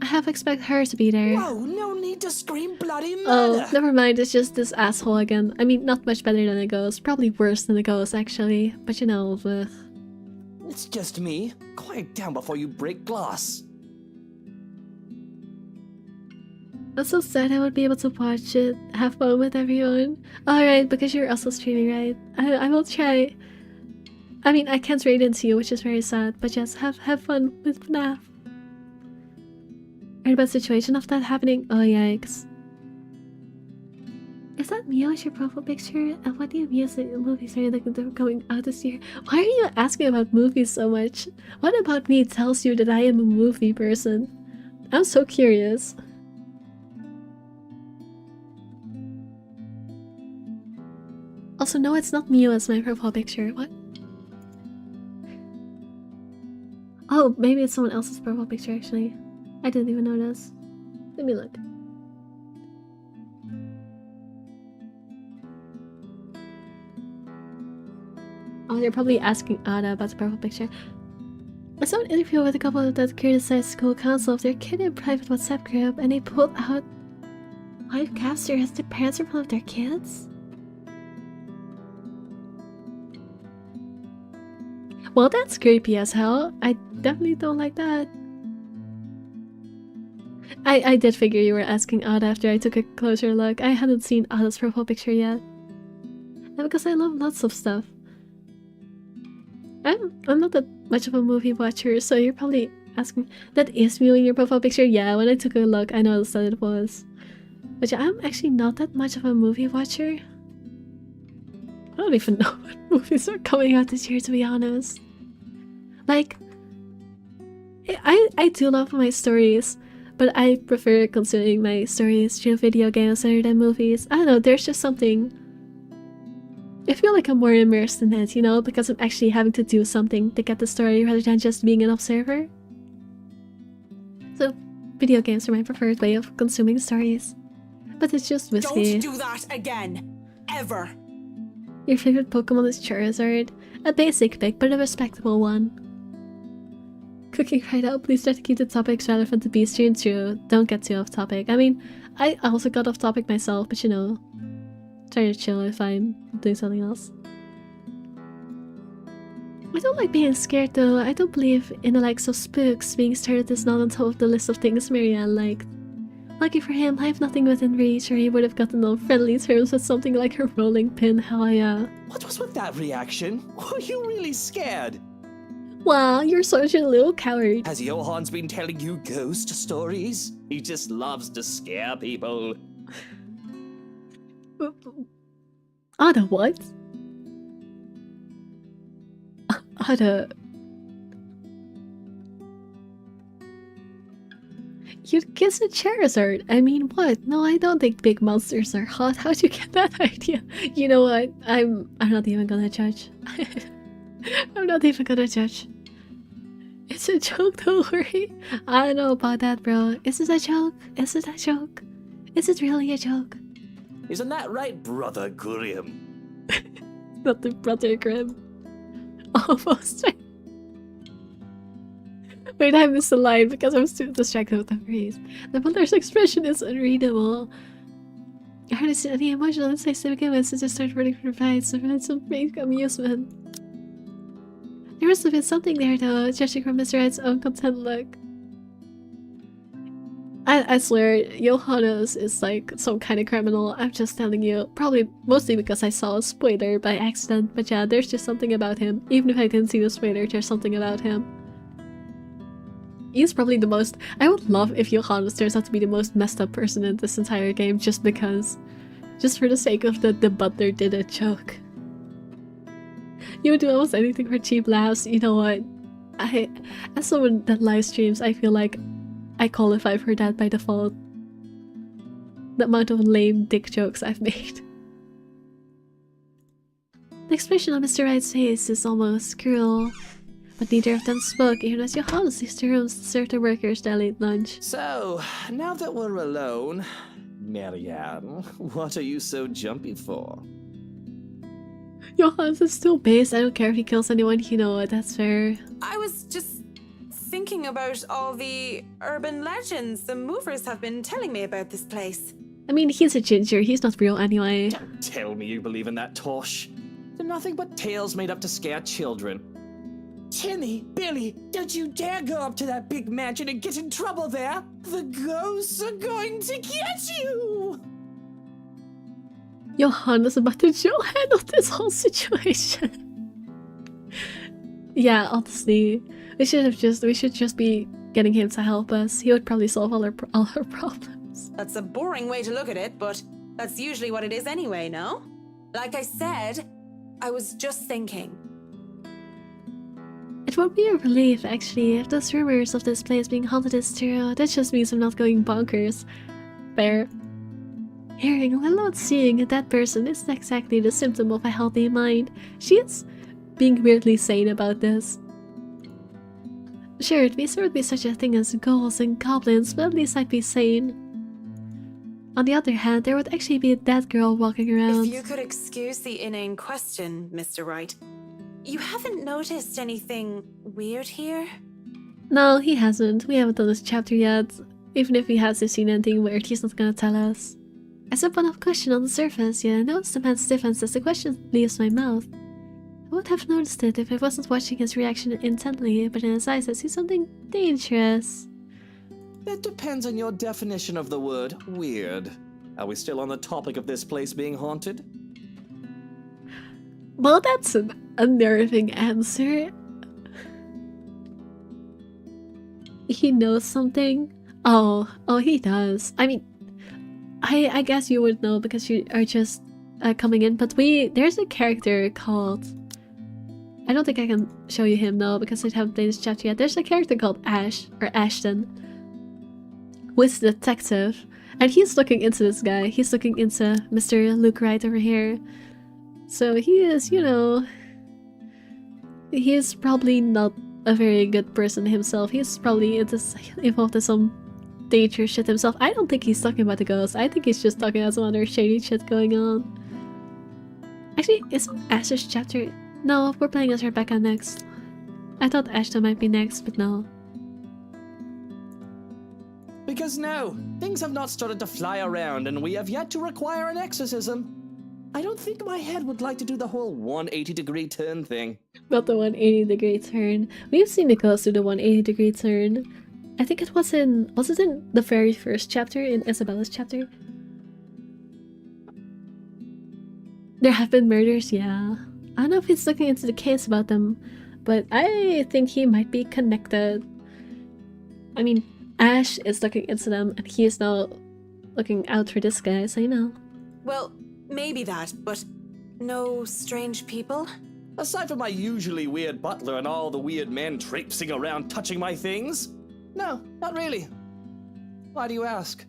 I half expect her to be there. Whoa, no need to scream bloody murder! Oh, never mind, it's just this asshole again. I mean, not much better than a ghost. Probably worse than a ghost, actually. But you know, It's just me. Quiet down before you break glass. I'm so sad I won't be able to watch it. Have fun with everyone. Alright, because you're also streaming, right? I will try. I mean, I can't read into you, which is very sad. But yes, have fun with FNAF. Heard about the situation of that happening? Oh, yikes. Is that me as your profile picture? And what new movies are you looking to coming out this year? Why are you asking about movies so much? What about me tells you that I am a movie person? I'm so curious. Also, no, it's not Mew as my profile picture. What? Oh, maybe it's someone else's profile picture, actually. I didn't even notice. Let me look. Oh, they're probably asking Ada about the profile picture. I saw an interview with a couple that criticized school council of their kid in private WhatsApp group, and they pulled out live capture as the parents are full of their kids. Well, that's creepy as hell. I definitely don't like that. I did figure you were asking Ada after I took a closer look. I hadn't seen Ada's profile picture yet. And because I love lots of stuff. I'm not that much of a movie watcher, so you're probably asking, that is Mew in your profile picture? Yeah, when I took a look, I noticed that it was. But yeah, I'm actually not that much of a movie watcher. I don't even know what movies are coming out this year, to be honest. Like, I do love my stories, but I prefer consuming my stories through video games rather than movies. I don't know, there's just something... I feel like I'm more immersed in it, you know, because I'm actually having to do something to get the story rather than just being an observer. So, video games are my preferred way of consuming stories. But it's just whiskey. Don't do that again! Ever! Your favorite Pokemon is Charizard. A basic pick, but a respectable one. Cooking right now, please try to keep the topics relevant to be stream too. Don't get too off topic. I mean, I also got off topic myself, but you know, try to chill if I'm doing something else. I don't like being scared though. I don't believe in the likes of spooks. Being started is not on top of the list of things Marianne liked. Lucky for him, I have nothing within reach, or he would have gotten on friendly terms with something like a rolling pin. How What was with that reaction? Were you really scared? Wow, you're such a little coward. Has Johan's been telling you ghost stories? He just loves to scare people. Ada, what? Ada... You'd kiss a Charizard. I mean, what? No, I don't think big monsters are hot. How'd you get that idea? You know what? I'm not even gonna judge. I'm not even gonna judge. It's a joke, don't worry. I don't know about that, bro. Is it a joke? Is it a joke? Is it really a joke? Isn't that right, Brother Grimm? Not the Brother Grimm. Almost. Wait, I missed a line because I'm still distracted with the phrase. The mother's expression is unreadable. I hardly see any emotional insights to begin with since I started running for advice and find some fake amusement. There must have been something there though, judging from Mr. Wright's own content look. I swear, Johannes is like some kind of criminal. I'm just telling you. Probably mostly because I saw a spoiler by accident. But yeah, there's just something about him. Even if I didn't see the spoiler, there's something about him. He's probably the most... I would love if Johannes turns out to be the most messed up person in this entire game just because. Just for the sake of the butler did a joke. You would do almost anything for cheap laughs. You know what? As someone that live streams, I feel like I qualify for that by default. the amount of lame dick jokes I've made. The expression on Mr. Wright's face is almost cruel, but neither of them spoke even as Johannes used the rooms to serve the workers their late lunch. So, now that we're alone, Marianne, what are you so jumpy for? Johannes is still based. I don't care if he kills anyone, you know what, that's fair. I was just thinking about all the urban legends the movers have been telling me about this place. I mean, he's a ginger, he's not real anyway. Don't tell me you believe in that tosh. They're nothing but tales made up to scare children. Timmy, Billy, don't you dare go up to that big mansion and get in trouble there. The ghosts are going to get you. Johannes is about to handle this whole situation. Yeah, honestly, we should just be getting him to help us. He would probably solve all our problems. That's a boring way to look at it, but that's usually what it is anyway, no? Like I said, I was just thinking. It would be a relief, actually, if those rumors of this place being haunted is true. That just means I'm not going bonkers. Fair. Hearing, let alone seeing a dead person isn't exactly the symptom of a healthy mind. She is being weirdly sane about this. Sure, there would be such a thing as ghouls and goblins, but at least I'd be sane. On the other hand, there would actually be a dead girl walking around. If you could excuse the inane question, Mr. Wright, you haven't noticed anything weird here? No, he hasn't. We haven't done this chapter yet. Even if he has seen anything weird, he's not gonna tell us. I said one of question on the surface, yeah, I noticed the man's difference as the question leaves my mouth. I would have noticed it if I wasn't watching his reaction intently, but in his eyes I see something dangerous. That depends on your definition of the word weird. Are we still on the topic of this place being haunted? Well, that's an unnerving answer. He knows something? Oh, he does. I mean, I guess you would know because you are just coming in, but there's a character called... I don't think I can show you him now because I haven't played this chapter yet. There's a character called Ash, or Ashton, who is the detective, and he's looking into this guy. He's looking into Mr. Luke Wright over here. So he is, you know... He is probably not a very good person himself. He's probably involved in some dangerous shit himself. I don't think he's talking about the ghosts. I think he's just talking about some other shady shit going on. Actually, is Ash's chapter... No, we're playing as Rebecca next. I thought Ashton might be next, but no. Because no, things have not started to fly around and we have yet to require an exorcism. I don't think my head would like to do the whole 180-degree turn thing. Not the 180-degree turn. We've seen the ghost do the 180-degree turn. I think it was in... Was it in the very first chapter? In Isabella's chapter? There have been murders, yeah. I don't know if he's looking into the case about them, but I think he might be connected. I mean, Ash is looking into them, and he is now looking out for this guy, so you know. Well, maybe that, but no strange people? Aside from my usually weird butler and all the weird men traipsing around touching my things? No, not really. Why do you ask?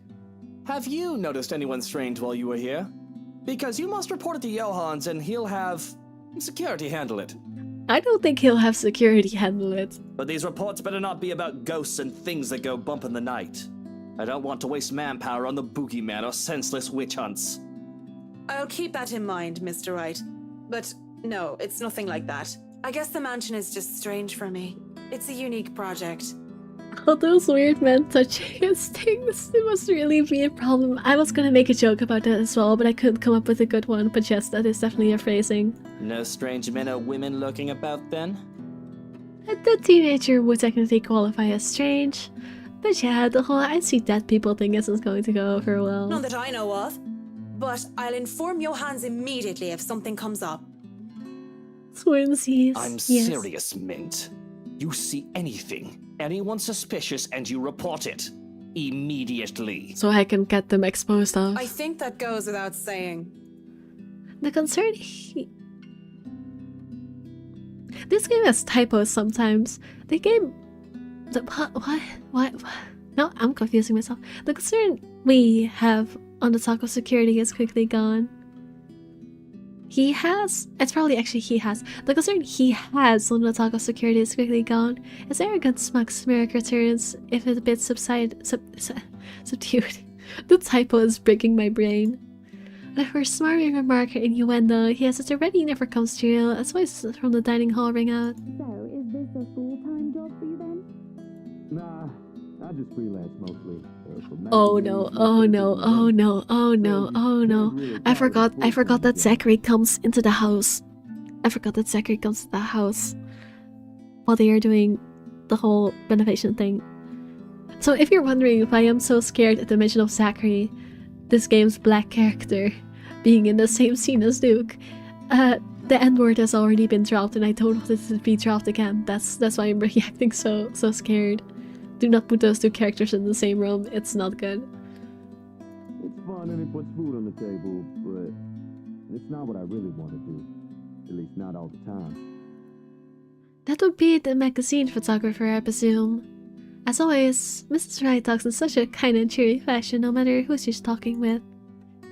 Have you noticed anyone strange while you were here? Because you must report it to Johans and he'll have security handle it. I don't think he'll have security handle it. But these reports better not be about ghosts and things that go bump in the night. I don't want to waste manpower on the boogeyman or senseless witch hunts. I'll keep that in mind, Mr. Wright. But no, it's nothing like that. I guess the mansion is just strange for me. It's a unique project. All those weird men touching his things, it must really be a problem. I was gonna make a joke about that as well, but I couldn't come up with a good one. But yes, that is definitely a phrasing. No strange men or women lurking about then? The teenager would technically qualify as strange. But yeah, the whole I see dead people thing isn't going to go over well. None that I know of. But I'll inform Johans immediately if something comes up. Twinsies. I'm yes. serious, Mint. You see anyone suspicious, and you report it. Immediately. So I can get them exposed of. I think that goes without saying. The concern This game has typos sometimes. The game... What? No, I'm confusing myself. The concern we have on the talk of security is quickly gone. He has. It's probably actually he has. The concern he has on the talk of security is quickly gone. His arrogant smug smirk returns if it's a bit subdued. The typo is breaking my brain. And for a smarmy remark or innuendo, he has it already never comes true as voices from the dining hall ring out. So, is this a full-time job for you then? Nah, I just freelance mostly. Oh no, oh no, oh no, oh no, oh no. I forgot that Zachary comes into the house. I forgot that Zachary comes to the house while they are doing the whole renovation thing. So if you're wondering why I'm so scared at the mention of Zachary, this game's black character, being in the same scene as Luke, the N-word has already been dropped and I don't want it to be dropped again. That's why I'm reacting so scared. Do not put those two characters in the same room, it's not good. It's fun and it puts food on the table, but it's not what I really want to do. At least not all the time. That would be the magazine photographer, I presume. As always, Mrs. Wright talks in such a kind and cheery fashion no matter who she's talking with.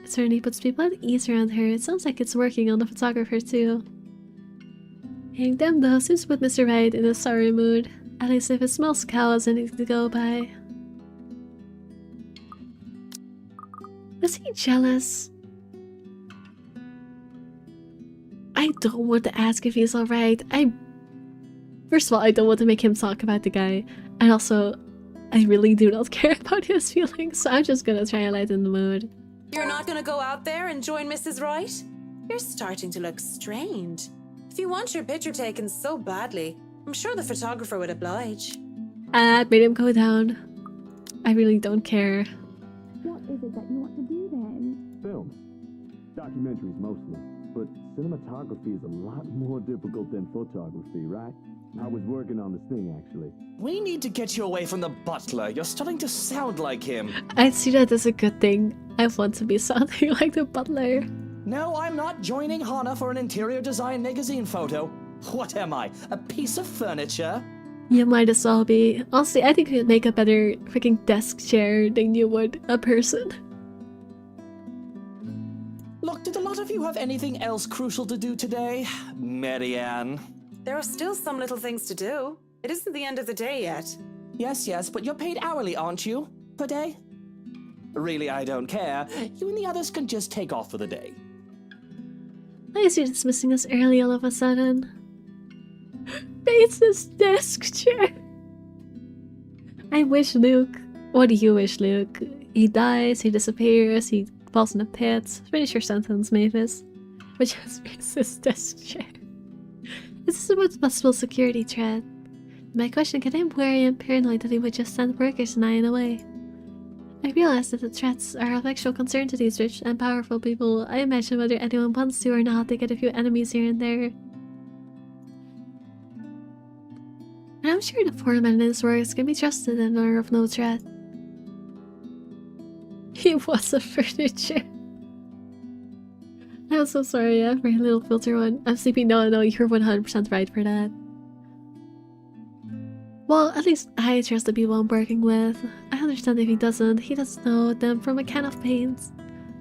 It certainly puts people at ease around her. It sounds like it's working on the photographer too. Hang them though seems to put Mr. Wright in a sorry mood. At least if it smells cow as anything to go by. Is he jealous? I don't want to ask if he's alright. First of all, I don't want to make him talk about the guy. And also, I really do not care about his feelings, so I'm just gonna try and lighten the mood. You're not gonna go out there and join Mrs. Wright? You're starting to look strained. If you want your picture taken so badly, I'm sure the photographer would oblige. It made him go down. I really don't care. What is it that you want to do then? Films. Documentaries mostly. But cinematography is a lot more difficult than photography, right? I was working on this thing, actually. We need to get you away from the butler. You're starting to sound like him. I see that as a good thing. I want to be sounding like the butler. No, I'm not joining Hana for an interior design magazine photo. What am I, a piece of furniture? You might as well be. Honestly, I think you'd make a better freaking desk chair than you would a person. Look, did a lot of you have anything else crucial to do today? Marianne. There are still some little things to do. It isn't the end of the day yet. Yes, but you're paid hourly, aren't you? Per day? Really, I don't care. You and the others can just take off for the day. Why is he dismissing us early all of a sudden? Bates' desk chair. I wish Luke. What do you wish, Luke? He dies, he disappears, he falls in a pit. Finish your sentence, Mavis. Which has Bates' desk chair. This is about possible security threat. My question, can I am wary and paranoid that he would just send workers and I in a way? I realize that the threats are of actual concern to these rich and powerful people. I imagine whether anyone wants to or not, they get a few enemies here and there. And I'm sure the foreman and his works can be trusted and are of no threat. He was a furniture. I'm so sorry, I have very little filter one. I'm sleeping. No, you're 100% right for that. Well, at least I trust the people I'm working with. I understand if he doesn't know them from a can of paint.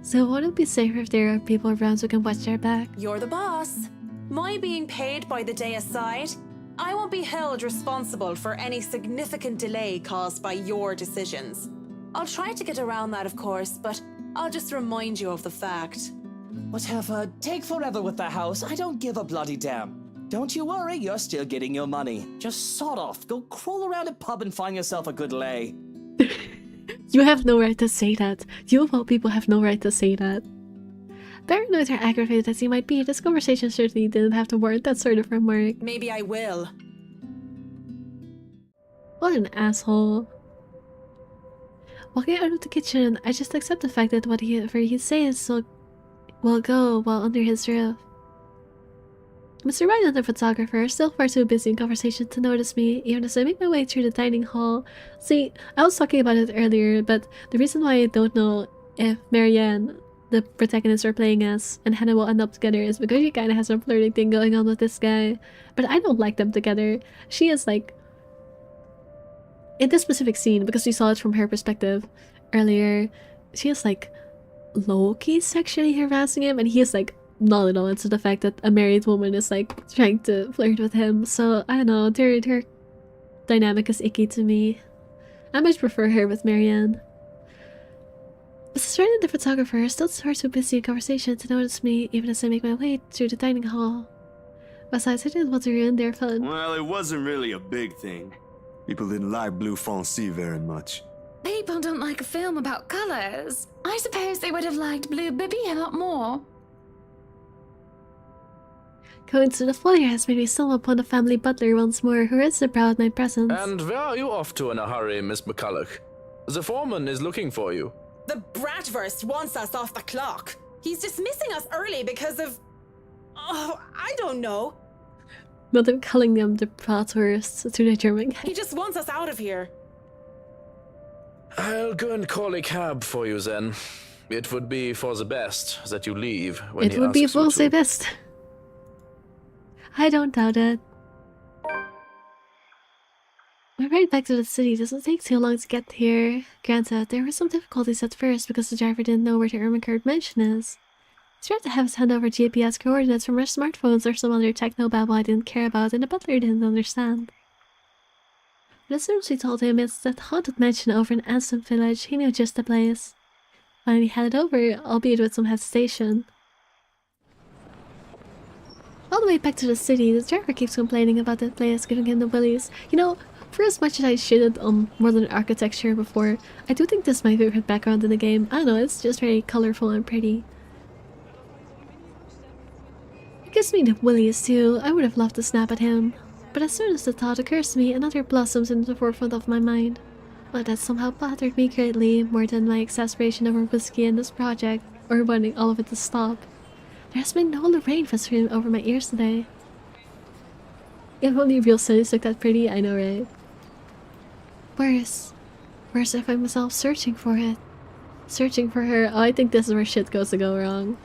So wouldn't it be safer if there are people around who can watch their back? You're the boss. My being paid by the day aside, I won't be held responsible for any significant delay caused by your decisions. I'll try to get around that, of course, but I'll just remind you of the fact. Whatever, take forever with the house. I don't give a bloody damn. Don't you worry, you're still getting your money. Just sod off, go crawl around a pub and find yourself a good lay. You have no right to say that. You of all people have no right to say that. Paranoid or aggravated as he might be, this conversation certainly didn't have to warrant that sort of remark. Maybe I will. What an asshole. Walking out of the kitchen, I just accept the fact that whatever he says will go while under his roof. Mr. Wright and the photographer are still far too busy in conversation to notice me, even as I make my way through the dining hall. See, I was talking about it earlier, but the reason why I don't know if Marianne, the protagonist we're playing as, and Hannah will end up together is because she kinda has a flirting thing going on with this guy. But I don't like them together. She is like... In this specific scene, because we saw it from her perspective earlier, she is like low-key sexually harassing him, and he's like not at all into the fact that a married woman is like trying to flirt with him. So I don't know, their dynamic is icky to me. I much prefer her with Marianne. Mrs. Ryan, the photographer, is still far too busy in conversation to notice me even as I make my way through the dining hall. Besides, I didn't want to ruin their fun. Well, it wasn't really a big thing. People didn't like Blue Fonzie very much. People don't like a film about colors. I suppose they would have liked Blue Bibby a lot more. Going to the foyer has made me stumble upon the family butler once more, who raised a brow at my presence. And where are you off to in a hurry, Miss McCulloch? The foreman is looking for you. The Bratwurst wants us off the clock. He's dismissing us early because of... Oh, I don't know. Not them calling them the Bratwurst to the German guy. He just wants us out of here. I'll go and call a cab for you then. It would be for the best that you leave when he asks you to. It would be for the best. I don't doubt it. My ride back to the city doesn't take too long to get here. Granted, there were some difficulties at first because the driver didn't know where the Ermengarde mansion is. He tried to have us hand over GPS coordinates from our smartphones or some other techno babble I didn't care about, and the butler didn't understand. But as soon as we told him it's that haunted mansion over in Anston Village, he knew just the place. Finally headed over, albeit with some hesitation. All the way back to the city, the driver keeps complaining about that place, giving him the willies. You know, for as much as I shitted on modern architecture before, I do think this is my favorite background in the game. I don't know, it's just very colorful and pretty. It gives me the willies too. I would have loved to snap at him. But as soon as the thought occurs to me, another blossoms into the forefront of my mind. Well, that somehow bothered me greatly, more than my exasperation over whiskey and this project, or wanting all of it to stop. There has been no Lorraine whispering over my ears today. If only real cities look that pretty, I know, right? Worse if I find myself searching for it. Searching for her. Oh, I think this is where shit goes to go wrong.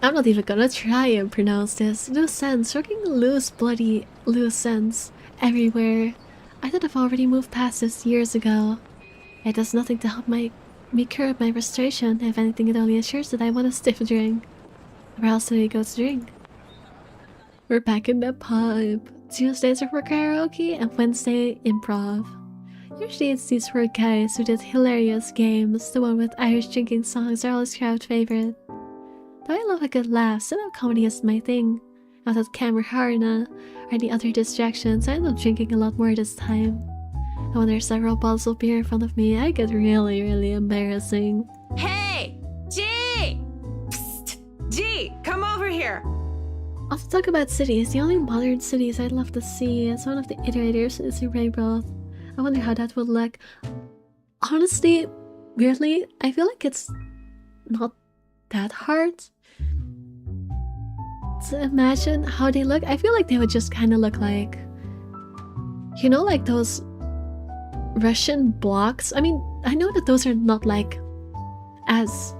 I'm not even gonna try and pronounce this. Nuisance, fucking loose, bloody nuisance everywhere. I thought I've already moved past this years ago. It does nothing to help me curb my frustration. If anything, it only assures that I want a stiff drink. Where else do we go to drink? We're back in the pub. Tuesdays are for karaoke and Wednesday improv. Usually it's these four guys who did hilarious games. The one with Irish drinking songs are always crowd favorite. Though I love a good laugh, stand-up comedy is my thing. Without camera harna or any other distractions, I end up drinking a lot more this time. And when there's several bottles of beer in front of me, I get really, really embarrassing. Hey! G! Psst! G! Come over here! I'll talk about cities. The only modern cities I'd love to see as one of the iterators is in Raybroth. I wonder how that would look. Honestly, weirdly, I feel like it's not that hard to imagine how they look. I feel like they would just kind of look like, you know, like those Russian blocks. I mean, I know that those are not like as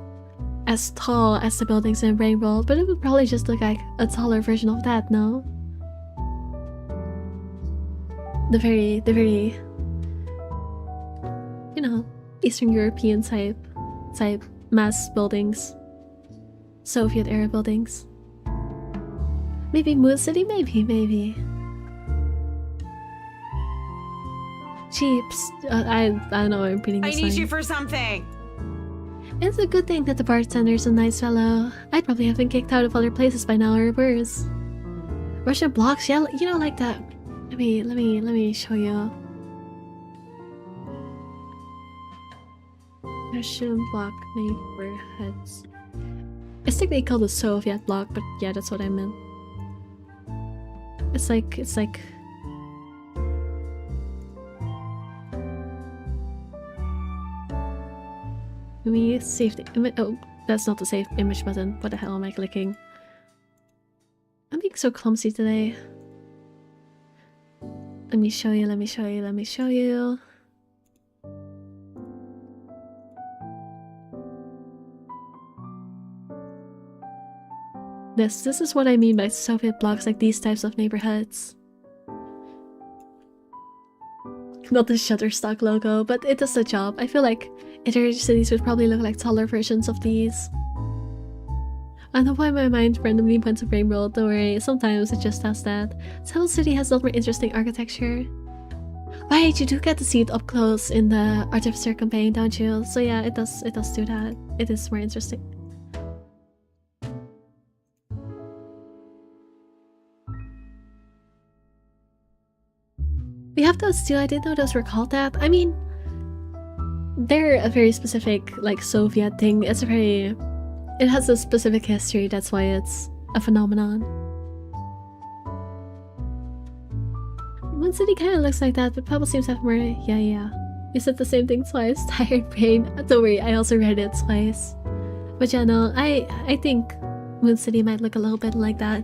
tall as the buildings in Rainbow, but it would probably just look like a taller version of that, no? The very, you know, Eastern European type mass buildings. Soviet era buildings. Maybe Moon City? Maybe. Jeeps. I don't know, I'm reading this I need line. you for something! It's a good thing that the bartender's a nice fellow. I'd probably have been kicked out of other places by now or worse. Russian blocks, yeah, you know, like that. Let me show you. Russian block neighborhoods. It's technically called the Soviet block, but yeah, that's what I meant. It's like let me save the image. Oh, that's not the save image button. What the hell am I clicking? I'm being so clumsy today. Let me show you. This is what I mean by Soviet blocks, like these types of neighborhoods. Not the Shutterstock logo, but it does the job. I feel like other cities would probably look like taller versions of these. I don't know why my mind randomly went to Brain World, don't worry, sometimes it just does that. Seoul City has a lot more interesting architecture. Right, you do get to see it up close in the Artificer campaign, don't you? So yeah, it does do that. It is more interesting. We have those too, I didn't know those were called that. I mean, they're a very specific, like, Soviet thing. It has a specific history, that's why it's a phenomenon. One city kind of looks like that, but Pebble seems to have more. Yeah. You said the same thing twice. Tired brain. Don't worry, I also read it twice. But yeah, no, I think Moon City might look a little bit like that.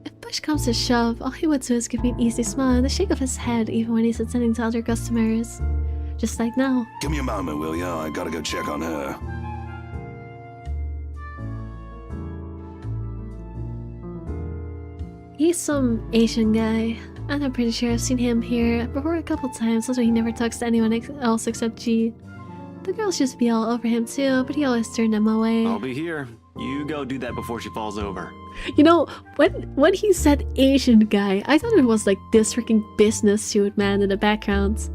If push comes to shove, all he would do is give me an easy smile and a shake of his head even when he's attending to other customers. Just like now. Give me a moment, will ya? I gotta go check on her. He's some Asian guy, and I'm pretty sure I've seen him here before a couple times, although he never talks to anyone else except G. The girls used to be all over him too, but he always turned them away. I'll be here. You go do that before she falls over. You know, when he said Asian guy, I thought it was like this freaking business suit man in the background.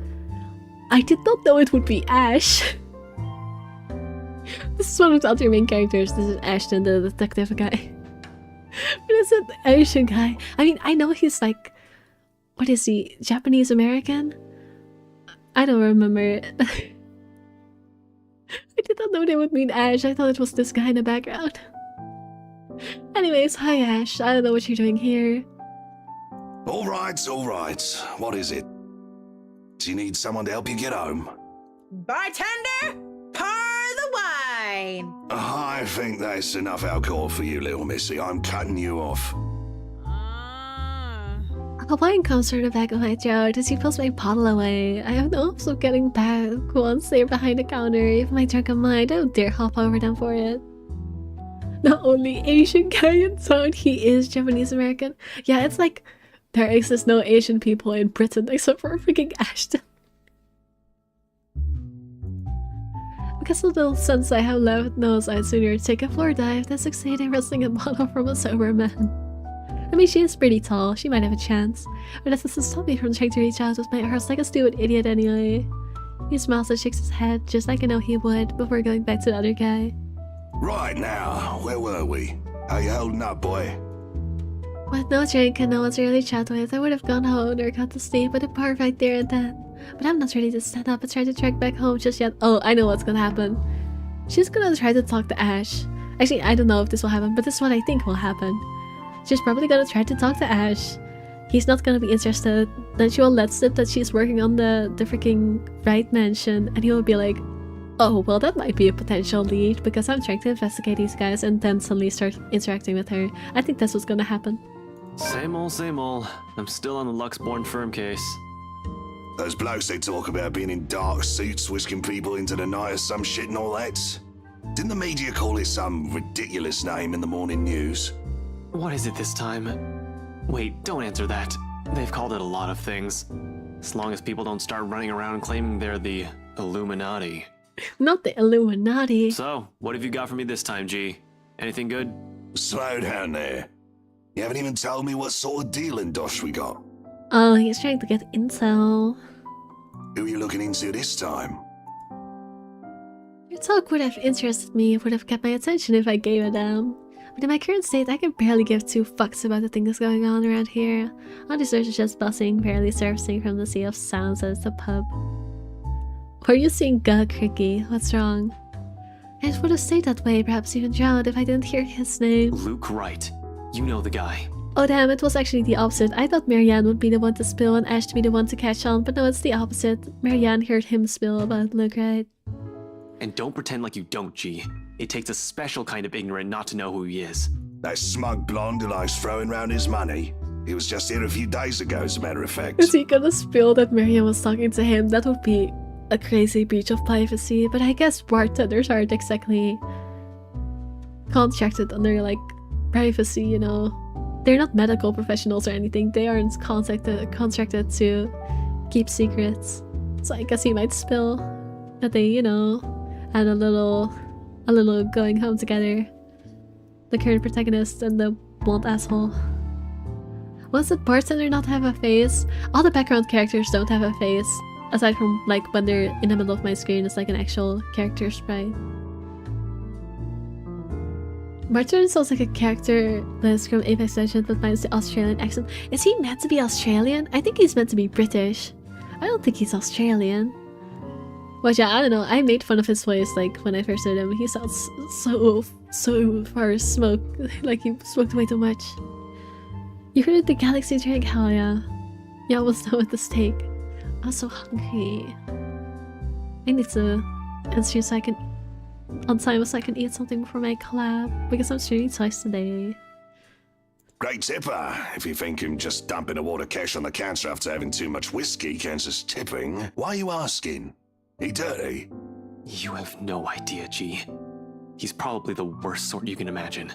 I did not know it would be Ash. This is one of the other main characters. This is Ashton, the detective guy. But it's an Asian guy. I mean, I know he's like, what is he, Japanese American? I don't remember. I did not know they would mean Ash. I thought it was this guy in the background. Anyways, hi Ash. I don't know what you're doing here. All right. What is it? Do you need someone to help you get home? Bartender, pour the wine. I think that's enough alcohol for you, little missy. I'm cutting you off. A wine comes from the back of my throat as he pulls my bottle away. I have no hopes of getting back once they're behind the counter. If my drunken mind, I don't dare hop over them for it. The only Asian guy in town, he is Japanese American. Yeah, it's like there exists no Asian people in Britain except for freaking Ashton. Because of the little sense I have left knows I'd sooner take a floor dive than succeed in wresting a bottle from a sober man. I mean, she is pretty tall, she might have a chance, but that doesn't stop me from trying to reach out with my arms like a stupid idiot anyway. He smiles and shakes his head, just like I know he would, before going back to the other guy. Right now, where were we? How you holding up, boy? With no drink and no one to really chat with, I would have gone home or got to sleep at the bar right there and then. But I'm not ready to stand up and try to track back home just yet. Oh, I know what's gonna happen. She's gonna try to talk to Ash. Actually, I don't know if this will happen, but this is what I think will happen. She's probably gonna try to talk to Ash. He's not gonna be interested. Then she will let slip that she's working on the freaking right mansion, and he will be like, oh, well, that might be a potential lead because I'm trying to investigate these guys, and then suddenly start interacting with her. I think that's what's gonna happen. Same old. I'm still on the Luxborn firm case. Those blokes they talk about being in dark suits, whisking people into the night or some shit and all that. Didn't the media call it some ridiculous name in the morning news? What is it this time? Wait, don't answer that. They've called it a lot of things. As long as people don't start running around claiming they're the Illuminati. Not the Illuminati. So, what have you got for me this time, G? Anything good? Slow down there. You haven't even told me what sort of dealing dosh we got. Oh, he's trying to get intel. Who are you looking into this time? Your talk would have interested me, would have kept my attention if I gave a damn. But in my current state, I can barely give two fucks about the things going on around here. All these are just buzzing, barely surfacing from the sea of sounds at the pub. Were you seeing Cricky? What's wrong? It would have stayed that way, perhaps even drowned, if I didn't hear his name. Luke Wright. You know the guy. Oh damn, it was actually the opposite. I thought Marianne would be the one to spill and Ash to be the one to catch on, but no, it's the opposite. Marianne heard him spill about Luke Wright. And don't pretend like you don't, G. It takes a special kind of ignorant not to know who he is. That smug blonde who likes throwing round his money. He was just here a few days ago, as a matter of fact. Is he gonna spill that Marianne was talking to him? That would be a crazy breach of privacy, but I guess bartenders aren't exactly contracted under, like, privacy, you know. they're not medical professionals or anything. They aren't contracted to keep secrets. So I guess he might spill that they, you know, had a little going home together. The current protagonist and the blonde asshole. Was it bartender not have a face? All the background characters don't have a face. Aside from like when they're in the middle of my screen, it's like an actual character sprite. Bartender sounds like a character that is from Apex Legends but minus the Australian accent. Is he meant to be Australian? I think he's meant to be British. I don't think he's Australian. But yeah, I don't know. I made fun of his voice like when I first heard him. He sounds so far smoked, like he smoked way too much. You heard the galaxy drink? Hell yeah. You almost know with the steak. I'm so hungry. I need to answer so I can on time so I can eat something before my collab because I'm streaming twice today. Great tipper. If you think him just dumping a wad of cash on the counter after having too much whiskey counts as tipping, why are you asking? He dirty? You have no idea, G. He's probably the worst sort you can imagine.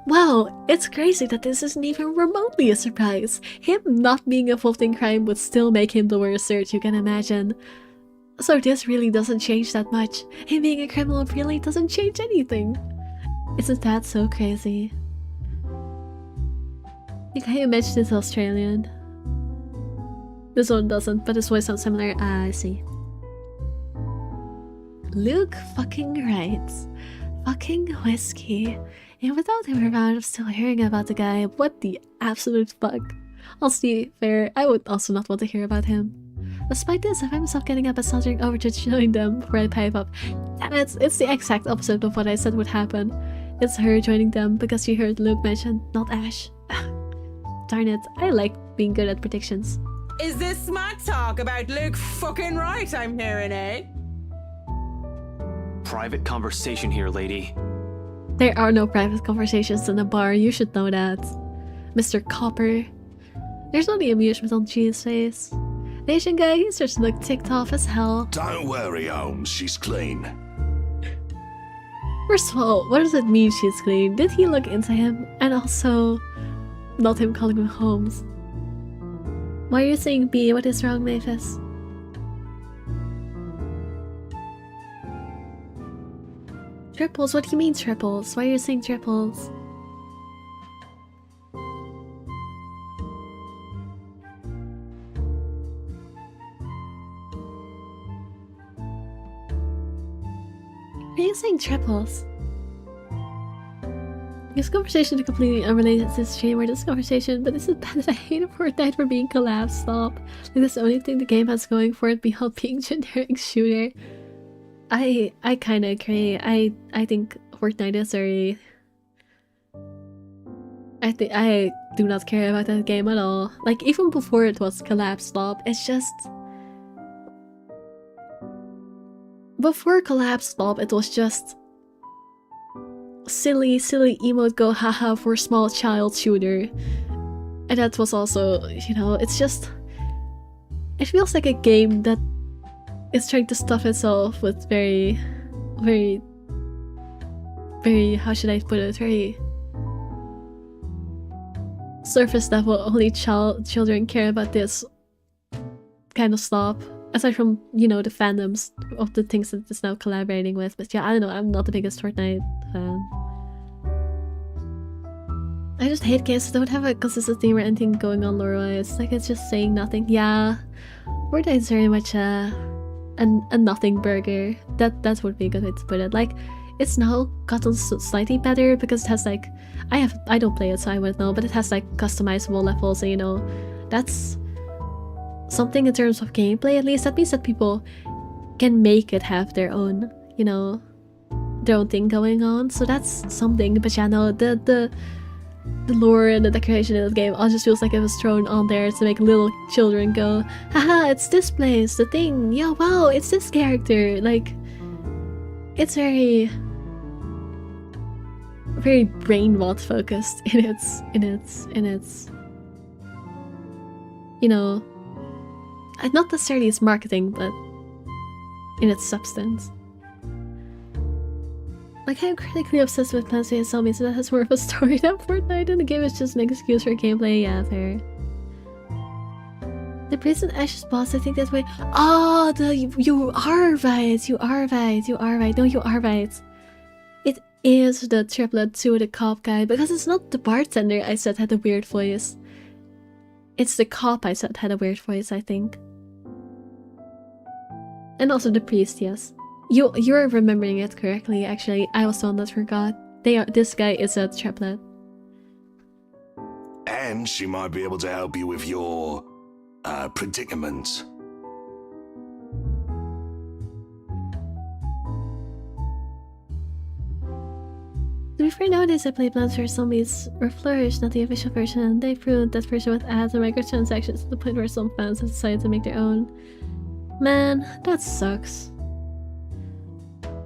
Wow, it's crazy that this isn't even remotely a surprise. Him not being involved in crime would still make him the worst sort you can imagine. So this really doesn't change that much. Him being a criminal really doesn't change anything. Isn't that so crazy? Can you imagine this Australian? This one doesn't, but his voice sounds similar. Ah, I see. Luke fucking writes. Fucking whiskey. And without him around, I'm still hearing about the guy. What the absolute fuck? Honestly, fair, I would also not want to hear about him. Despite this, I find myself getting up and sauntering over to join them before I pipe up. Damn it, it's the exact opposite of what I said would happen. It's her joining them because she heard Luke mention, not Ash. Darn it, I like being good at predictions. Is this smack talk about Luke fucking right I'm hearing, eh? Private conversation here, lady. There are no private conversations in a bar, you should know that. Mr. Copper. There's only amusement on G's face. The Asian guy, he starts to look ticked off as hell. Don't worry, Holmes, she's clean. First of all, what does it mean she's clean? Did he look into him? And also, not him calling him Holmes. Why are you saying B? What is wrong, Mavis? Triples? What do you mean triples? Why are you saying triples? Why are you saying triples? This conversation is completely unrelated to this stream or this conversation, but this is bad that I hate Fortnite for being collab stop. Like, that's the only thing the game has going for it beyond being generic shooter. I kinda agree. I think Fortnite is very... I do not care about that game at all. Like, even before it was collab stop, it's just... Before collab stop, it was just... silly emote go haha for small child shooter. And that was also, you know, it's just... It feels like a game that is trying to stuff itself with very, how should I put it, very surface level, only children care about this kind of stuff. Aside from, you know, the fandoms of the things that it's now collaborating with. But yeah, I don't know, I'm not the biggest Fortnite fan. I just hate games that don't have a consistent theme or anything going on lore-wise. Like, it's just saying nothing. Yeah, Fortnite is very much a nothing burger. That would be a good way to put it. Like, it's now gotten slightly better because it has like... I don't play it, so I wouldn't know, but it has like customizable levels and, you know, that's... something in terms of gameplay, at least. That means that people can make it have their own, you know, their own thing going on. So that's something. But yeah, no, the lore and the decoration in the game all just feels like it was thrown on there to make little children go, haha, it's this place, the thing, yeah, wow, it's this character. Like, it's very brain rot focused in its you know, not necessarily its marketing, but in its substance. Like, I'm critically obsessed with Plants vs Zombies, and that has more of a story than Fortnite, and the game is just an excuse for gameplay. Yeah, fair. The Priest and Ashes boss, I think that's way. Oh, you are right. You are right. You are right. No, you are right. It is the triplet to the cop guy, because it's not the bartender I said had a weird voice. It's the cop I said had a weird voice, I think. And also the priest, yes. You're remembering it correctly, actually. I was the one that forgot. This guy is a triplet. And she might be able to help you with your predicament. To be fair, nowadays I play Plants vs Zombies or Flourish, not the official version. They proved that version with ads and microtransactions to the point where some fans have decided to make their own. Man, that sucks.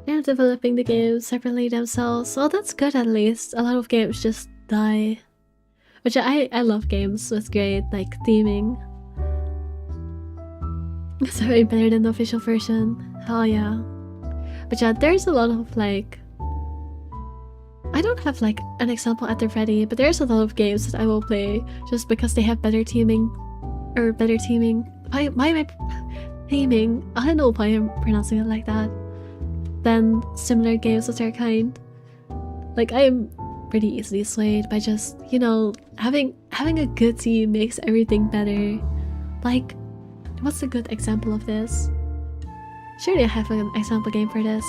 They're developing the game separately themselves. Well, that's good at least. A lot of games just die. Which I love games with great, like, theming. It's way better than the official version. Hell yeah. But yeah, there's a lot of, like... I don't have, like, an example at the ready, but there's a lot of games that I will play just because they have better teaming. Or better teaming. Why am I... Theming? I don't know why I'm pronouncing it like that. Than similar games of their kind. Like, I am pretty easily swayed by just, you know, having a good team makes everything better. Like, what's a good example of this? Surely I have an example game for this.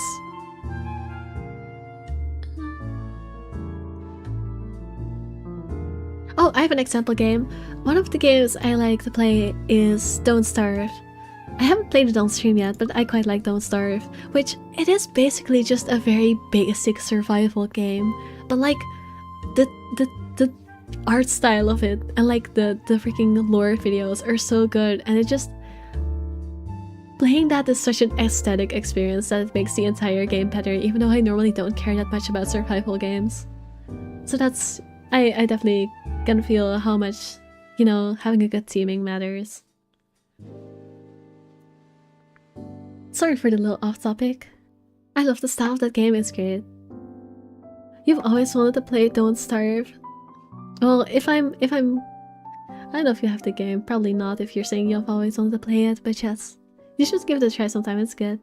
Oh, I have an example game. One of the games I like to play is Don't Starve. I haven't played it on stream yet, but I quite like Don't Starve, which it is basically just a very basic survival game, but like the art style of it and like the freaking lore videos are so good, and it just playing that is such an aesthetic experience that it makes the entire game better, even though I normally don't care that much about survival games. So that's I definitely can feel how much, you know, having a good teaming matters. Sorry for the little off topic. I love the style of that game, it's great. You've always wanted to play Don't Starve. Well, if I'm I don't know if you have the game, probably not if you're saying you've always wanted to play it, but yes. You should give it a try sometime, it's good.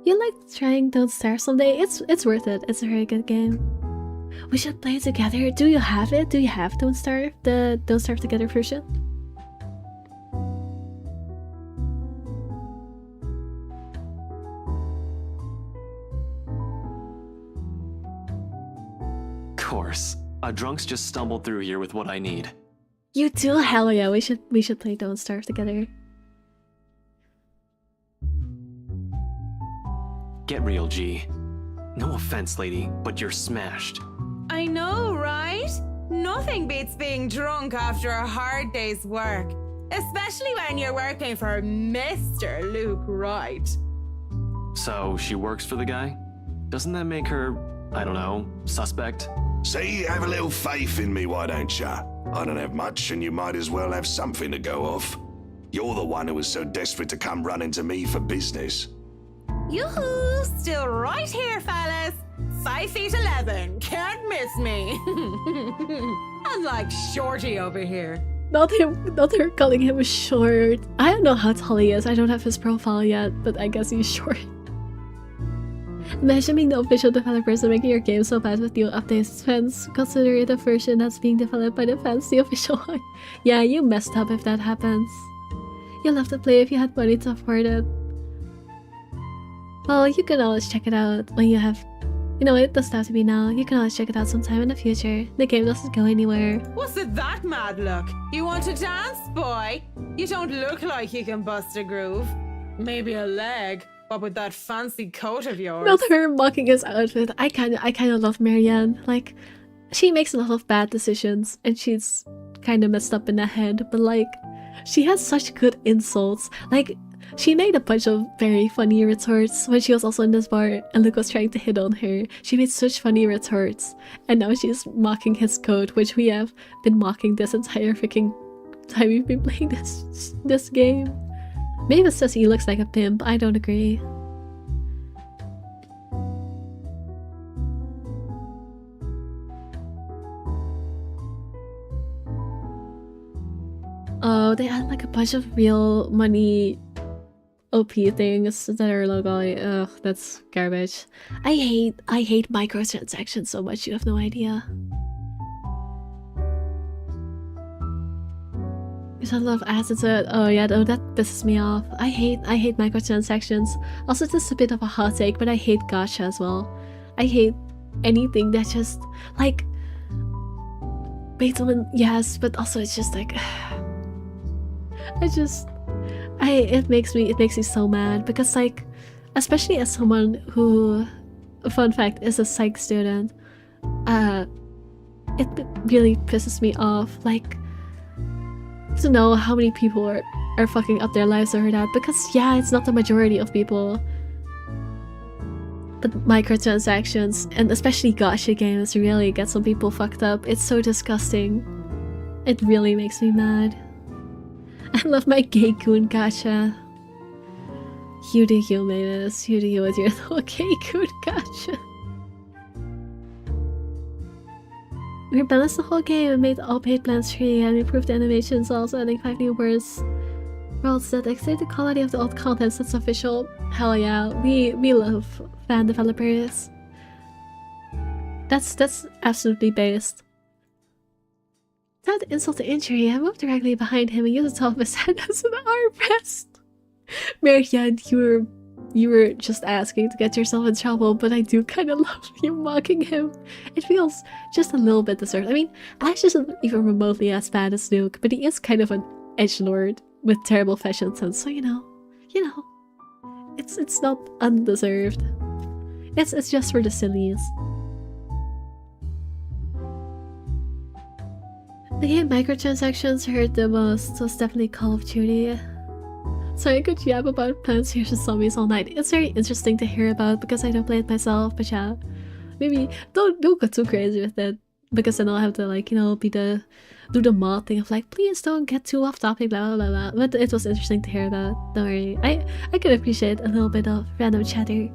You like trying Don't Starve someday? It's worth it, it's a very good game. We should play it together. Do you have it? Do you have Don't Starve? The Don't Starve Together version? Course. A drunk's just stumbled through here with what I need. You do? Hell yeah, we should play Don't Starve together. Get real, G. No offense, lady, but you're smashed. I know, right? Nothing beats being drunk after a hard day's work. Especially when you're working for Mr. Luke Wright. So, she works for the guy? Doesn't that make her, I don't know, suspect? See, have a little faith in me, why don't ya? I don't have much, and you might as well have something to go off. You're the one who was so desperate to come running to me for business. Yoo-hoo! Still right here, fellas. 5'11", can't miss me. Unlike Shorty over here. Not her calling him short. I don't know how tall he is, I don't have his profile yet, but I guess he's short. Imagine being the official developers and making your game so bad with new updates. Fans consider it a version that's being developed by the fans, the official one. Yeah, you messed up if that happens. You'll have to play if you had money to afford it. Well, you can always check it out when you have... You know, it doesn't have to be now. You can always check it out sometime in the future. The game doesn't go anywhere. What's with that mad look? You want to dance, boy? You don't look like you can bust a groove. Maybe a leg, but with that fancy coat of yours. Not her mocking his outfit. I kind of love Marianne. Like, she makes a lot of bad decisions, and she's kind of messed up in the head, but like, she has such good insults. Like, she made a bunch of very funny retorts when she was also in this bar and Luke was trying to hit on her. She made such funny retorts, and now she's mocking his coat, which we have been mocking this entire freaking time we've been playing this game. Mavis says he looks like a pimp. I don't agree. know, they add like a bunch of real money OP things that are locally. Ugh, that's garbage. I hate microtransactions so much, you have no idea. There's a lot of assets to it. Oh yeah, that pisses me off. I hate microtransactions. Also, this is a bit of a hot take, but I hate gacha as well. I hate anything that just like Beethoven, yes, but also it's just like it makes me so mad because like, especially as someone who, fun fact, is a psych student, it really pisses me off like to know how many people are fucking up their lives over that, because yeah, it's not the majority of people, but microtransactions and especially gacha games really get some people fucked up. It's so disgusting. It really makes me mad. I love my gay-kun gacha. You do you, Mavis. You do you with your little gay-kun gacha. We rebalanced the whole game and made all paid plans free, and we improved the animations, also adding 5 new worlds that exceed the quality of the old content. That's official. Hell yeah, we love fan developers. That's absolutely based. Without insult to injury, I moved directly behind him and used the top of his head as an armrest. Marianne, you were just asking to get yourself in trouble, but I do kind of love you mocking him. It feels just a little bit deserved. I mean, Ash isn't even remotely as bad as Nuke, but he is kind of an edgelord with terrible fashion sense, so you know, it's not undeserved. It's just for the sillies. The game microtransactions hurt the most was definitely Call of Duty. So I could yap about Plants vs Zombies all night. It's very interesting to hear about because I don't play it myself, but yeah. Maybe don't go too crazy with it, because then I'll have to like, you know, do the mod thing of like, please don't get too off topic, blah blah blah. But it was interesting to hear about. Don't worry. I could appreciate a little bit of random chatter.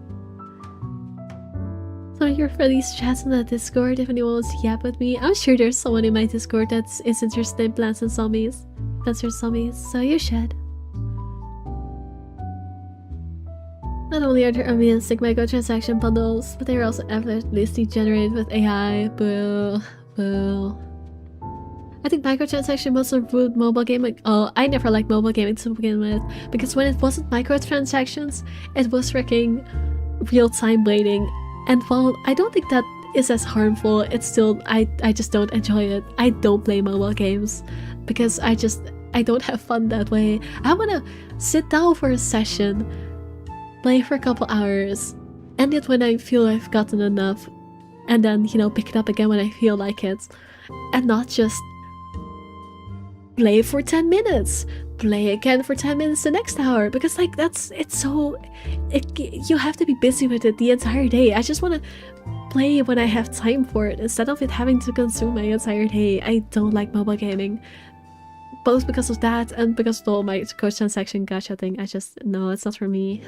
So your friendly's chats in the Discord if anyone wants to yap with me. I'm sure there's someone in my Discord that's interested in Plants vs Zombies. So you should. Not only are there unrealistic microtransaction bundles, but they are also effortlessly generated with AI. Boo. I think microtransaction modes are rude mobile gaming. Oh, I never liked mobile gaming to begin with, because when it wasn't microtransactions, it was freaking real-time waiting. And while I don't think that is as harmful, it's still, I just don't enjoy it. I don't play mobile games because I don't have fun that way. I want to sit down for a session, play for a couple hours, end it when I feel I've gotten enough, and then, you know, pick it up again when I feel like it, and not just play for 10 minutes, play again for 10 minutes the next hour, because like you have to be busy with it the entire day. I just want to play when I have time for it instead of it having to consume my entire day. I don't like mobile gaming, both because of that and because of the whole microtransaction gacha thing. No, it's not for me.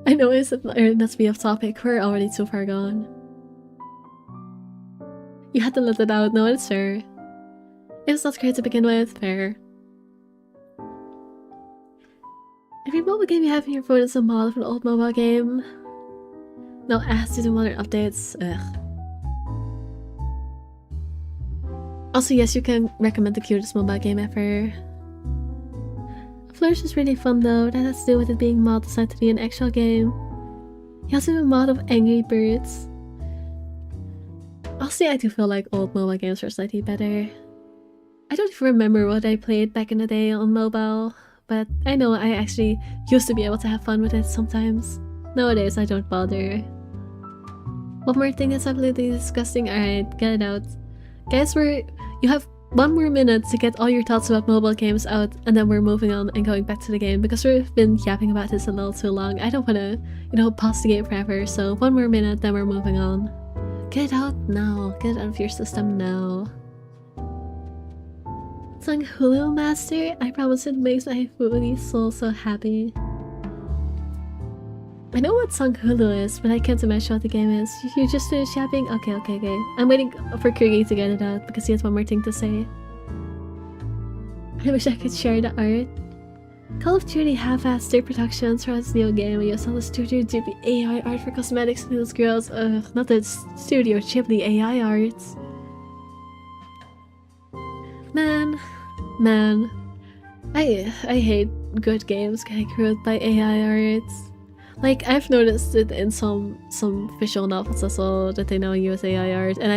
I know it's not to be off topic, we're already too far gone. You had to let it out, no, it's fair. It was not great to begin with, fair. Every mobile game you have in your phone is a mod of an old mobile game. No ads to do modern updates, ugh. Also, yes, you can recommend the cutest mobile game ever. Flourish is really fun though, that has to do with it being mod designed to be an actual game. You also have a mod of Angry Birds. Honestly, I do feel like old mobile games are slightly better. I don't even remember what I played back in the day on mobile, but I know I actually used to be able to have fun with it sometimes. Nowadays, I don't bother. One more thing that's absolutely disgusting. Alright, get it out. Guys, you have 1 more minute to get all your thoughts about mobile games out, and then we're moving on and going back to the game, because we've been yapping about this a little too long. I don't want to, you know, pause the game forever, so 1 more minute, then we're moving on. Get it out now. Get it out of your system now. Song Hulu Master, I promise it makes my foodie soul so happy. I know what song Hulu is, but I can't imagine what the game is. You just finished shopping? Okay. I'm waiting for Kirgy to get it out because he has one more thing to say. I wish I could share the art. Call of Duty half-assed their productions for its new game and used all the Studio Ghibli AI art for cosmetics and those girls. Ugh, not the Studio Ghibli AI arts. Man. I hate good games getting ruined by AI arts. Like, I've noticed it in some visual novels as well that they now use AI art, and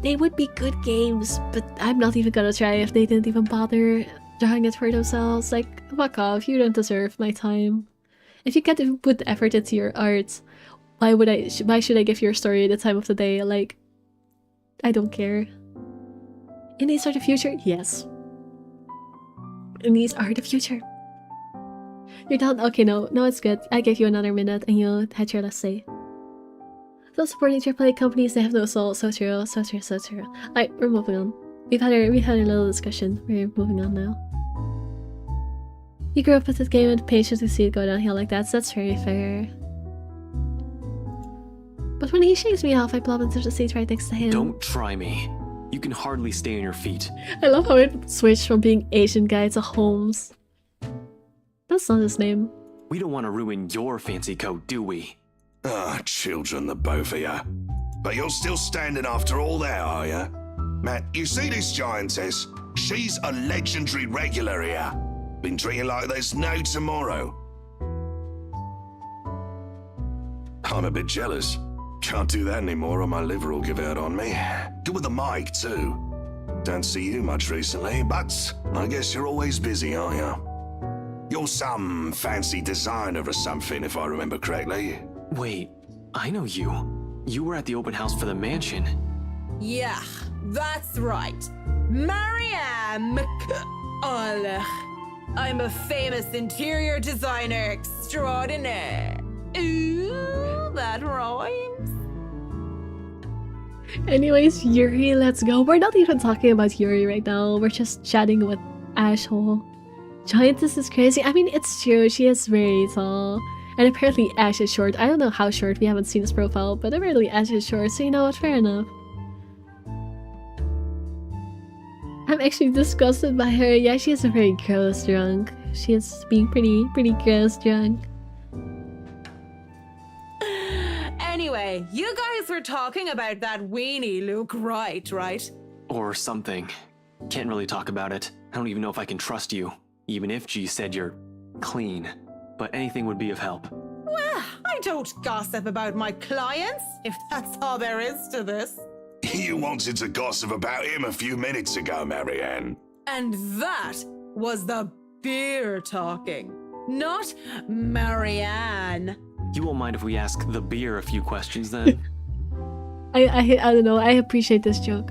they would be good games, but I'm not even gonna try if they didn't even bother drawing it for themselves. Like, fuck off, you don't deserve my time. If you can't even put the effort into your art, why should I give your story the time of the day? Like, I don't care. And these are the future? Yes. And these are the future. You're done? Okay, no, it's good. I gave you another minute and you had your last say. Still supporting AAA companies, they have no soul. So true. Alright, we're moving on. We had a little discussion. We're moving on now. You grew up with this game and patient to see it go downhill like that, so that's very fair. But when he shakes me off, I plop into the seat right next to him. Don't try me. You can hardly stay on your feet. I love how it switched from being Asian guy to Holmes. That's not his name. We don't want to ruin your fancy coat, do we? Ah, children, the both of you. But you're still standing after all that, are you? Matt, you see this giantess? She's a legendary regular here. Been treating like there's no tomorrow. I'm a bit jealous. Can't do that anymore or my liver will give out on me. Good with the mic, too. Don't see you much recently, but I guess you're always busy, aren't you? You're some fancy designer or something, if I remember correctly. Wait, I know you. You were at the open house for the mansion. Yeah, that's right. Marianne I'm a famous interior designer extraordinaire. Ooh, that rhymes. Anyways, Yuri, let's go. We're not even talking about Yuri right now. We're just chatting with Ashhole. Giantess is crazy. I mean, it's true. She is very tall. And apparently Ash is short. I don't know how short. We haven't seen his profile. But apparently Ash is short. So you know what? Fair enough. I'm actually disgusted by her. Yeah, she is a very gross drunk. She is being pretty gross drunk. Anyway, you guys were talking about that weenie Luke right? Or something. Can't really talk about it. I don't even know if I can trust you. Even if G said you're clean. But anything would be of help. Well, I don't gossip about my clients, if that's all there is to this. You wanted to gossip about him a few minutes ago, Marianne. And that was the beer talking, not Marianne. You won't mind if we ask the beer a few questions then? I don't know. I appreciate this joke.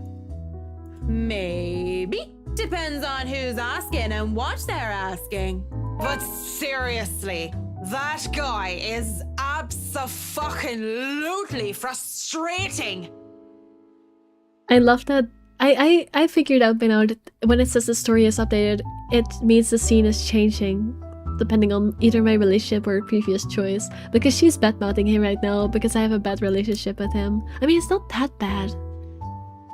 Maybe. Depends on who's asking and what they're asking. But seriously, that guy is abso-fucking-lutely frustrating. I love that. I figured out by now that when it says the story is updated, it means the scene is changing depending on either my relationship or previous choice. Because she's bad-mouthing him right now because I have a bad relationship with him. I mean, it's not that bad.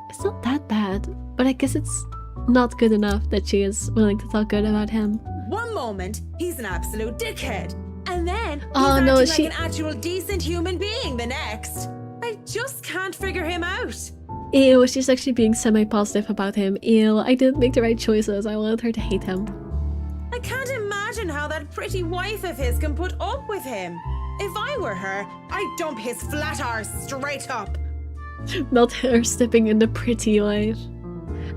It's not that bad. But I guess it's not good enough that she is willing to talk good about him. One moment, he's an absolute dickhead. And then, he's no, acting like an actual decent human being the next. I just can't figure him out. Ew, she's actually being semi-positive about him. Ew, I didn't make the right choices. I wanted her to hate him. I can't imagine how that pretty wife of his can put up with him. If I were her, I'd dump his flat arse straight up. Not her stepping in the pretty wife.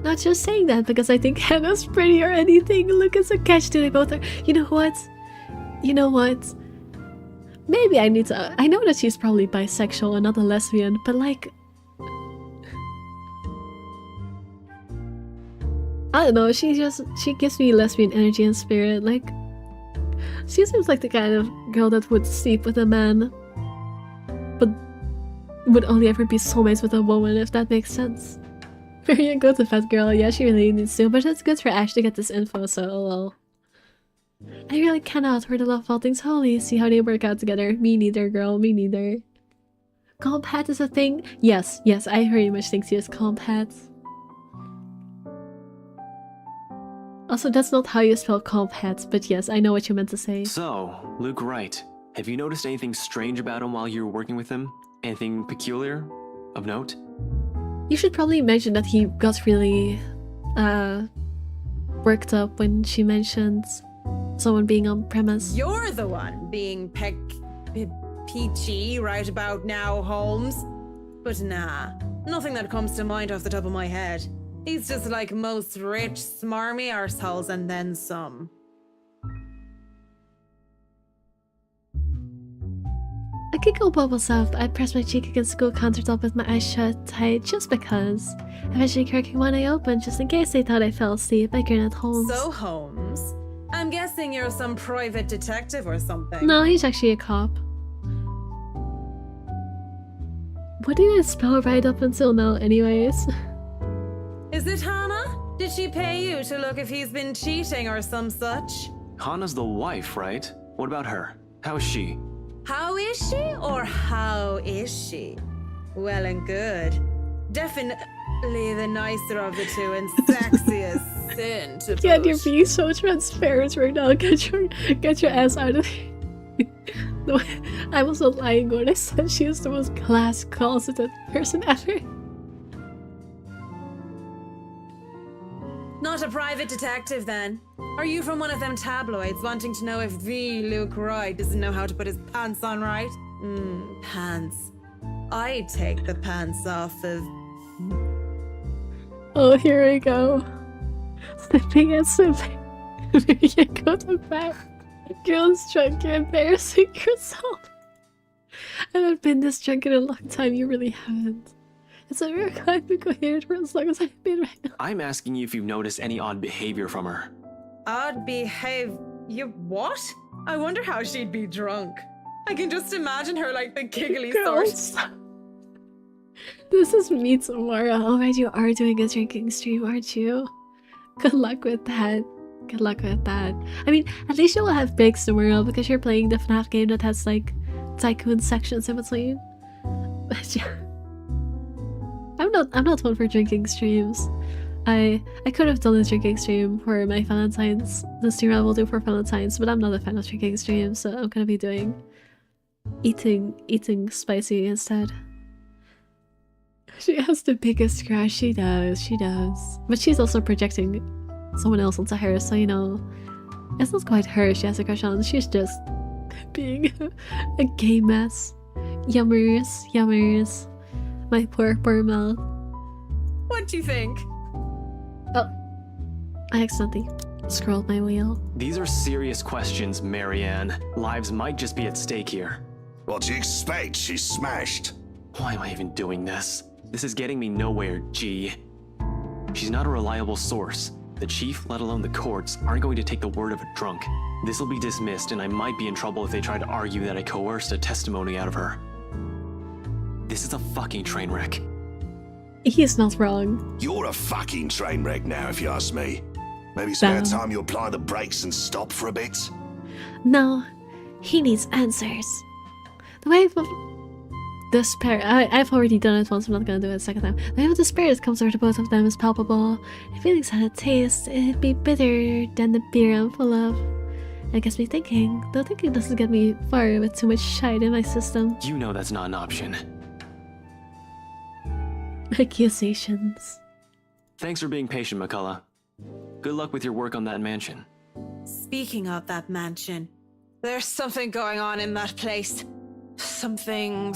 Not just saying that because I think Hannah's pretty or anything. Look at the catch to they both are. You know what? Maybe I need to. I know that she's probably bisexual and not a lesbian, but like, I don't know. She gives me lesbian energy and spirit. Like, she seems like the kind of girl that would sleep with a man, but would only ever be soulmates with a woman, if that makes sense. Marianne, go to fat girl. Yeah, she really needs to, but it's good for Ash to get this info, so well. I really cannot, for the love of all things holy, see how they work out together. Me neither, girl, me neither. Compat is a thing? Yes, I very much think she is compat. Also, that's not how you spell compat, but yes, I know what you meant to say. So, Luke Wright, have you noticed anything strange about him while you were working with him? Anything peculiar? Of note? You should probably mention that he got really worked up when she mentioned someone being on premise. You're the one being peachy right about now, Holmes. But nah, nothing that comes to mind off the top of my head. He's just like most rich, smarmy arseholes and then some. I could go bubbles up. I'd press my cheek against the cool countertop with my eyes shut tight just because. Eventually cracking one eye open just in case they thought I fell asleep. I grin at Holmes. So, Holmes, I'm guessing you're some private detective or something. No, he's actually a cop. What did I spell right up until now anyways? Is it Hannah? Did she pay you to look if he's been cheating or some such? Hannah's the wife, right? What about her? How is she? How is she or how is she? Well and good. Definitely the nicer of the two and sexiest sin to Yeah, boot. you're being so transparent right now. Get your ass out of here. No, I wasn't lying when I said she is the most class-closeted person ever. Not a private detective, then? Are you from one of them tabloids wanting to know if the Luke Wright doesn't know how to put his pants on right? Pants. I'd take the pants off of... Oh, here we go. Slipping and slipping. You go to back. Girls drunk, you're embarrassing yourself. I haven't been this drunk in a long time, you really haven't. It's a miracle I've been coherent for as long as I've been right now. I'm asking you if you've noticed any odd behavior from her. Odd behave... You what? I wonder how she'd be drunk. I can just imagine her like the giggly Girls. sort. This is me tomorrow. Alright, you are doing a drinking stream, aren't you? Good luck with that. Good luck with that. I mean, at least you will have bigs tomorrow because you're playing the FNAF game that has like tycoon sections in between. But yeah. I'm not one for drinking streams. I could have done a drinking stream for my Valentine's, the stream I will do for Valentine's, but I'm not a fan of drinking streams, so I'm gonna be doing eating spicy instead. She has the biggest crush, she does. But she's also projecting someone else onto her, so you know, it's not quite her she has a crush on, she's just being a gay mess. Yummers. My poor mouth. What do you think? Oh, I accidentally scrolled my wheel. These are serious questions, Marianne. Lives might just be at stake here. What do you expect? She's smashed. Why am I even doing this? This is getting me nowhere, G. She's not a reliable source. The chief, let alone the courts, aren't going to take the word of a drunk. This will be dismissed, and I might be in trouble if they try to argue that I coerced a testimony out of her. This is a fucking train wreck. He's not wrong. You're a fucking train wreck now, if you ask me. Maybe it's about time you apply the brakes and stop for a bit. No, he needs answers. The wave of despair. I've already done it once, I'm not gonna do it a second time. The wave of despair that comes over to both of them is palpable. The feelings had a taste. It'd be bitter than the beer I'm full of. And it gets me thinking, though thinking doesn't get me far with too much shite in my system. You know that's not an option. Accusations. Thanks for being patient, McCullough. Good luck with your work on that mansion. Speaking of that mansion, there's something going on in that place. Something.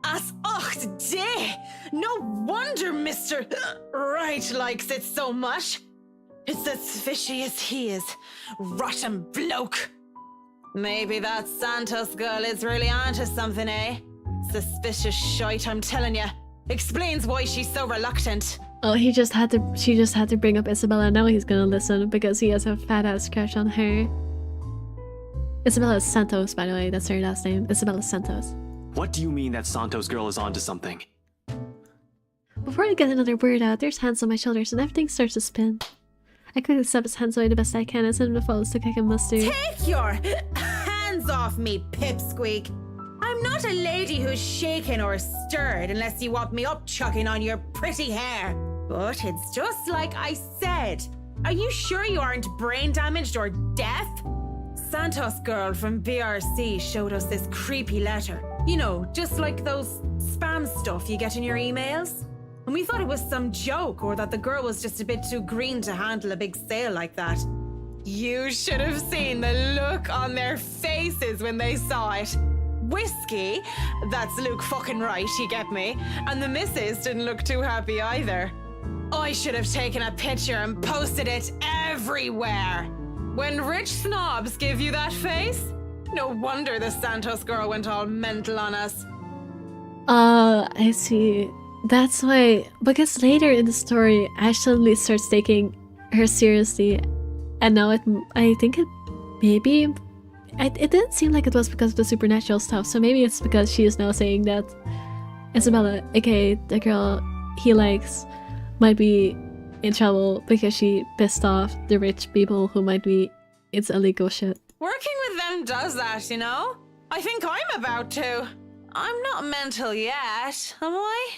As och day! No wonder Mr. Wright likes it so much. It's as fishy as he is. Rotten bloke. Maybe that Santos girl is really onto something, eh? Suspicious shite, I'm telling ya. Explains why she's so reluctant. Oh, she just had to bring up Isabella. Now he's gonna listen because he has a fat ass crush on her. Isabella Santos, by the way, that's her last name. Isabella Santos. What do you mean that Santos girl is onto something? Before I get another word out, there's hands on my shoulders and everything starts to spin. I quickly slap his hands away the best I can and send him the photos to kick and mustard. Take your hands off me, pipsqueak. I'm not a lady who's shaken or stirred unless you want me up chucking on your pretty hair. But it's just like I said. Are you sure you aren't brain damaged or deaf? Santos girl from BRC showed us this creepy letter. You know, just like those spam stuff you get in your emails. And we thought it was some joke or that the girl was just a bit too green to handle a big sale like that. You should have seen the look on their faces when they saw it. Whiskey, that's Luke fucking right, you get me? And the missus didn't look too happy either. I should have taken a picture and posted it everywhere. When rich snobs give you that face, no wonder the Santos girl went all mental on us. I see. That's why, because later in the story, Ash suddenly starts taking her seriously, and now I think it didn't seem like it was because of the supernatural stuff, so maybe it's because she is now saying that Isabella, aka the girl he likes, might be in trouble because she pissed off the rich people who might be it's illegal shit. Working with them does that, you know? I think I'm about to. I'm not mental yet, am I?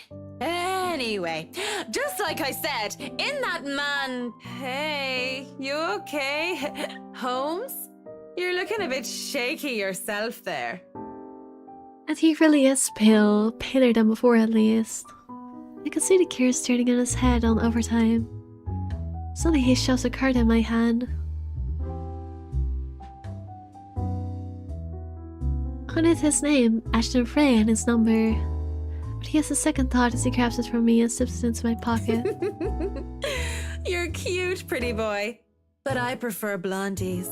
Anyway, just like I said, in that man... Hey, you okay? Holmes? You're looking a bit shaky yourself there. And he really is pale, paler than before at least. I can see the gears turning in his head on overtime. Suddenly he shoves a card in my hand. On it his name, Ashton Frey, and his number. But he has a second thought as he grabs it from me and slips it into my pocket. You're cute, pretty boy. But I prefer blondies.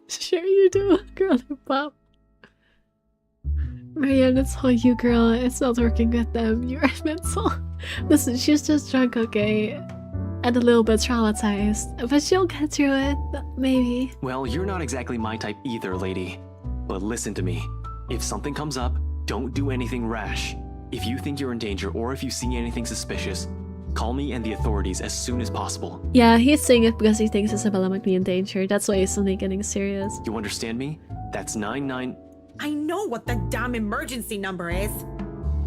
Sure you do, girl pop. Marianne, it's all you, girl. It's not working with them. You're mental. Listen, she's just drunk, okay? And a little bit traumatized. But she'll get through it, maybe. Well, you're not exactly my type either, lady. But listen to me. If something comes up, don't do anything rash. If you think you're in danger or if you see anything suspicious, call me and the authorities as soon as possible. Yeah, he's saying it because he thinks Isabella might be in danger. That's why he's suddenly getting serious. You understand me? That's 99... I know what the damn emergency number is.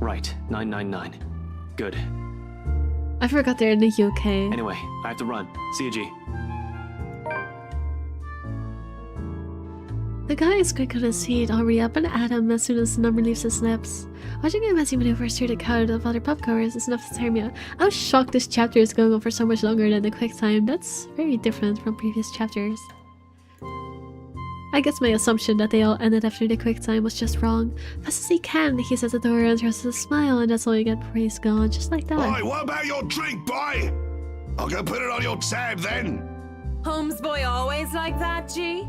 Right, 999. Good. I forgot they're in the UK. Anyway, I have to run. See you, G. The guy is quick on his feet, already up and at him as soon as the number leaves his lips. Watching him as he maneuvers through the crowd of other pubgoers is enough to tear me out. I'm shocked this chapter is going on for so much longer than the quick time. That's very different from previous chapters. I guess my assumption that they all ended after the quick time was just wrong. Fast as he can, he's at the door and throws a smile, and that's all you get before he's gone, just like that. Oi, what about your drink, boy? I'll go put it on your tab then. Holmes boy always like that, G?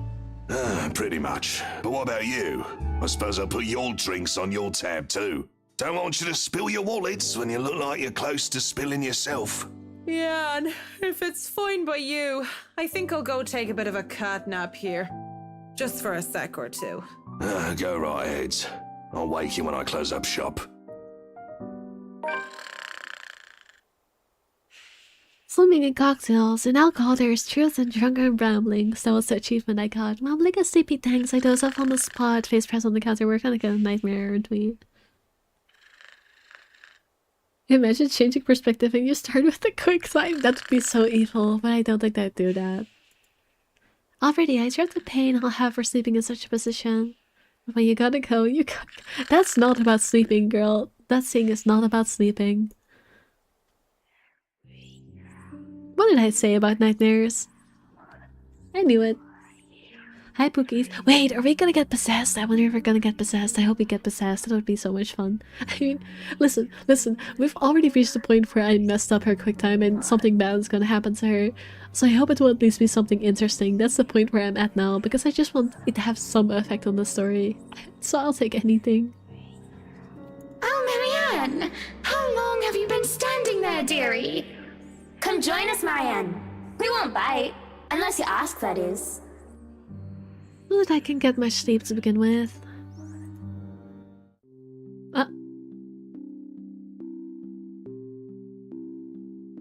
Pretty much. But what about you? I suppose I'll put your drinks on your tab too. Don't want you to spill your wallets when you look like you're close to spilling yourself. Yeah, and if it's fine by you, I think I'll go take a bit of a cat nap here. Just for a sec or two. Go right ahead. I'll wake you when I close up shop. Swimming in cocktails, in alcohol there is truth and drunken ramblings. That was the achievement I got. Mumbling a sleepy thanks, I doze off on the spot, face pressed on the counter, we're gonna get a nightmare, aren't we? Imagine changing perspective and you start with the quick time. That would be so evil, but I don't think I'd do that. Already, I dread the pain I'll have for sleeping in such a position. But when you gotta go, you gotta... That's not about sleeping, girl. That thing is not about sleeping. What did I say about nightmares? I knew it. Hi, Pookies. Wait, are we gonna get possessed? I wonder if we're gonna get possessed. I hope we get possessed. That would be so much fun. I mean, listen. We've already reached the point where I messed up her quick time and something bad is gonna happen to her. So I hope it will at least be something interesting. That's the point where I'm at now, because I just want it to have some effect on the story. So I'll take anything. Oh, Marianne! How long have you been standing there, dearie? Come join us, Marianne. We won't bite. Unless you ask, that is. So that I can get my sleep to begin with.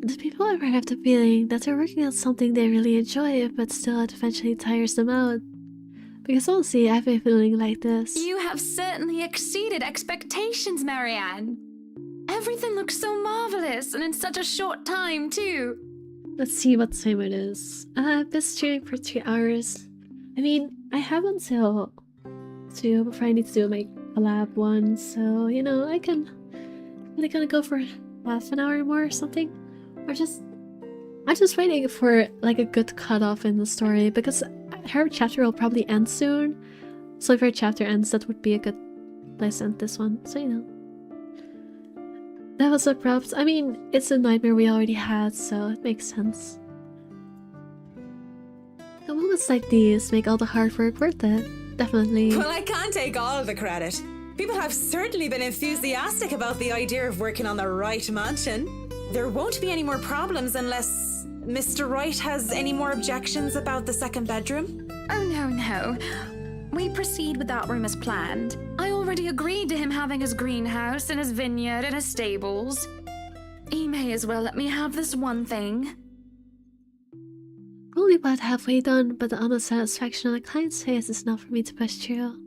Did people However, I have the feeling that they're working on something they really enjoy, but still it eventually tires them out. Because honestly, I've been feeling like this. You have certainly exceeded expectations, Marianne. Everything looks so marvelous, and in such a short time, too. Let's see what time it is. I've been streaming for 3 hours. I mean, I have until 2 before I need to do my collab one, so, you know, I'm gonna go for half an hour more or something. Or I'm just waiting for, like, a good cutoff in the story, because her chapter will probably end soon. So if her chapter ends, that would be a good place to end this one, so, you know. That was abrupt. I mean, it's a nightmare we already had, so it makes sense. The moments like these make all the hard work worth it. Definitely. Well, I can't take all of the credit. People have certainly been enthusiastic about the idea of working on the right mansion. There won't be any more problems unless Mr. Wright has any more objections about the second bedroom. Oh, no. We proceed with that room as planned. I already agreed to him having his greenhouse and his vineyard and his stables. He may as well let me have this one thing. We're only about halfway done, but the honest satisfaction on the client's face is enough for me to push through.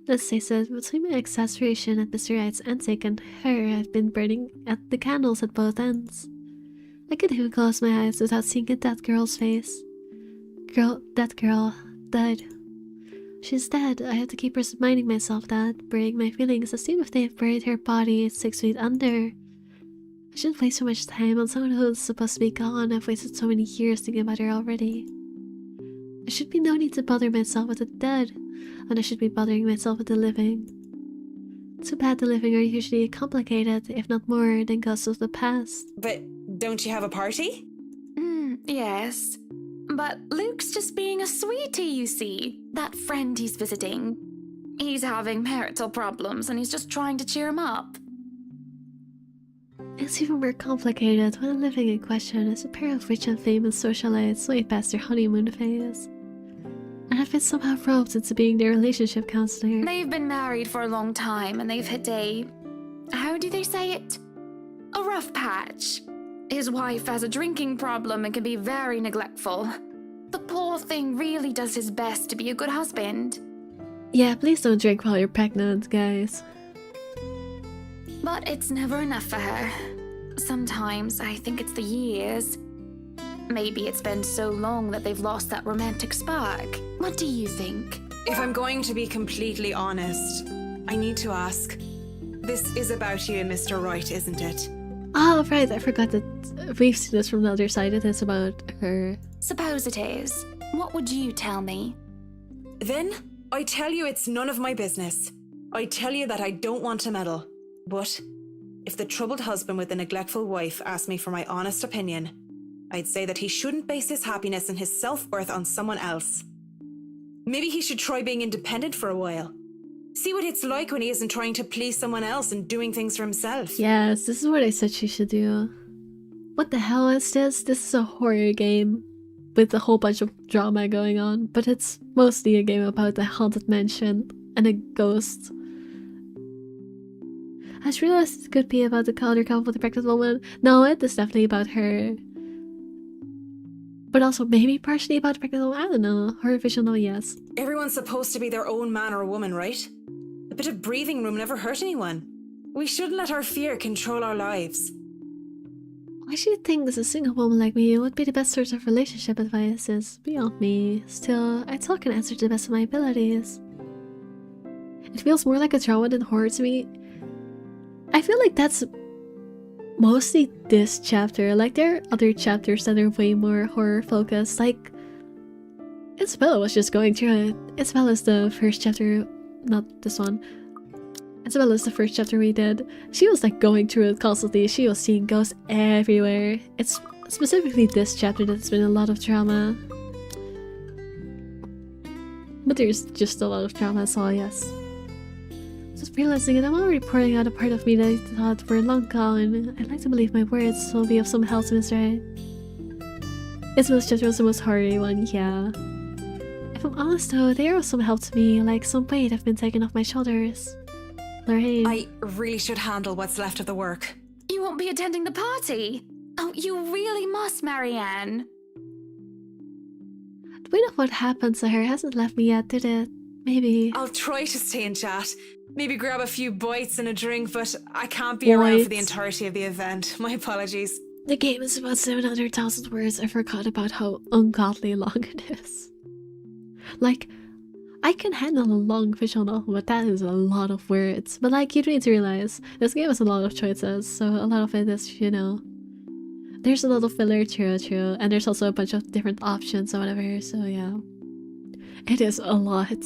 Let's face it, between my exasperation at Mr. Wright's antic and her, I've been burning at the candles at both ends. I could even close my eyes without seeing a dead girl's face. That girl died. She's dead. I have to keep reminding myself that, burying my feelings as if they've buried her body 6 feet under. I shouldn't waste so much time on someone who's supposed to be gone. I've wasted so many years thinking about her already. There should be no need to bother myself with the dead, and I should be bothering myself with the living. Too bad the living are usually complicated, if not more, than ghosts of the past. But don't you have a party? Yes. But Luke's just being a sweetie, you see. That friend he's visiting. He's having marital problems and he's just trying to cheer him up. It's even more complicated when the living in question is a pair of rich and famous socialites way past their honeymoon phase. And I've been somehow roped into being their relationship counselor. They've been married for a long time and they've hit a... how do they say it? A rough patch. His wife has a drinking problem and can be very neglectful. The poor thing really does his best to be a good husband. Yeah, please don't drink while you're pregnant, guys. But it's never enough for her. Sometimes I think it's the years. Maybe it's been so long that they've lost that romantic spark. What do you think? If I'm going to be completely honest, I need to ask. This is about you and Mr. Wright, isn't it? Oh, right, I forgot that we've seen this from the other side. It is about her. Suppose it is. What would you tell me? Then, I tell you it's none of my business. I tell you that I don't want to meddle. But, if the troubled husband with the neglectful wife asked me for my honest opinion, I'd say that he shouldn't base his happiness and his self-worth on someone else. Maybe he should try being independent for a while. See what it's like when he isn't trying to please someone else and doing things for himself. Yes, this is what I said she should do. What the hell is this? This is a horror game with a whole bunch of drama going on, but it's mostly a game about a haunted mansion and a ghost. I just realized it could be about the other couple with the pregnant woman. No, it is definitely about her. But also maybe partially about the pregnant woman. I don't know. Her vision, yes. Everyone's supposed to be their own man or woman, right? A bit of breathing room never hurt anyone. We shouldn't let our fear control our lives. I should think as a single woman like me would be the best source of relationship advice is beyond me. Still, I talk and answer to the best of my abilities. It feels more like a drama than horror to me. I feel like that's mostly this chapter. Like, there are other chapters that are way more horror focused. Like, Isabella was just going through it. Isabella's the first chapter, not this one. Isabella's the first chapter we did. She was like going through it constantly. She was seeing ghosts everywhere. It's specifically this chapter that's been a lot of drama. But there's just a lot of drama, so yes. Just realizing it, I'm already pouring out a part of me that I thought were long gone. I'd like to believe my words will be of some help to Miss Wright. Isabella's chapter was the most horror one, yeah. If I'm honest though, they are of some help to me, like some weight have been taken off my shoulders. Lorraine. I really should handle what's left of the work. You won't be attending the party? Oh, you really must, Marianne. Do we know what happened to her? Hasn't left me yet, did it? Maybe. I'll try to stay in chat. Maybe grab a few bites and a drink, but I can't be around for the entirety of the event. My apologies. The game is about 700,000 words. I forgot about how ungodly long it is. Like, I can handle a long visual novel, but that is a lot of words. But like, you need to realize, this game has a lot of choices, so a lot of it is, you know, there's a lot of filler, true, and there's also a bunch of different options or whatever, so yeah. It is a lot.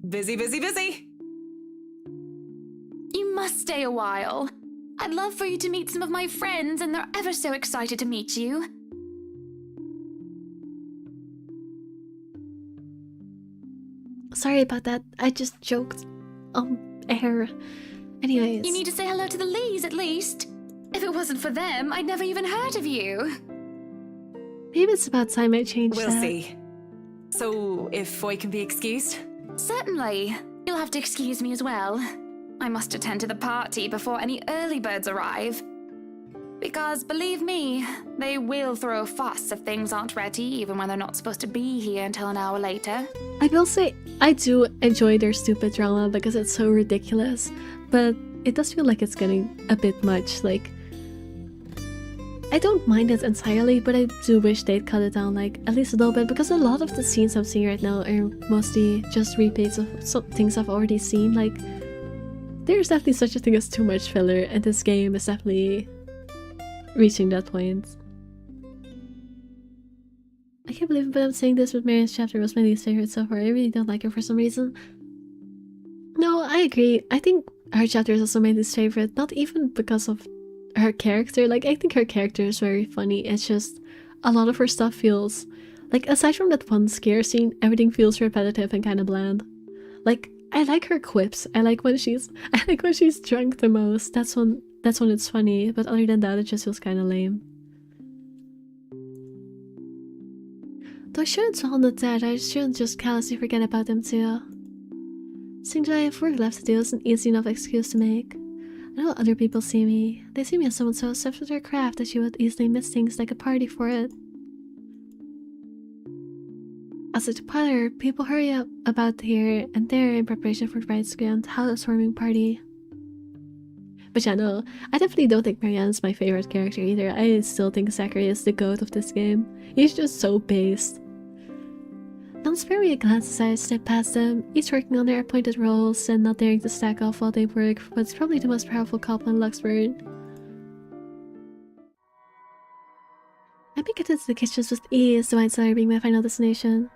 Busy, busy, busy! You must stay a while. I'd love for you to meet some of my friends, and they're ever so excited to meet you. Sorry about that, I just joked air. Anyways. You need to say hello to the Lees at least. If it wasn't for them, I'd never even heard of you. Maybe it's about time I changed We'll that. see. So, if I can be excused? Certainly. You'll have to excuse me as well. I must attend to the party before any early birds arrive. Because, believe me, they will throw a fuss if things aren't ready, even when they're not supposed to be here until an hour later. I will say, I do enjoy their stupid drama because it's so ridiculous, but it does feel like it's getting a bit much. Like, I don't mind it entirely, but I do wish they'd cut it down, like, at least a little bit, because a lot of the scenes I'm seeing right now are mostly just repeats of some things I've already seen. Like, there's definitely such a thing as too much filler, and this game is definitely reaching that point. I can't believe it, but I'm saying this, but Marianne's chapter was my least favorite so far. I really don't like her for some reason. No, I agree. I think her chapter is also my least favorite, not even because of her character. Like, I think her character is very funny. It's just a lot of her stuff feels like, aside from that one scare scene, everything feels repetitive and kind of bland. Like, I like her quips. I like when she's drunk the most. That's when it's funny. But other than that, it just feels kind of lame. Though I shouldn't dwell on the dead. I shouldn't just callously forget about them too. Seeing that I have work left to do is an easy enough excuse to make. I know how other people see me. They see me as someone so obsessed with their craft that she would easily miss things like a party for it. As a departure, people hurry up about here and there in preparation for the bride's grand housewarming party. But yeah, no, I definitely don't think Marianne is my favorite character either. I still think Zachary is the goat of this game. He's just so based. Don't spare me a glance as I step past them, each working on their appointed roles and not daring to stack off while they work for what's probably the most powerful couple in Luxford. I make it into the kitchens with ease, the wine cellar being my final destination.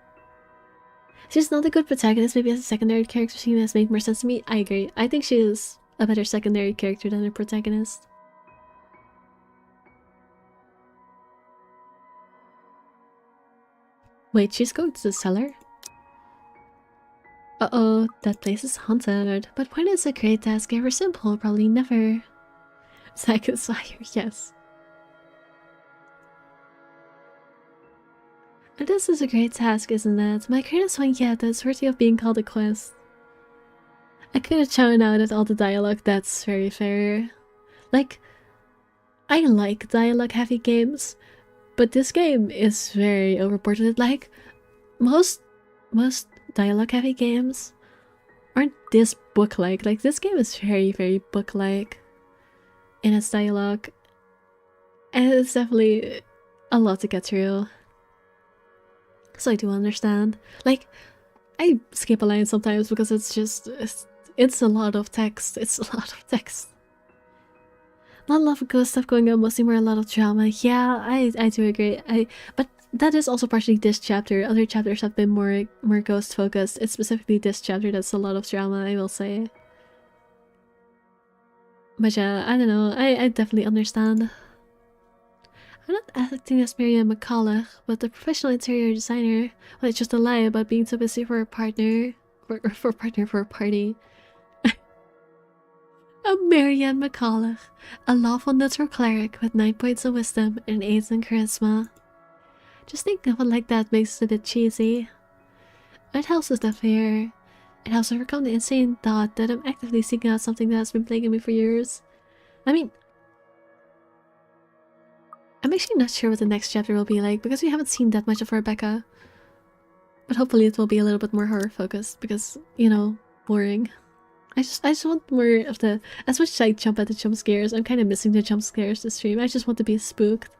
She's not a good protagonist, maybe as a secondary character she has made more sense to me. I agree. I think she is a better secondary character than her protagonist. Wait, she's going to the cellar? Uh-oh, that place is haunted. But when is a great task ever simple? Probably never. Zack is fire, yes. And this is a great task, isn't it? My greatest one yet that's worthy of being called a quest. I could have chown out at all the dialogue, that's very fair. Like, I like dialogue-heavy games, but this game is very overboarded. Like, most dialogue-heavy games aren't this book-like. Like, this game is very, very book-like in its dialogue. And it's definitely a lot to get through. So I do understand. Like, I skip a line sometimes because it's just... It's a lot of text. It's a lot of text. Not a lot of ghost stuff going on, mostly more a lot of drama. Yeah, I do agree. But that is also partially this chapter. Other chapters have been more ghost focused. It's specifically this chapter that's a lot of drama, I will say. But yeah, I don't know. I definitely understand. I'm not acting as Marianne McCulloch, but the professional interior designer. Well, it's just a lie about being so busy for a partner. For a party. A Marianne McCulloch, a lawful neutral cleric with 9 points of wisdom and 8 in charisma. Just thinking of it like that makes it a bit cheesy. It helps with the fear. It helps overcome the insane thought that I'm actively seeking out something that has been plaguing me for years. I mean, I'm actually not sure what the next chapter will be like because we haven't seen that much of Rebecca. But hopefully it will be a little bit more horror focused because, you know, boring. I just want more of the... As much as I jump at the jump scares, I'm kind of missing the jump scares this stream. I just want to be spooked.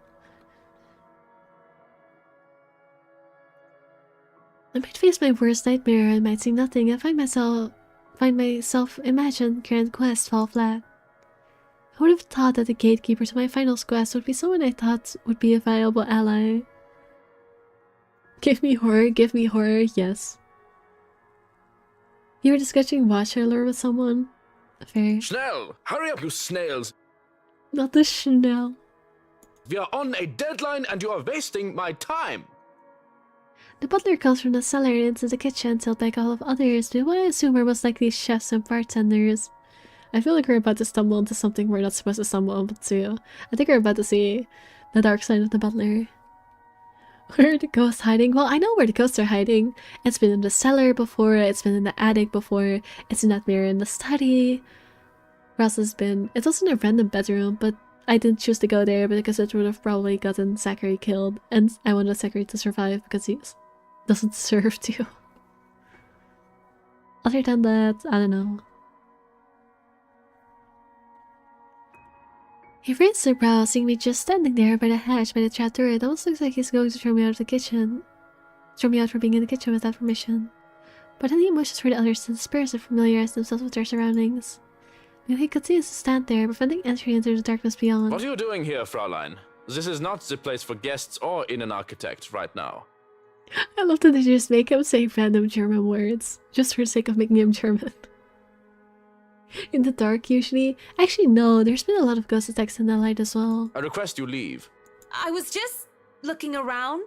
I might face my worst nightmare and might see nothing and find myself imagined grand quest fall flat. I would have thought that the gatekeeper to my final quest would be someone I thought would be a valuable ally. Give me horror, yes. You were discussing Watcher lore with someone? Fair. Schnell! Hurry up, you snails! Not the Chanel. We are on a deadline and you are wasting my time! The butler comes from the cellar into the kitchen till like all of others, but what I assume are most likely chefs and bartenders. I feel like we're about to stumble into something we're not supposed to stumble into. I think we're about to see the dark side of the butler. Where are the ghosts hiding? Well, I know where the ghosts are hiding. It's been in the cellar before, it's been in the attic before, it's in that mirror in the study. Where else has been? It was in a random bedroom, but I didn't choose to go there because it would have probably gotten Zachary killed. And I wanted Zachary to survive because he doesn't deserve to. Other than that, I don't know. He raised a brow, seeing me just standing there by the hatch by the trapdoor. It almost looks like he's going to throw me out of the kitchen. Throw me out for being in the kitchen without permission. But then he motions for the others to disperse and familiarize themselves with their surroundings. Now he continues to stand there, preventing entry into the darkness beyond. What are you doing here, Fraulein? This is not the place for guests or in an architect right now. I love that they just make him say random German words, just for the sake of making him German. In the dark, usually. Actually, no, there's been a lot of ghost attacks in the light as well. I request you leave. I was just looking around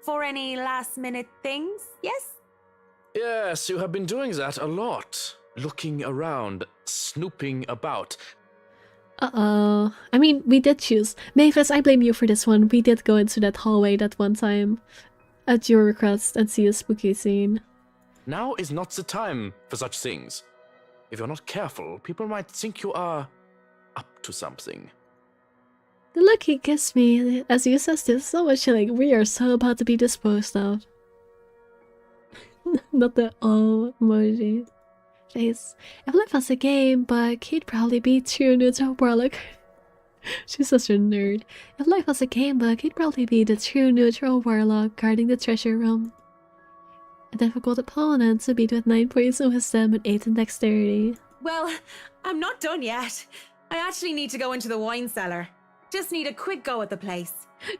for any last-minute things, yes? Yes, you have been doing that a lot. Looking around, snooping about. Uh-oh. I mean, we did choose. Mavis, I blame you for this one. We did go into that hallway that one time at your request and see a spooky scene. Now is not the time for such things. If you're not careful, people might think you are up to something. The look he gives me as he says this so much like we are so about to be disposed of. Not the oh emoji. Face. If life was a game, but he'd probably be true neutral warlock. She's such a nerd. If life was a game book, he'd probably be the true neutral warlock guarding the treasure room. A difficult opponent to beat with 9 points in wisdom and 8 in dexterity. Well, I'm not done yet. I actually need to go into the wine cellar. Just need a quick go at the place.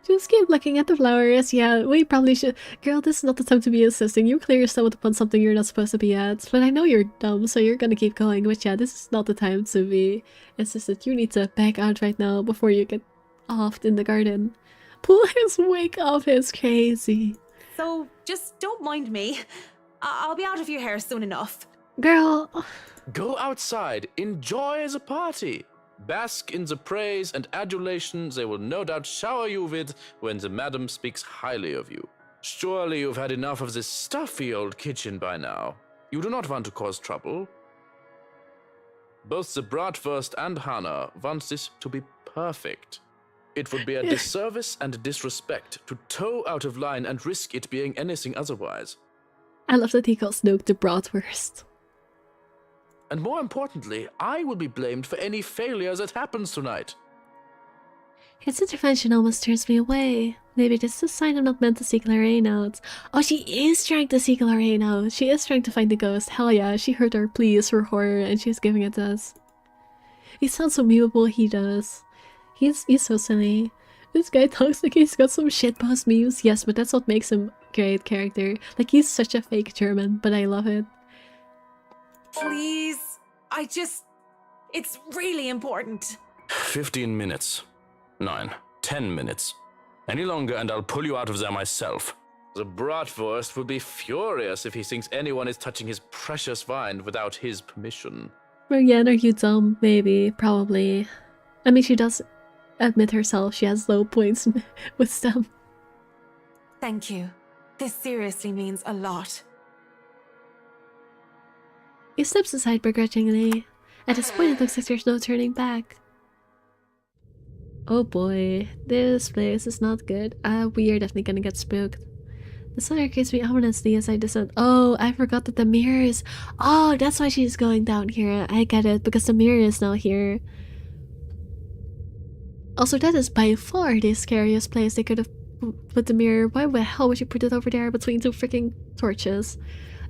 Just keep looking at the flowers. Yeah, we probably should. Girl, this is not the time to be insisting. You clearly stumbled upon something you're not supposed to be at. But I know you're dumb, so you're gonna keep going. But yeah, this is not the time to be insistent. You need to back out right now before you get offed in the garden. Pull his wig off is crazy. So, just don't mind me. I'll be out of your hair soon enough. Girl. Go outside. Enjoy the party. Bask in the praise and adulation they will no doubt shower you with when the madam speaks highly of you. Surely you've had enough of this stuffy old kitchen by now. You do not want to cause trouble. Both the bratwurst and Hannah want this to be perfect. It would be a disservice and disrespect to toe out of line and risk it being anything otherwise. I love that he calls Snoke the bratwurst. And more importantly, I will be blamed for any failure that happens tonight. His intervention almost turns me away. Maybe this is a sign I'm not meant to seek Lorraine out. Oh, she is trying to seek Lorraine out. She is trying to find the ghost. Hell yeah, she heard our pleas for horror and she's giving it to us. He sounds so memeable, he does. He's so silly. This guy talks like he's got some shitpost memes. Yes, but that's what makes him a great character. Like, he's such a fake German, but I love it. Please, it's really important. 15 minutes. 9, 10 minutes. Any longer and I'll pull you out of there myself. The bratwurst will be furious if he thinks anyone is touching his precious wine without his permission. Marianne, are you dumb? Maybe, probably. I mean, she does admit herself she has low points in wisdom. Thank you. This seriously means a lot. He steps aside begrudgingly. At this point, it looks like there's no turning back. Oh boy, this place is not good. We are definitely gonna get spooked. The cellar creeps me ominously as I descend. Oh, I forgot that the mirror is... Oh, that's why she's going down here. I get it, because the mirror is now here. Also, that is by far the scariest place they could have put the mirror. Why the hell would you put it over there between two freaking torches?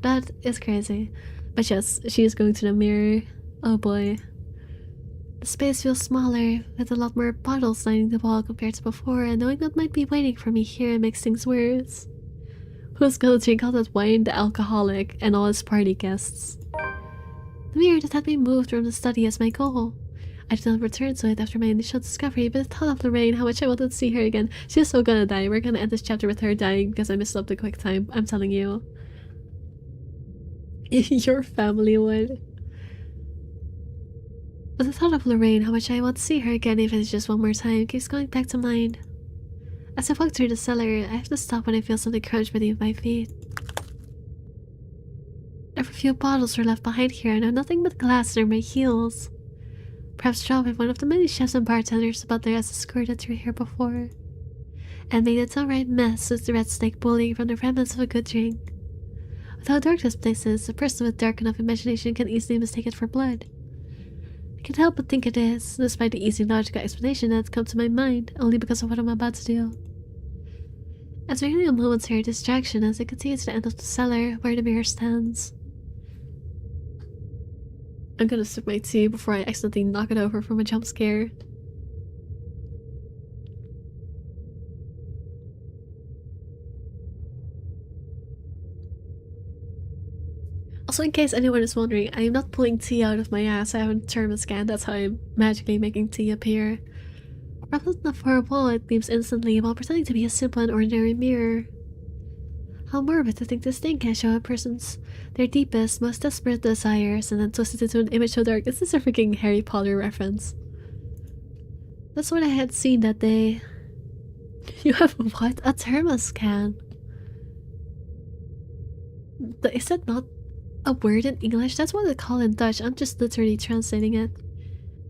That is crazy. But yes, she is going to the mirror. Oh boy. The space feels smaller, with a lot more bottles lining the wall compared to before, and knowing what might be waiting for me here makes things worse. Who's gonna drink all that wine? The alcoholic and all his party guests. The mirror that had me moved from the study as my goal. I did not return to it after my initial discovery, but the thought of Lorraine, how much I wanted to see her again. She's so gonna die. We're gonna end this chapter with her dying because I messed up the quick time. I'm telling you. Your family would. But the thought of Lorraine, how much I want to see her again, even if it's just one more time, keeps going back to mind. As I walk through the cellar, I have to stop when I feel something crunch beneath my feet. A few bottles were left behind here, and I have nothing but glass under my heels. Perhaps dropping one of the many chefs and bartenders about there has escorted through here before, and made a downright mess with the red snake bullying from the remnants of a good drink. With how dark this place is, a person with dark enough imagination can easily mistake it for blood. I can't help but think it is, despite the easy logical explanation that has come to my mind, only because of what I'm about to do. It's merely a momentary distraction as I continue to the end of the cellar, where the mirror stands. I'm gonna sip my tea before I accidentally knock it over from a jump scare. Also, in case anyone is wondering, I am not pulling tea out of my ass. I have a thermos can. That's how I'm magically making tea appear. Rather than a horrible, it gleams instantly while pretending to be a simple and ordinary mirror. How morbid to think this thing can show a person's their deepest, most desperate desires and then twist it into an image so dark. Is this a freaking Harry Potter reference? That's what I had seen that day. You have what? A thermos can? Is that not a word in English? That's what they call in Dutch. I'm just literally translating it.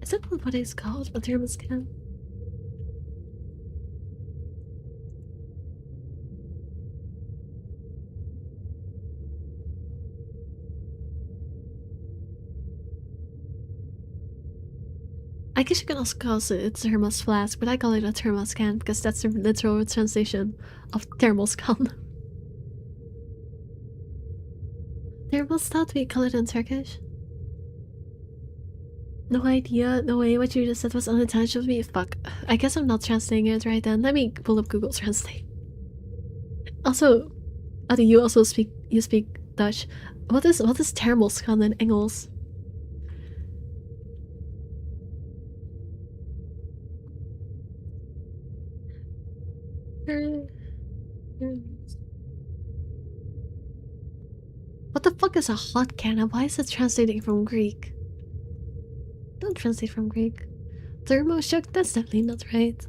Is that what it's called? A thermos can? I guess you can also call it a thermos flask, but I call it a thermos can because that's the literal translation of thermos can. Thermos thought we call it in Turkish. No idea. No way. What you just said was unintentional to me. Fuck. I guess I'm not translating it right then. Let me pull up Google Translate. Also, do you also speak Dutch? What is thermos can in Engels? What the fuck is a hot can and why is it translating from Greek? Don't translate from Greek. Thermoshock? That's definitely not right.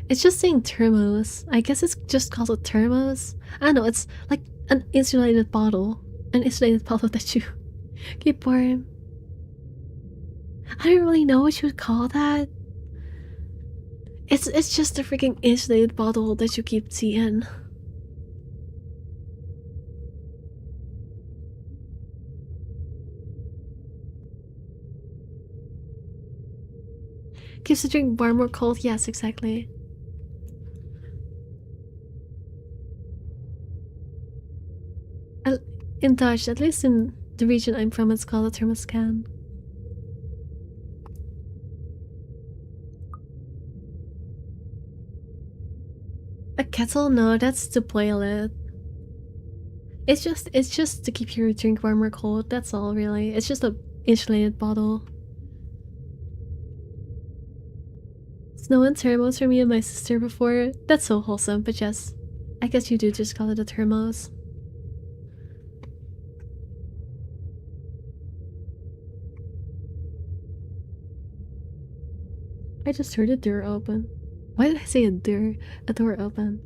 It's just saying thermos. I guess it's just called a thermos. I don't know, it's like an insulated bottle. An insulated bottle that you keep warm. I don't really know what you would call that. It's just a freaking insulated bottle that you keep tea in. Keeps the drink warm or cold? Yes, exactly. In Dutch, at least in the region I'm from, it's called a thermos can. A kettle? No, that's to boil it. It's just to keep your drink warm or cold. That's all, really. It's just a insulated bottle. Snow and thermos for me and my sister before. That's so wholesome, but yes, I guess you do just call it a thermos. I just heard a door open. Why did I say a door? A door open.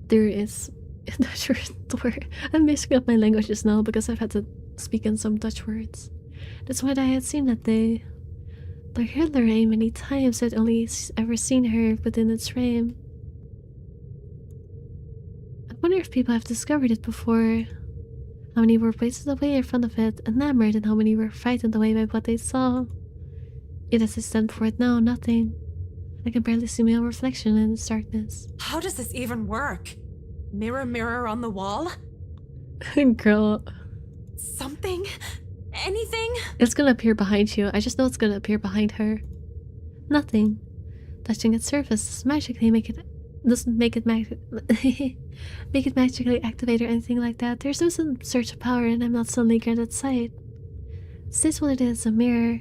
There is a Dutch word door. I'm mixing up my languages now because I've had to speak in some Dutch words. That's what I had seen that day. I heard Lorraine many times. I'd only ever seen her within its frame. I wonder if people have discovered it before. How many were wasted away in front of it, enamored, and how many were frightened away by what they saw. Yet as I stand before it now, nothing. I can barely see my own reflection in its darkness. How does this even work? Mirror, mirror on the wall? Girl. Something? Anything? It's gonna appear behind you. I just know it's gonna appear behind her. Nothing. Touching its surface doesn't make it magically activate or anything like that. There's no some surge of power, and I'm not suddenly granted sight. Is this what it is? A mirror?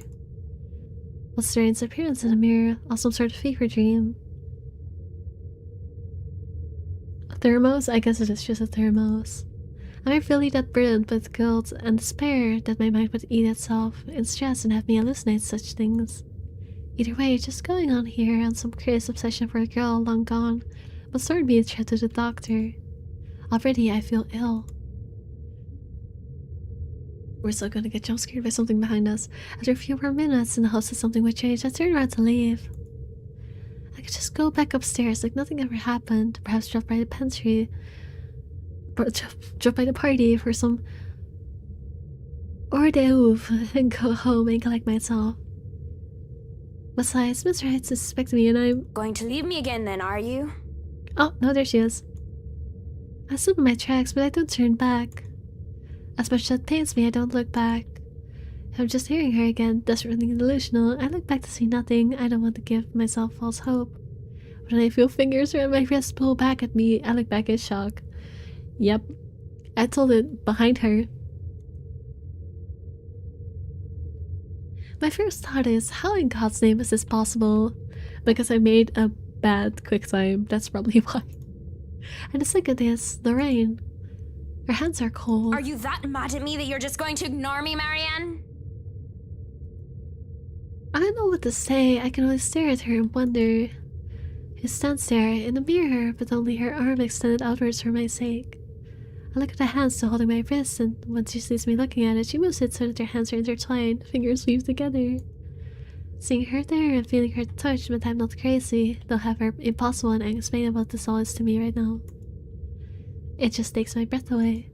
What's Lorraine's appearance in a mirror? Or some sort of fever dream? A thermos? I guess it is just a thermos. Am I really that burdened with guilt and despair that my mind would eat itself in stress and have me hallucinate such things? Either way, just going on here on some curious obsession for a girl long gone must start me a trip to the doctor. Already I feel ill. We're still gonna get jump scared by something behind us. After a few more minutes in the hopes that something would change, I turned around to leave. I could just go back upstairs like nothing ever happened, perhaps drop by the pantry, drop by the party for some hors d'oeuvre and go home and collect myself. Besides, Mr. Hyde suspects me and I'm Going to leave me again then, are you? Oh, no, there she is. I slip in my tracks, but I don't turn back. As much as that pains me, I don't look back. If I'm just hearing her again, desperately delusional, I look back to see nothing. I don't want to give myself false hope. But when I feel fingers around my wrist pull back at me, I look back in shock. Yep, I told it behind her. My first thought is, how in God's name is this possible? Because I made a bad QuickTime, that's probably why. And the second is, Lorraine. Her hands are cold. Are you that mad at me that you're just going to ignore me, Marianne? I don't know what to say. I can only stare at her and wonder. She stands there in the mirror, but only her arm extended outwards for my sake. I look at the hand still holding my wrist, and when she sees me looking at it, she moves it so that their hands are intertwined, fingers weave together. Seeing her there and feeling her touch meant I'm not crazy, though however impossible and unexplainable this all is to me right now. It just takes my breath away.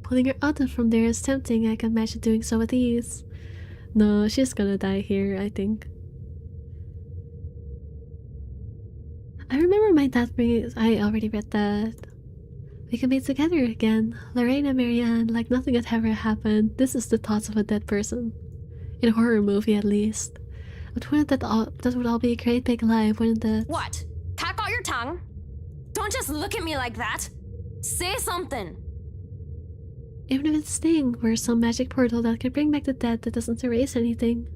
Pulling her out from there is tempting. I can imagine doing so with ease. No, she's gonna die here, I think. I remember my dad bringing. I already read that. We can be together again, Lorraine and Marianne, like nothing had ever happened. This is the thoughts of a dead person. In a horror movie, at least. But wouldn't that would all be a great big lie, wouldn't it? What? Cat got your tongue? Don't just look at me like that. Say something. Even if this thing were some magic portal that could bring back the dead, that doesn't erase anything.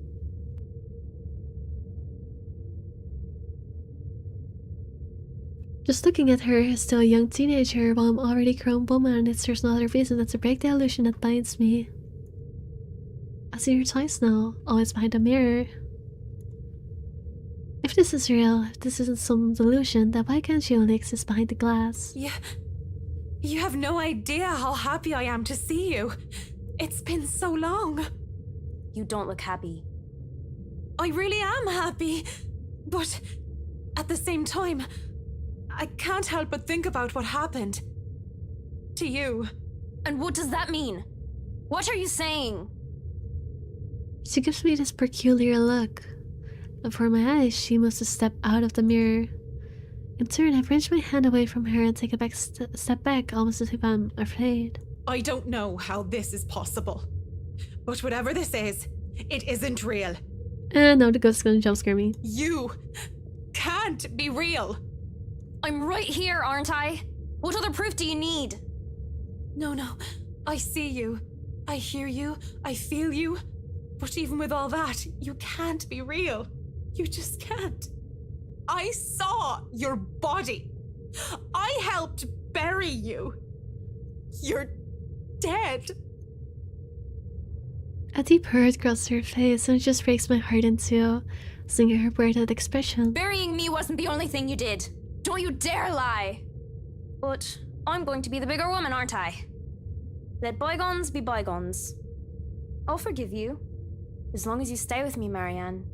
Just looking at her as still a young teenager while I'm already a grown woman, there's no other reason than to break the illusion that binds me. I see her twice now, always behind a mirror. If this is real, if this isn't some delusion, then why can't she only exist behind the glass? Yeah. You have no idea how happy I am to see you. It's been so long. You don't look happy. I really am happy. But at the same time, I can't help but think about what happened. To you. And what does that mean? What are you saying? She gives me this peculiar look. Before my eyes, she moves a step out of the mirror. In turn, I wrench my hand away from her and take a step back, almost as if I'm afraid. I don't know how this is possible. But whatever this is, it isn't real. No, the ghost's gonna jump scare me. You can't be real. I'm right here, aren't I? What other proof do you need? No. I see you. I hear you. I feel you. But even with all that, you can't be real. You just can't. I saw your body. I helped bury you. You're dead. A deep hurt crosses her face and it just breaks my heart in two, seeing her wear that expression. Burying me wasn't the only thing you did. Don't you dare lie. But I'm going to be the bigger woman, aren't I? Let bygones be bygones. I'll forgive you. As long as you stay with me, Marianne.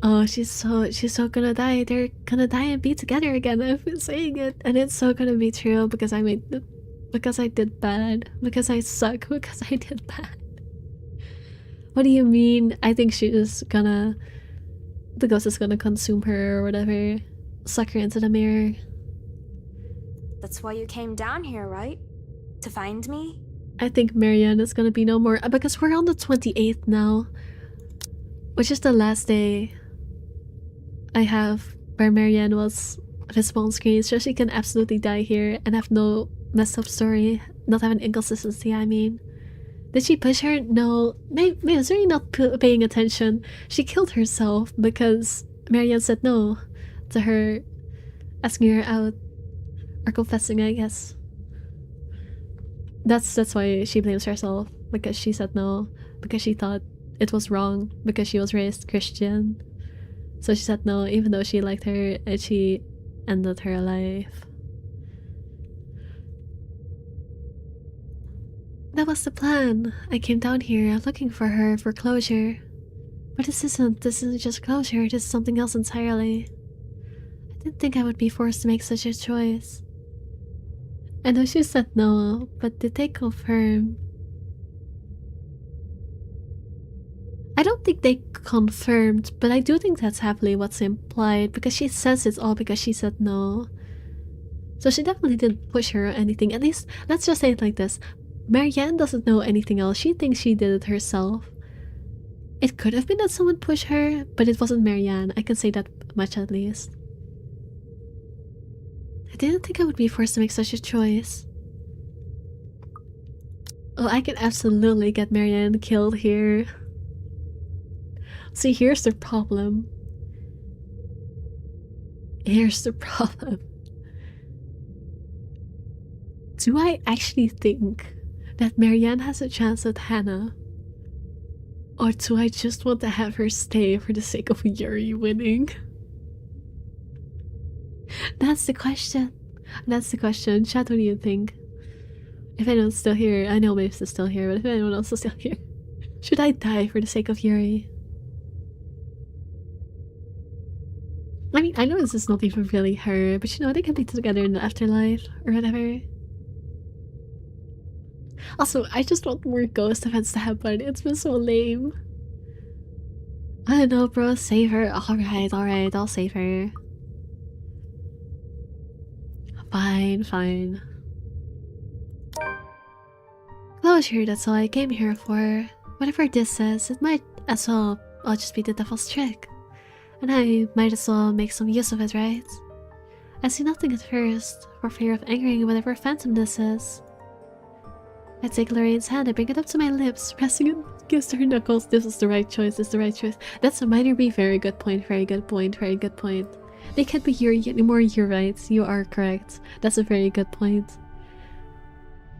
Oh, she's so gonna die. They're gonna die and be together again. I've been saying it, and it's so gonna be true because because I did bad, because I suck, because I did bad. What do you mean? I think the ghost is gonna consume her or whatever, suck her into the mirror. That's why you came down here, right? To find me? I think Marianne is gonna be no more because we're on the 28th now, which is the last day I have where Marianne was visible on screen, so she can absolutely die here and have no messed up story, not have an inconsistency. I mean, did she push her? No, maybe was really not paying attention. She killed herself because Marianne said no to her asking her out or confessing, I guess. That's why she blames herself, because she said no, because she thought it was wrong, because she was raised Christian. So she said no, even though she liked her, and she ended her life. That was the plan. I came down here looking for her for closure. But this isn't just closure, this is something else entirely. I didn't think I would be forced to make such a choice. I know she said no, but did they confirm? I don't think they confirmed, but I do think that's heavily what's implied, because she says it's all because she said no. So she definitely didn't push her or anything. At least, let's just say it like this. Marianne doesn't know anything else. She thinks she did it herself. It could have been that someone pushed her, but it wasn't Marianne. I can say that much at least. I didn't think I would be forced to make such a choice. Oh, I can absolutely get Marianne killed here. See, here's the problem. Here's the problem. Do I actually think that Marianne has a chance at Hannah? Or do I just want to have her stay for the sake of Yuri winning? That's the question. That's the question. Chat, what do you think? If anyone's still here, I know Maves is still here, but if anyone else is still here, should I die for the sake of Yuri? I mean, I know this is not even really her, but you know, they can be together in the afterlife or whatever. Also, I just want more ghost events to happen. It's been so lame. I don't know, bro. Save her. Alright, I'll save her. Fine. Closure, that's all I came here for. Whatever this says, it might as well all just be the devil's trick. And I might as well make some use of it, right? I see nothing at first, for fear of angering whatever phantom this is. I take Lorraine's hand, I bring it up to my lips, pressing it against her knuckles. This is the right choice, That's a minor B. Very good point. They can't be Yuri anymore, you're right. You are correct. That's a very good point.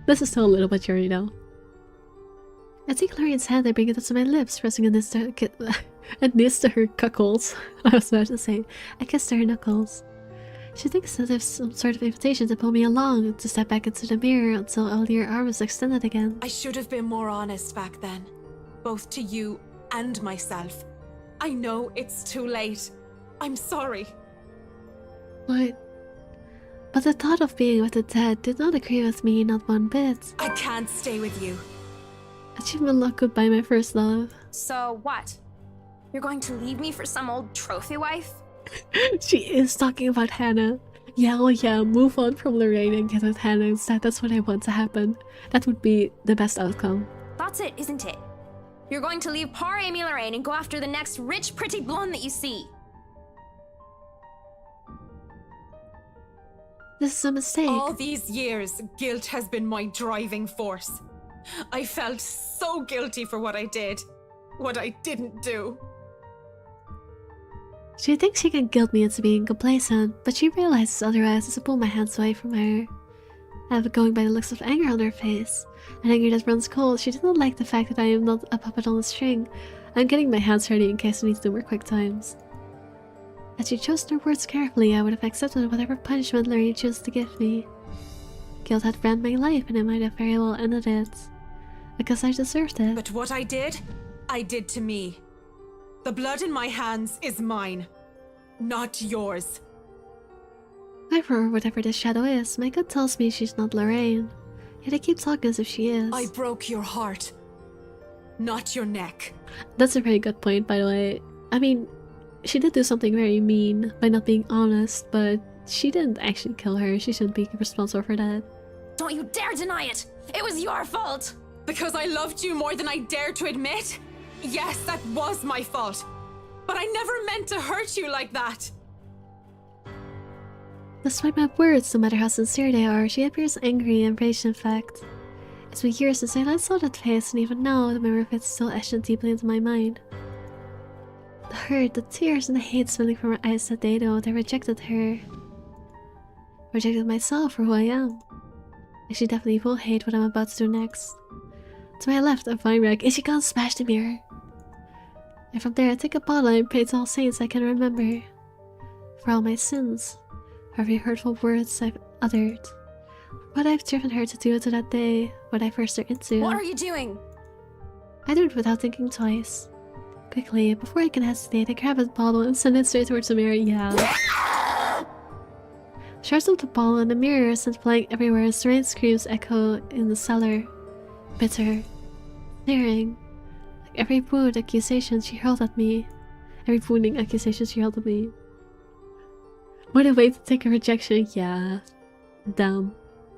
This is still a little bit Yuri though. I take Lorraine's hand, I bring it up to my lips, pressing a kiss to her cuckles. I was about to say, I kissed her knuckles. She thinks that there's some sort of invitation to pull me along, to step back into the mirror until all your arm is extended again. I should have been more honest back then, both to you and myself. I know it's too late. I'm sorry. What? But the thought of being with the dead did not agree with me, not one bit. I can't stay with you. Achievement lock, goodbye my first love. So what? You're going to leave me for some old trophy wife? She is talking about Hannah. Yeah, oh yeah, move on from Lorraine and get with Hannah instead. That's what I want to happen. That would be the best outcome. That's it, isn't it? You're going to leave poor Amy Lorraine and go after the next rich, pretty blonde that you see. This is a mistake. All these years, guilt has been my driving force. I felt so guilty for what I did, what I didn't do. She thinks she can guilt me into being complacent, but she realizes otherwise as I pull my hands away from her. I have it going by the looks of anger on her face, an anger that runs cold. She doesn't like the fact that I am not a puppet on a string. I'm getting my hands ready in case I need to do more quick times. Had she chosen her words carefully, I would have accepted whatever punishment Lorraine chose to give me. Guilt had ran my life, and I might have very well ended it. because I deserved it. But what I did to me. The blood in my hands is mine, not yours. However, whatever this shadow is, my gut tells me she's not Lorraine. Yet I keep talking as if she is. I broke your heart, not your neck. That's a very good point, by the way. I mean, she did do something very mean by not being honest, but she didn't actually kill her. She shouldn't be responsible for that. Don't you dare deny it! It was your fault! Because I loved you more than I dare to admit? Yes, that was my fault. But I never meant to hurt you like that. Despite my words, no matter how sincere they are, she appears angry and raged in fact. It's been years since I last saw that face, and even now, the memory of it still etched deeply into my mind. The hurt, the tears, and the hate spilling from her eyes that day though, I rejected her. Rejected myself for who I am. And she definitely will hate what I'm about to do next. To my left, a vine rack, and she can't smash the mirror. And from there, I take a bottle and pray to all saints I can remember. For all my sins. For every hurtful words I've uttered. What I've driven her to do to that day, what I forced her into. What are you doing? I do it without thinking twice. Quickly, before I can hesitate, I grab a bottle and send it straight towards the mirror, yeah. Shards of the bottle and the mirror sent flying everywhere as rain screams echo in the cellar. Bitter. Sneering. Like every wound accusation she hurled at me. Every wounding accusation she hurled at me. What a way to take a rejection, yeah. Dumb.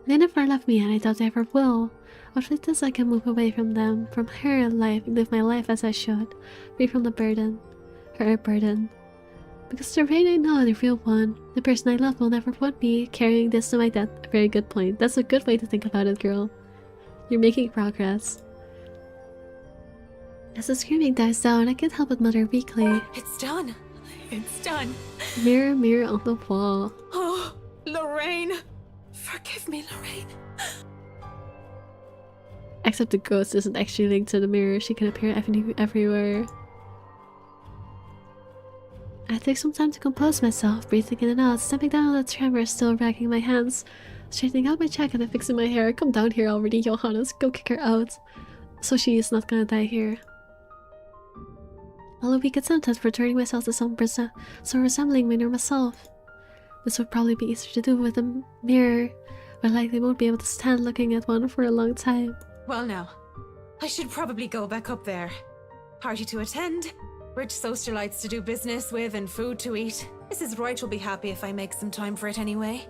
They never left me and I doubt they ever will. But with this I can move away from them, from her life, and live my life as I should. Free from the burden. Her burden. Because the Rain I know, the real one, the person I love will never want me carrying this to my death. A very good point. That's a good way to think about it, girl. You're making progress. As the screaming dies down, I can't help but mutter weakly. It's done. It's done. Mirror, mirror on the wall. Oh, Lorraine. Forgive me, Lorraine. Except the ghost isn't actually linked to the mirror. She can appear everywhere. I take some time to compose myself, breathing in and out, stepping down on the tremor, still racking my hands, straightening out my jacket and fixing my hair. Come down here already, Johannes. Go kick her out. So she is not gonna die here. I'll a weak attempt at returning myself to some resembling me nor myself. This would probably be easier to do with a mirror, but I likely won't be able to stand looking at one for a long time. Well now, I should probably go back up there. Party to attend, rich socialites to do business with, and food to eat. Mrs. Wright will be happy if I make some time for it anyway.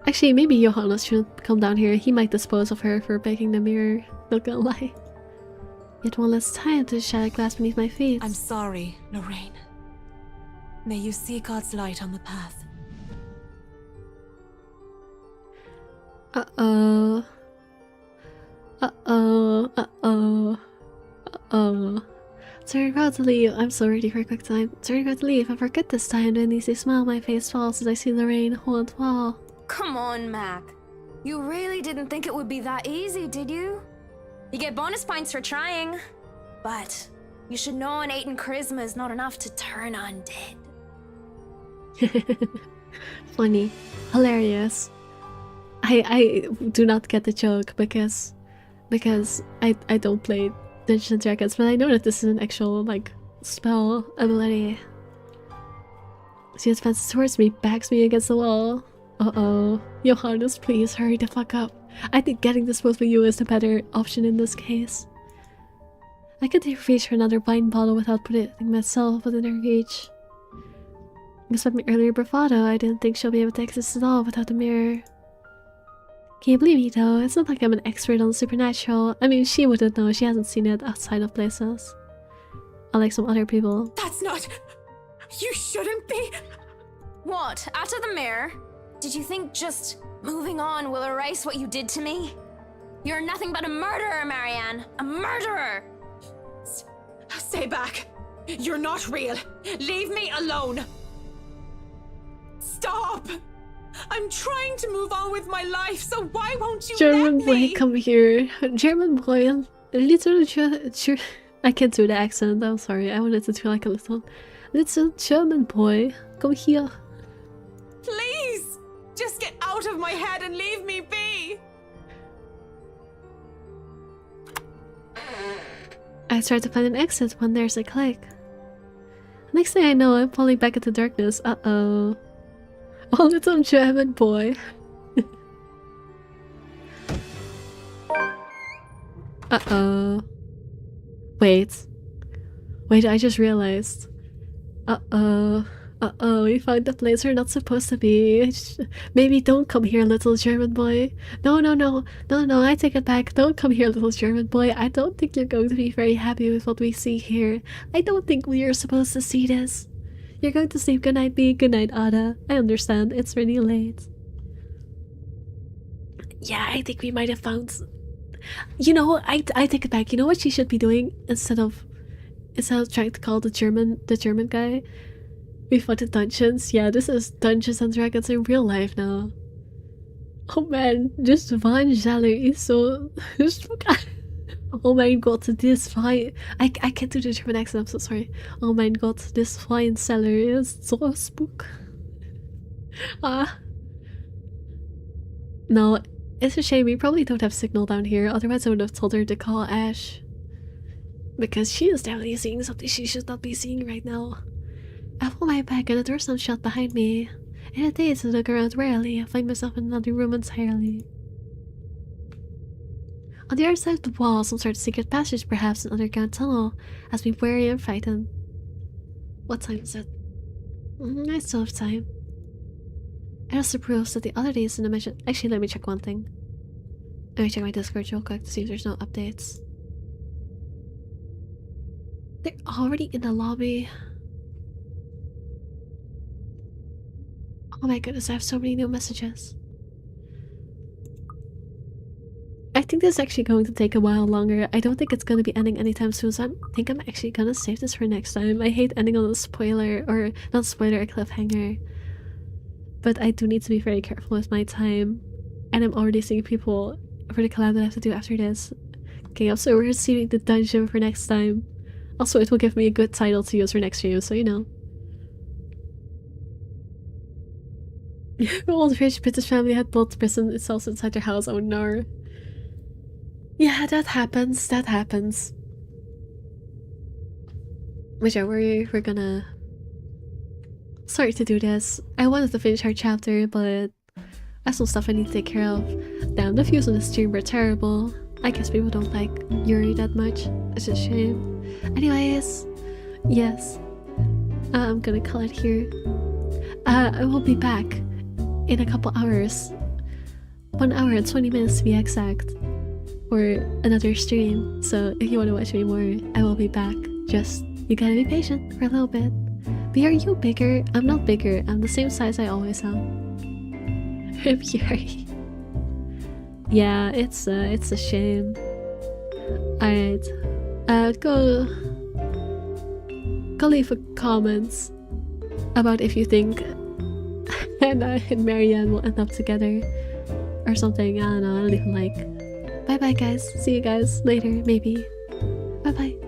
Actually, maybe Johannes shouldn't come down here. He might dispose of her for breaking the mirror. Not gonna lie. Yet one less time to shatter glass beneath my feet. I'm sorry, Lorraine. May you see God's light on the path. Uh-oh. Uh-oh. Uh-oh. Uh-oh. Turning around to leave. I'm so ready for a quick time. Turning around to leave. I forget this time. An easy smile on my face falls as I see Lorraine hold the wall. Come on, Mac. You really didn't think it would be that easy, did you? You get bonus points for trying. But you should know an 8 in charisma is not enough to turn undead. Funny. Hilarious. I do not get the joke because I don't play Dungeons and Dragons, but I know that this is an actual, like, spell ability. She advances towards me, backs me against the wall. Uh-oh. Johannes, please hurry the fuck up. I think getting disposed with you is the better option in this case. I could reach for another wine bottle without putting myself within her reach. Despite my earlier bravado, I didn't think she'll be able to exist at all without the mirror. Can you believe me though? It's not like I'm an expert on the supernatural. I mean, she wouldn't know. She hasn't seen it outside of places. Unlike some other people. That's not... You shouldn't be... What? After the mirror? Did you think just moving on will erase what you did to me? You're nothing but a murderer, Marianne. A murderer! Stay back. You're not real. Leave me alone. Stop! I'm trying to move on with my life, so why won't you German let me? boy, come here. German boy, I can't do the accent, I'm sorry. I wanted to do like a little German boy, come here. Please! Just get out of my head and leave me be! I start to plan an exit when there's a click. Next thing I know, I'm falling back into darkness. Uh-oh. Oh, little German boy. Uh-oh. Wait, I just realized. Uh-oh. Uh-oh, we found the place we're not supposed to be. Maybe don't come here, little German boy. No, I take it back. Don't come here, little German boy. I don't think you're going to be very happy with what we see here. I don't think we are supposed to see this. You're going to sleep. Good night, B. Good night, Ada. I understand. It's really late. Yeah, I think we might have found... You know, I take it back. You know what she should be doing? Instead of trying to call the German guy? We fought in dungeons. Yeah, this is Dungeons and Dragons in real life now. Oh man, this wine cellar is so... Oh my god, this wine... I can't do the German accent, I'm so sorry. Oh my god, this wine cellar is so spook. No, it's a shame we probably don't have signal down here, otherwise I would have told her to call Ash. Because she is definitely seeing something she should not be seeing right now. I pull my back and the door's not shut behind me. In a daze, I look around warily. I find myself in another room entirely. On the other side of the wall, some sort of secret passage, perhaps an underground tunnel, has me wary and frightened. What time is it? I still have time. It also proves that the other days in the mission... Actually, let me check one thing. Let me check my Discord real quick to see if there's no updates. They're already in the lobby. Oh my goodness, I have so many new messages. I think this is actually going to take a while longer. I don't think it's going to be ending anytime soon, so I think I'm actually going to save this for next time. I hate ending on a spoiler, or not spoiler, a cliffhanger. But I do need to be very careful with my time. And I'm already seeing people for the collab that I have to do after this. Okay, so we're receiving the dungeon for next time. Also, it will give me a good title to use for next stream, so you know. Old rich British family had built prison itself inside their house. Oh no. Yeah, that happens. That happens. Which we're gonna... Sorry to do this. I wanted to finish our chapter, but I have some stuff I need to take care of. Damn, the views on the stream were terrible. I guess people don't like Yuri that much. It's a shame. Anyways, yes. I'm gonna call it here. I will be back in a couple hours. 1 hour and 20 minutes to be exact. Or another stream. So if you want to watch me more, I will be back. Just, you gotta be patient for a little bit. But are you bigger? I'm not bigger. I'm the same size I always am. Yuri. Yeah, it's a shame. Alright. Go leave a comment about if you think Anna and Marianne will end up together or something. I don't know, I don't even like. Bye bye guys, see you guys later maybe. Bye bye.